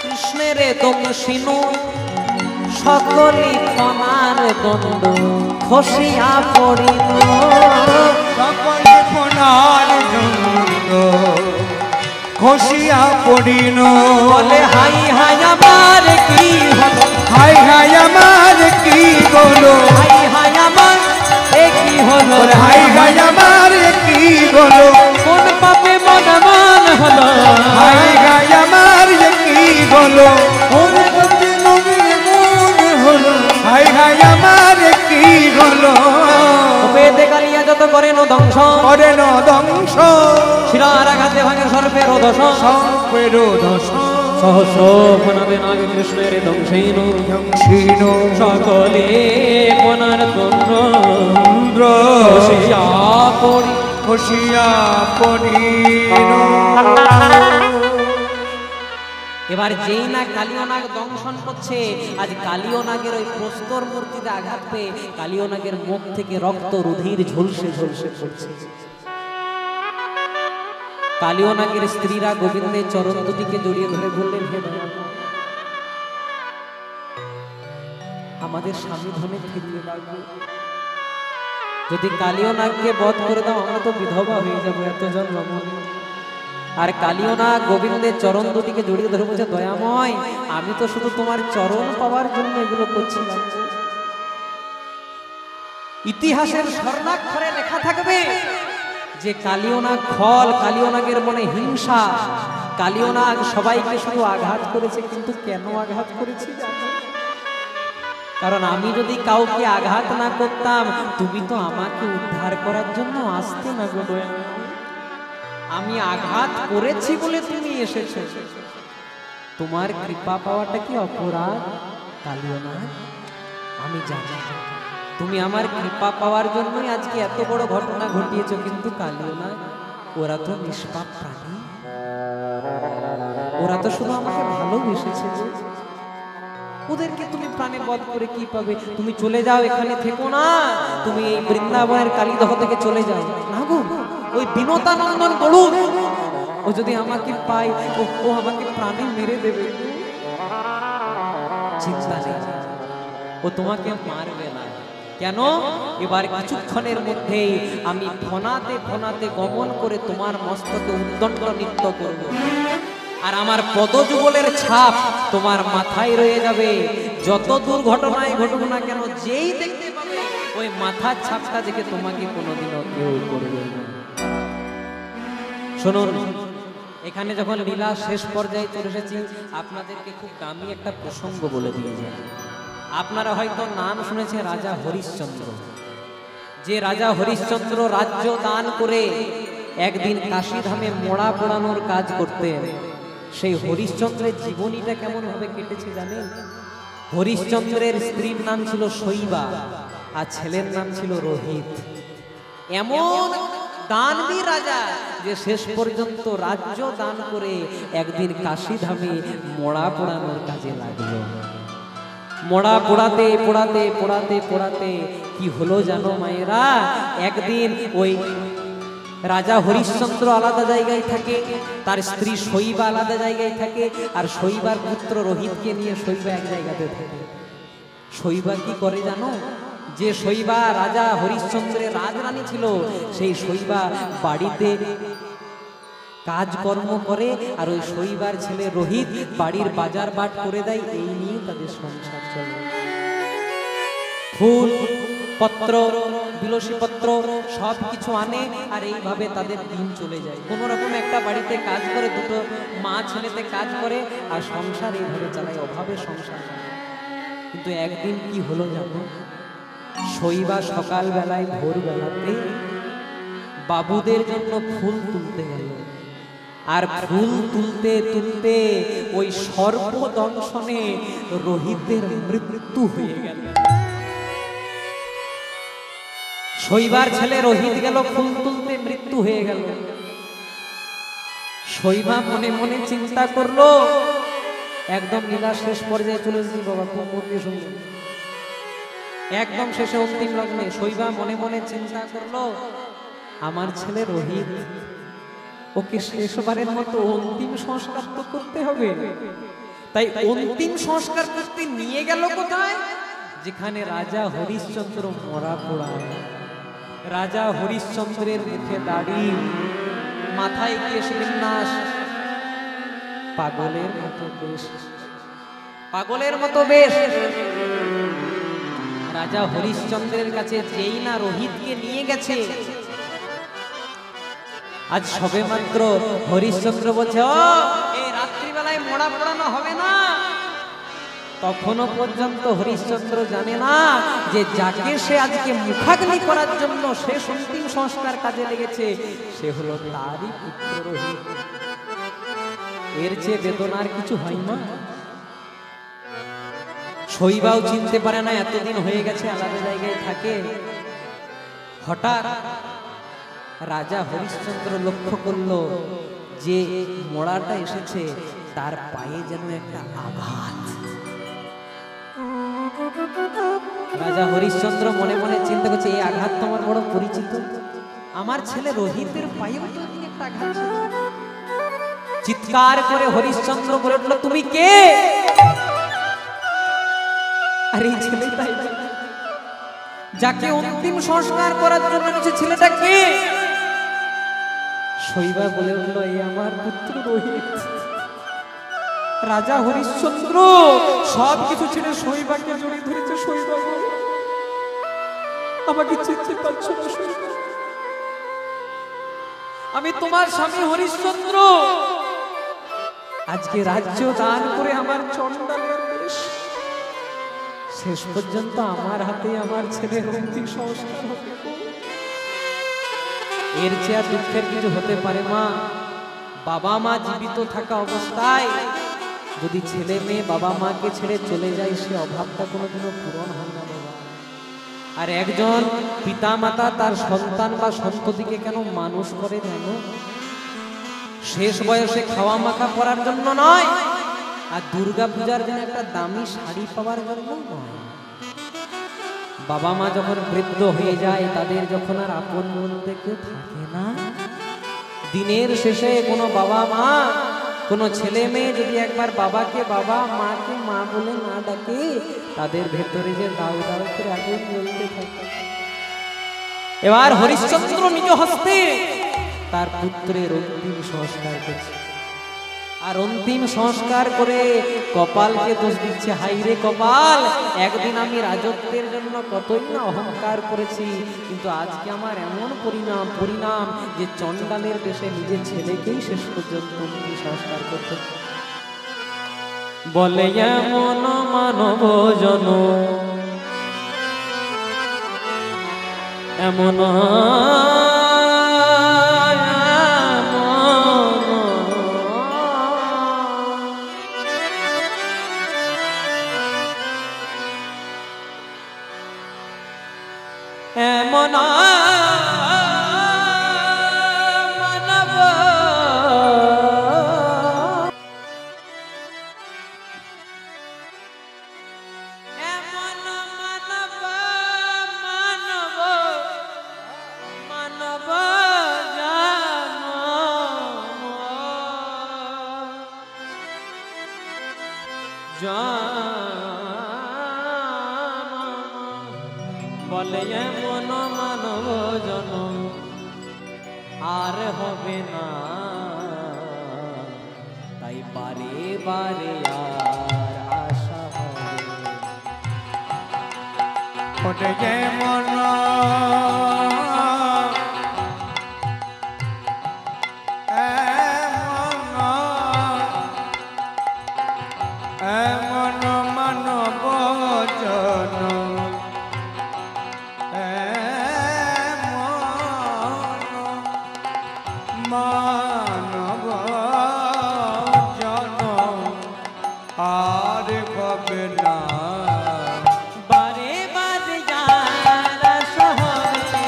কৃষ্ণের দংশিনু, সকলি ফনার দ্বন্দ্ব খসিয়া পড়িল, সকলে ফনার দ্বন্দ্ব খসিয়া পড়িল। বলে হাই হাই আমার কি হলো, হাই হাই আমার কি হলো, হাই হাই আমার এ কি হলো, হাই হাই আমার কি হলো, কোন পাপে মন মান হলো, হাই হাই আমার কি হলো, কোন পাপে মন হলো, হাই হাই আমার কি হলো। কোপেতে কালিয়া যত করেন দংশন, করেন ধ্বংস, শিলার আঘাতে ভাঙে সর্পের দর্শন, সর্পের দর্শন, সহস্র ফনাতে নাগ কৃষ্ণের দংশিনু, দংশিন সকলে ফনার দ্বন্দ্ব খসিয়া পড়ি, খসিয়া পড়িল। এবার যেই না কালীয় নাগ দংশন করছে, আজ কালীয় নাগের ওই প্রস্তর মূর্তিতে আঘাত পেয়ে কালীয় নাগের মুখ থেকে রক্ত রুধির ঝলসে ঝলসে পড়ছে। কালীয় নাগের স্ত্রীরা গোবিন্দের চরণ দুটিকে জড়িয়ে ধরে বললেন, হে দয়াল, আমাদের স্বামী ধনে ফিরিয়ে দাও, যদি কালীয় নাগকে বধ করে দাও আমরা তো বিধবা হয়ে যাবো, এতজন রমণী। আর কালীয় নাগ গোবিন্দের চরণ দুটিকে জড়িয়ে ধরে বলছে, দয়াময়, আমি তো শুধু তোমার চরণ পাওয়ার জন্য এগুলো করছিলাম। ইতিহাসের স্বর্ণাক্ষরে লেখা থাকবে যে কালীয় নাগ খল, কালীয় নাগের মনে হিংসা, কালীয় নাগ সবাইকে শুধু আঘাত করেছে, কিন্তু কেন আঘাত করেছে? কারণ আমি যদি কাউকে আঘাত না করতাম, তুমি তো আমাকে উদ্ধার করার জন্য আসতে না গো। আমি আঘাত করেছি বলে তুমি এসেছো। তোমার কৃপা পাওয়াটা কি অপরাধ কালিয়না? আমি জানি তুমি আমার কৃপা পাওয়ার জন্যই আজকে এত বড় ঘটনা ঘটিয়েছো, কিন্তু কালিয়না ওরা তো নিষ্পাপ প্রাণী, ওরা তো শুধু আমাকে ভালোবেসেছে। ওদেরকে তুমি প্রাণে বধ করে কি পাবে? তুমি চলে যাও, এখানে থেকো না, তুমি এই বৃন্দাবনের কালীদহ থেকে চলে যাও না গো। ওই বিনোদানন্দন গরুড় ও যদি আমাকে পায়, ও আমাকে প্রাণে মেরে দেবে। চিন্তা নেই, ও তোমাকে মারবে না। কেন? এবার কিছুক্ষণের মধ্যেই আমি ফনাতে ফনাতে গমন করে তোমার মস্তকে উদ্দণ্ড নৃত্য করব, আর আমার পদযুগলের ছাপ তোমার মাথায় রয়ে যাবে। যত দুর্ঘটনায় ঘটুক না কেন, যেই দেখতে পাবে ওই মাথার ছাপটা দেখে তোমাকে কোনোদিনও কেউ করবে না। শুনুন, এখানে যখন লীলা শেষ পর্যায়ে চলে এসেছি, আপনাদেরকে খুব দামি একটা প্রসঙ্গ বলে দিয়ে যায়। আপনারা হয়তো নাম শুনেছেন রাজা হরিশ্চন্দ্র। যে রাজা হরিশ্চন্দ্র রাজ্য দান করে একদিন কাশীধামে মোড়া পোড়ানোর কাজ করতেন, সেই হরিশ্চন্দ্রের জীবনীটা কেমন ভাবে কেটেছে জানেন? হরিশ্চন্দ্রের স্ত্রীর নাম ছিল শৈবা আর ছেলের নাম ছিল রোহিত। এমন দানবীর রাজা যে শেষ পর্যন্ত রাজ্য দান করে একদিন কাশীধামে মোড়া পোড়ানোর কাজে লাগলো। মোড়া পোড়াতে পোড়াতে পোড়াতে পোড়াতে কি হলো জানো মায়েরা? একদিন ওই রাজা হরিশ্চন্দ্র আলাদা জায়গায় থাকে, তার স্ত্রী শৈবা আলাদা জায়গায় থাকে, আর শৈবার পুত্র রোহিতকে নিয়ে শৈবা এক জায়গাতে থাকে। শৈবা কি করে জানো? যে শৈবা রাজা হরিশ্চন্দ্রের রাজরানী ছিল, সেই শৈবা বাড়িতে কাজকর্ম করে, আর ওই শৈবার ছেলে রোহিত বাড়ির বাজার বাট করে দেয়। এই নিয়ে তাদের সংসার চলে। ফুল পত্র, বিলসী পত্র সব কিছু আনে, আর এইভাবে তাদের দিন চলে যায়। কোন রকম একটা বাড়িতে কাজ করে, দুটো মা ছেলেতে কাজ করে, আর সংসার এইভাবে চালায়, অভাবে সংসার চালায়। কিন্তু একদিন কি হলো জানো? শৈবা সকাল বেলায় ভোরবেলাতে বাবুদের জন্য ফুল তুলতে গেল, আর ফুল তুলতে তুলতে ওই সর্পদংশনে রোহিতের মৃত্যু হয়ে গেল। শৈবার ছেলে রোহিত গেল ফুল তুলতে, মৃত্যু হয়ে গেল। শৈবা মনে মনে চিন্তা করলো, একদম লীলা শেষ পর্যায়ে চলে এসেছি বাবা, খুব মনে শুনলেন। একদম শেষে অন্তিম লগ্নে শৈবা মনে মনে চিন্তা করলো, আমার ছেলে রোহিত, ওকে শেষবারের মতো অন্তিম সংস্কার তো করতে হবে। তাই অন্তিম সংস্কার করতে নিয়ে গেল কোথায়? যেখানে রাজা হরিশ্চন্দ্র মরা পোড়ায়। রাজা হরিশ্চন্দ্রের মুখে দাড়ি, মাথায় কেশ বিন্যাস, পাগলের মতো বেশ, পাগলের মতো বেশ। রাজা হরিশ্চন্দ্রের কাছে যেই না রোহিতকে নিয়ে গেছে, আজ সবে মাত্র হরিশ্চন্দ্র বলছে, ও এই রাত্রিবেলায় মোড়া পোড়ানো হবে না। তখনও পর্যন্ত হরিশ্চন্দ্র জানে না যে যাকে সে আজকে মুখাগ্নি করার জন্য শেষ অন্তিম সংস্কার কাজে লেগেছে, সে হলো তারই পুত্র রোহিত। এর চেয়ে বেদনার কিছু হয় না। শৈবাও চিনতে পারে না, এতদিন হয়ে গেছে আলাদা জায়গায় থাকে। হঠাৎ রাজা হরিশ্চন্দ্র লক্ষ্য করলো যে মোড়াটা এসেছে, তার পায়ে যেন একটা আঘাত। রাজা হরিশ্চন্দ্র মনে মনে চিন্তা করছে, এই আঘাত তো আমার বড় পরিচিত, আমার ছেলে রোহিতের পায়েও তো একটা আঘাত। চিৎকার করে হরিশ্চন্দ্র বলে উঠল, তুমি কে? আর এই ছেলেটাই যাকে অন্তিম সংস্কার করার জন্য নিচে, ছেলেটা কে? শৈবা বলে উঠল, এই আমার পুত্র রোহিত। রাজা হরিশ্চন্দ্র সব কিছু ছেড়ে শৈবাকে জড়িয়ে ধরেছে। শৈবা, আমাকে চিনতে পারছো না শৈবা? আমি তোমার স্বামী হরিশ্চন্দ্র। আজকে রাজ্য দান করে আমার চন্ডালের বেশ শেষ পর্যন্ত আমার হাতে আমার ছেলের অন্তিম সংস্কার হবে। এর চেয়ে দুঃখের কিছু হতে পারে মা? বাবা মা জীবিত থাকা অবস্থায় যদি ছেলে মেয়ে বাবা মাকে ছেড়ে চলে যায়, সে অভাবটা কোনোদিনও পূরণ হয় না বাবা। আর একজন পিতা মাতা তার সন্তান বা সন্ততিকে কেন মানুষ করে জানো? শেষ বয়সে খাওয়া মাখা করার জন্য নয়, আর দুর্গা পূজার জন্য একটা দামি শাড়ি পাওয়ার জন্য নয়। বাবা মা যখন বৃদ্ধ হয়ে যায়, তাদের যখন আর আপন বলতে কেউ থাকে না, দিনের শেষে কোনো বাবা মা, কোনো ছেলে মেয়ে যদি একবার বাবাকে বাবা মাকে মা বলে না ডাকে, তাদের ভেতরে যে দাউ দাউ করে আগুন জ্বলতে থাকে। এবার হরিশ্চন্দ্র নিজ হস্তে তার পুত্রের অন্তিম সংস্কার করছে, আর অন্তিম সংস্কার করে কপালকে দোষ দিচ্ছে। হাইরে কপাল, একদিন আমি রাজত্বের জন্য কতই না অহংকার করেছি, কিন্তু আজকে আমার এমন পরিণাম যে চণ্ডালের দেশে নিজের ছেলেকেই শেষ পর্যন্ত অন্তিম সংস্কার করতে বলে। এমন মানব জন এমন এমন মানব এমন মানব মানব মানব বলে এমন মানব জনম আর হবে না, তাই বারে বারে আর আশা হবে। ওটা যেমন এমন মানব জনম মানব জনম আর হবে না, বারে বারে যার আশা হবে,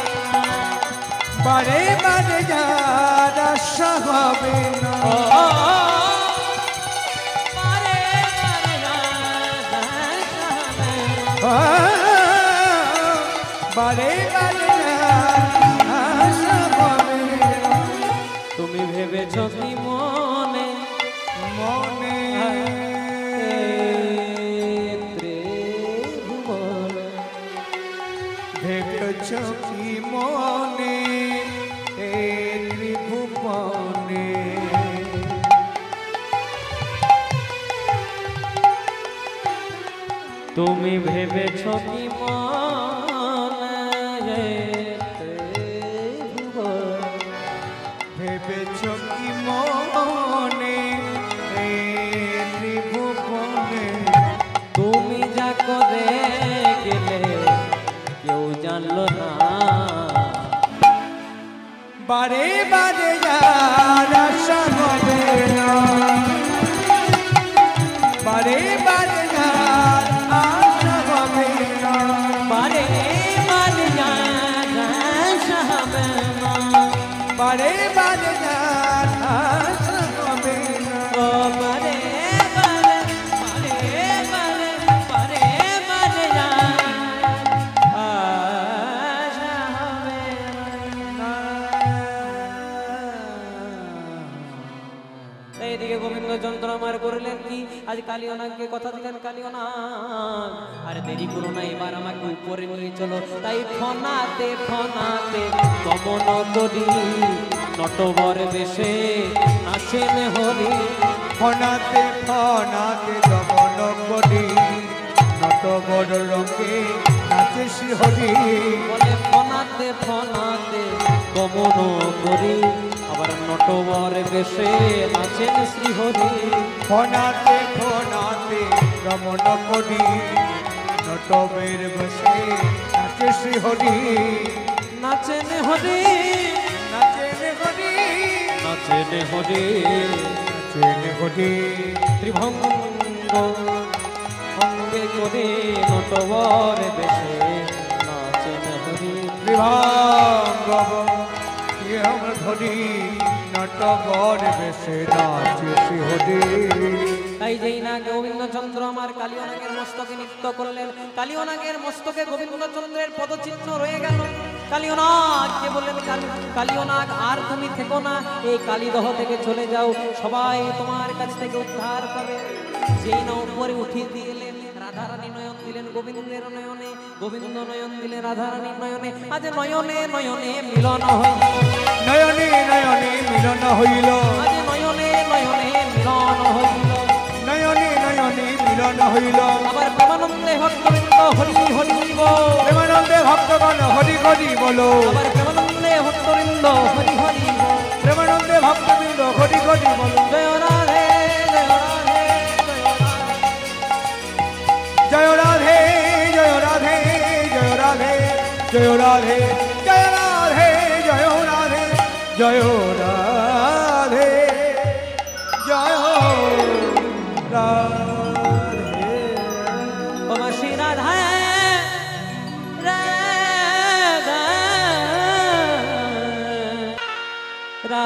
বারে বারে যার আশা হবে না, বারে বারে যার আশা হবে, বারে বারে যার আশা হবে না। তুমি ভেবেছ কি মনে মনে ত্রিভুবনে, ভেবেছ কি মনে ত্রিভুবনে, তুমি ভেবেছ কি মনে ত্রিভুবনে, ভেবেছ কি মনে ত্রিভুবনে, তুমি যা করে গেলে কেউ জানলো না, বারে বারে যার আশা হবে না, বারে বারে যার আশা হবে না, বারে বারে যার আশা হবে না, বারে বারে যার আশা হবে না, ও বারে বারে বারে বারে বারে বারে যার আশা হবে না। এইদিকে গোবিন্দ যন্ত্র আমার করলেন কি, আজ কালিয়নাকে কথা দিলেন কালিয়নাগ, আর দেরি করো না, এবার আমাকে উপরে নিয়ে চলো। তাই ফনাতে ফনাতে গমন করি, নটবর বেশে নাচেন হরি, ফনাতে ফনাতে দমন করি, নট বড় রঙে নাচে শ্রীহরি, বলে ফনাতে ফনাতে গমন করি, আবার নটবর বেশে নাচেন শ্রীহরি, ফনাতে ফনাতে দমন করি, নট নটবের বসে নাচে শ্রী হরি নাচেন হরি নাচেন হরি নাচেন হরি নাচেন হরি ত্রিভঙ্গ অঙ্গে করে নটবর বেশে নাচেন হরি বিভাঙ্গব আমরা ধরি নটবর বেশে নাচে শ্রী হরি। তাই যেই না গোবিন্দচন্দ্র আমার কালিয়নাগের মস্তকে নৃত্য করলেন, কালিয়নাগের মস্তকে গোবিন্দচন্দ্রের পদচিহ্ন রয়ে গেল। কালিয়নাগ কে বললেন, কালিয়নাগ আর তুমি থেকো না, এই কালীদহ থেকে চলে যাও, সবাই তোমার কাছ থেকে উদ্ধার পাবে। যেই না উপরে উঠিয়ে দিলেন, রাধারানী নয়ন দিলেন গোবিন্দের নয়নে, গোবিন্দ নয়ন দিলেন রাধারানীর নয়নে। আজ নয়নে নয়নে মিলন হইল, নয়নে নয়নে মিলন হইল, আজ নয়নে নয়নে মিলন হইল, নয়নে নয়নে মিলন হইল। আবার প্রেমানন্দে ভক্তবৃন্দ হরি হরি বল, প্রেমানন্দে ভক্তগণ হরি হরি বলো, আবার প্রেমানন্দে ভক্তবৃন্দ হরি হরি বল। প্রেমানন্দে ভক্তবৃন্দ হরি হরি বলো। জয় রাধে জয় রাধে জয় রাধে জয় রাধে জয় রাধে জয় রাধে জয় রাধে জয় রাধে জয় রাধে।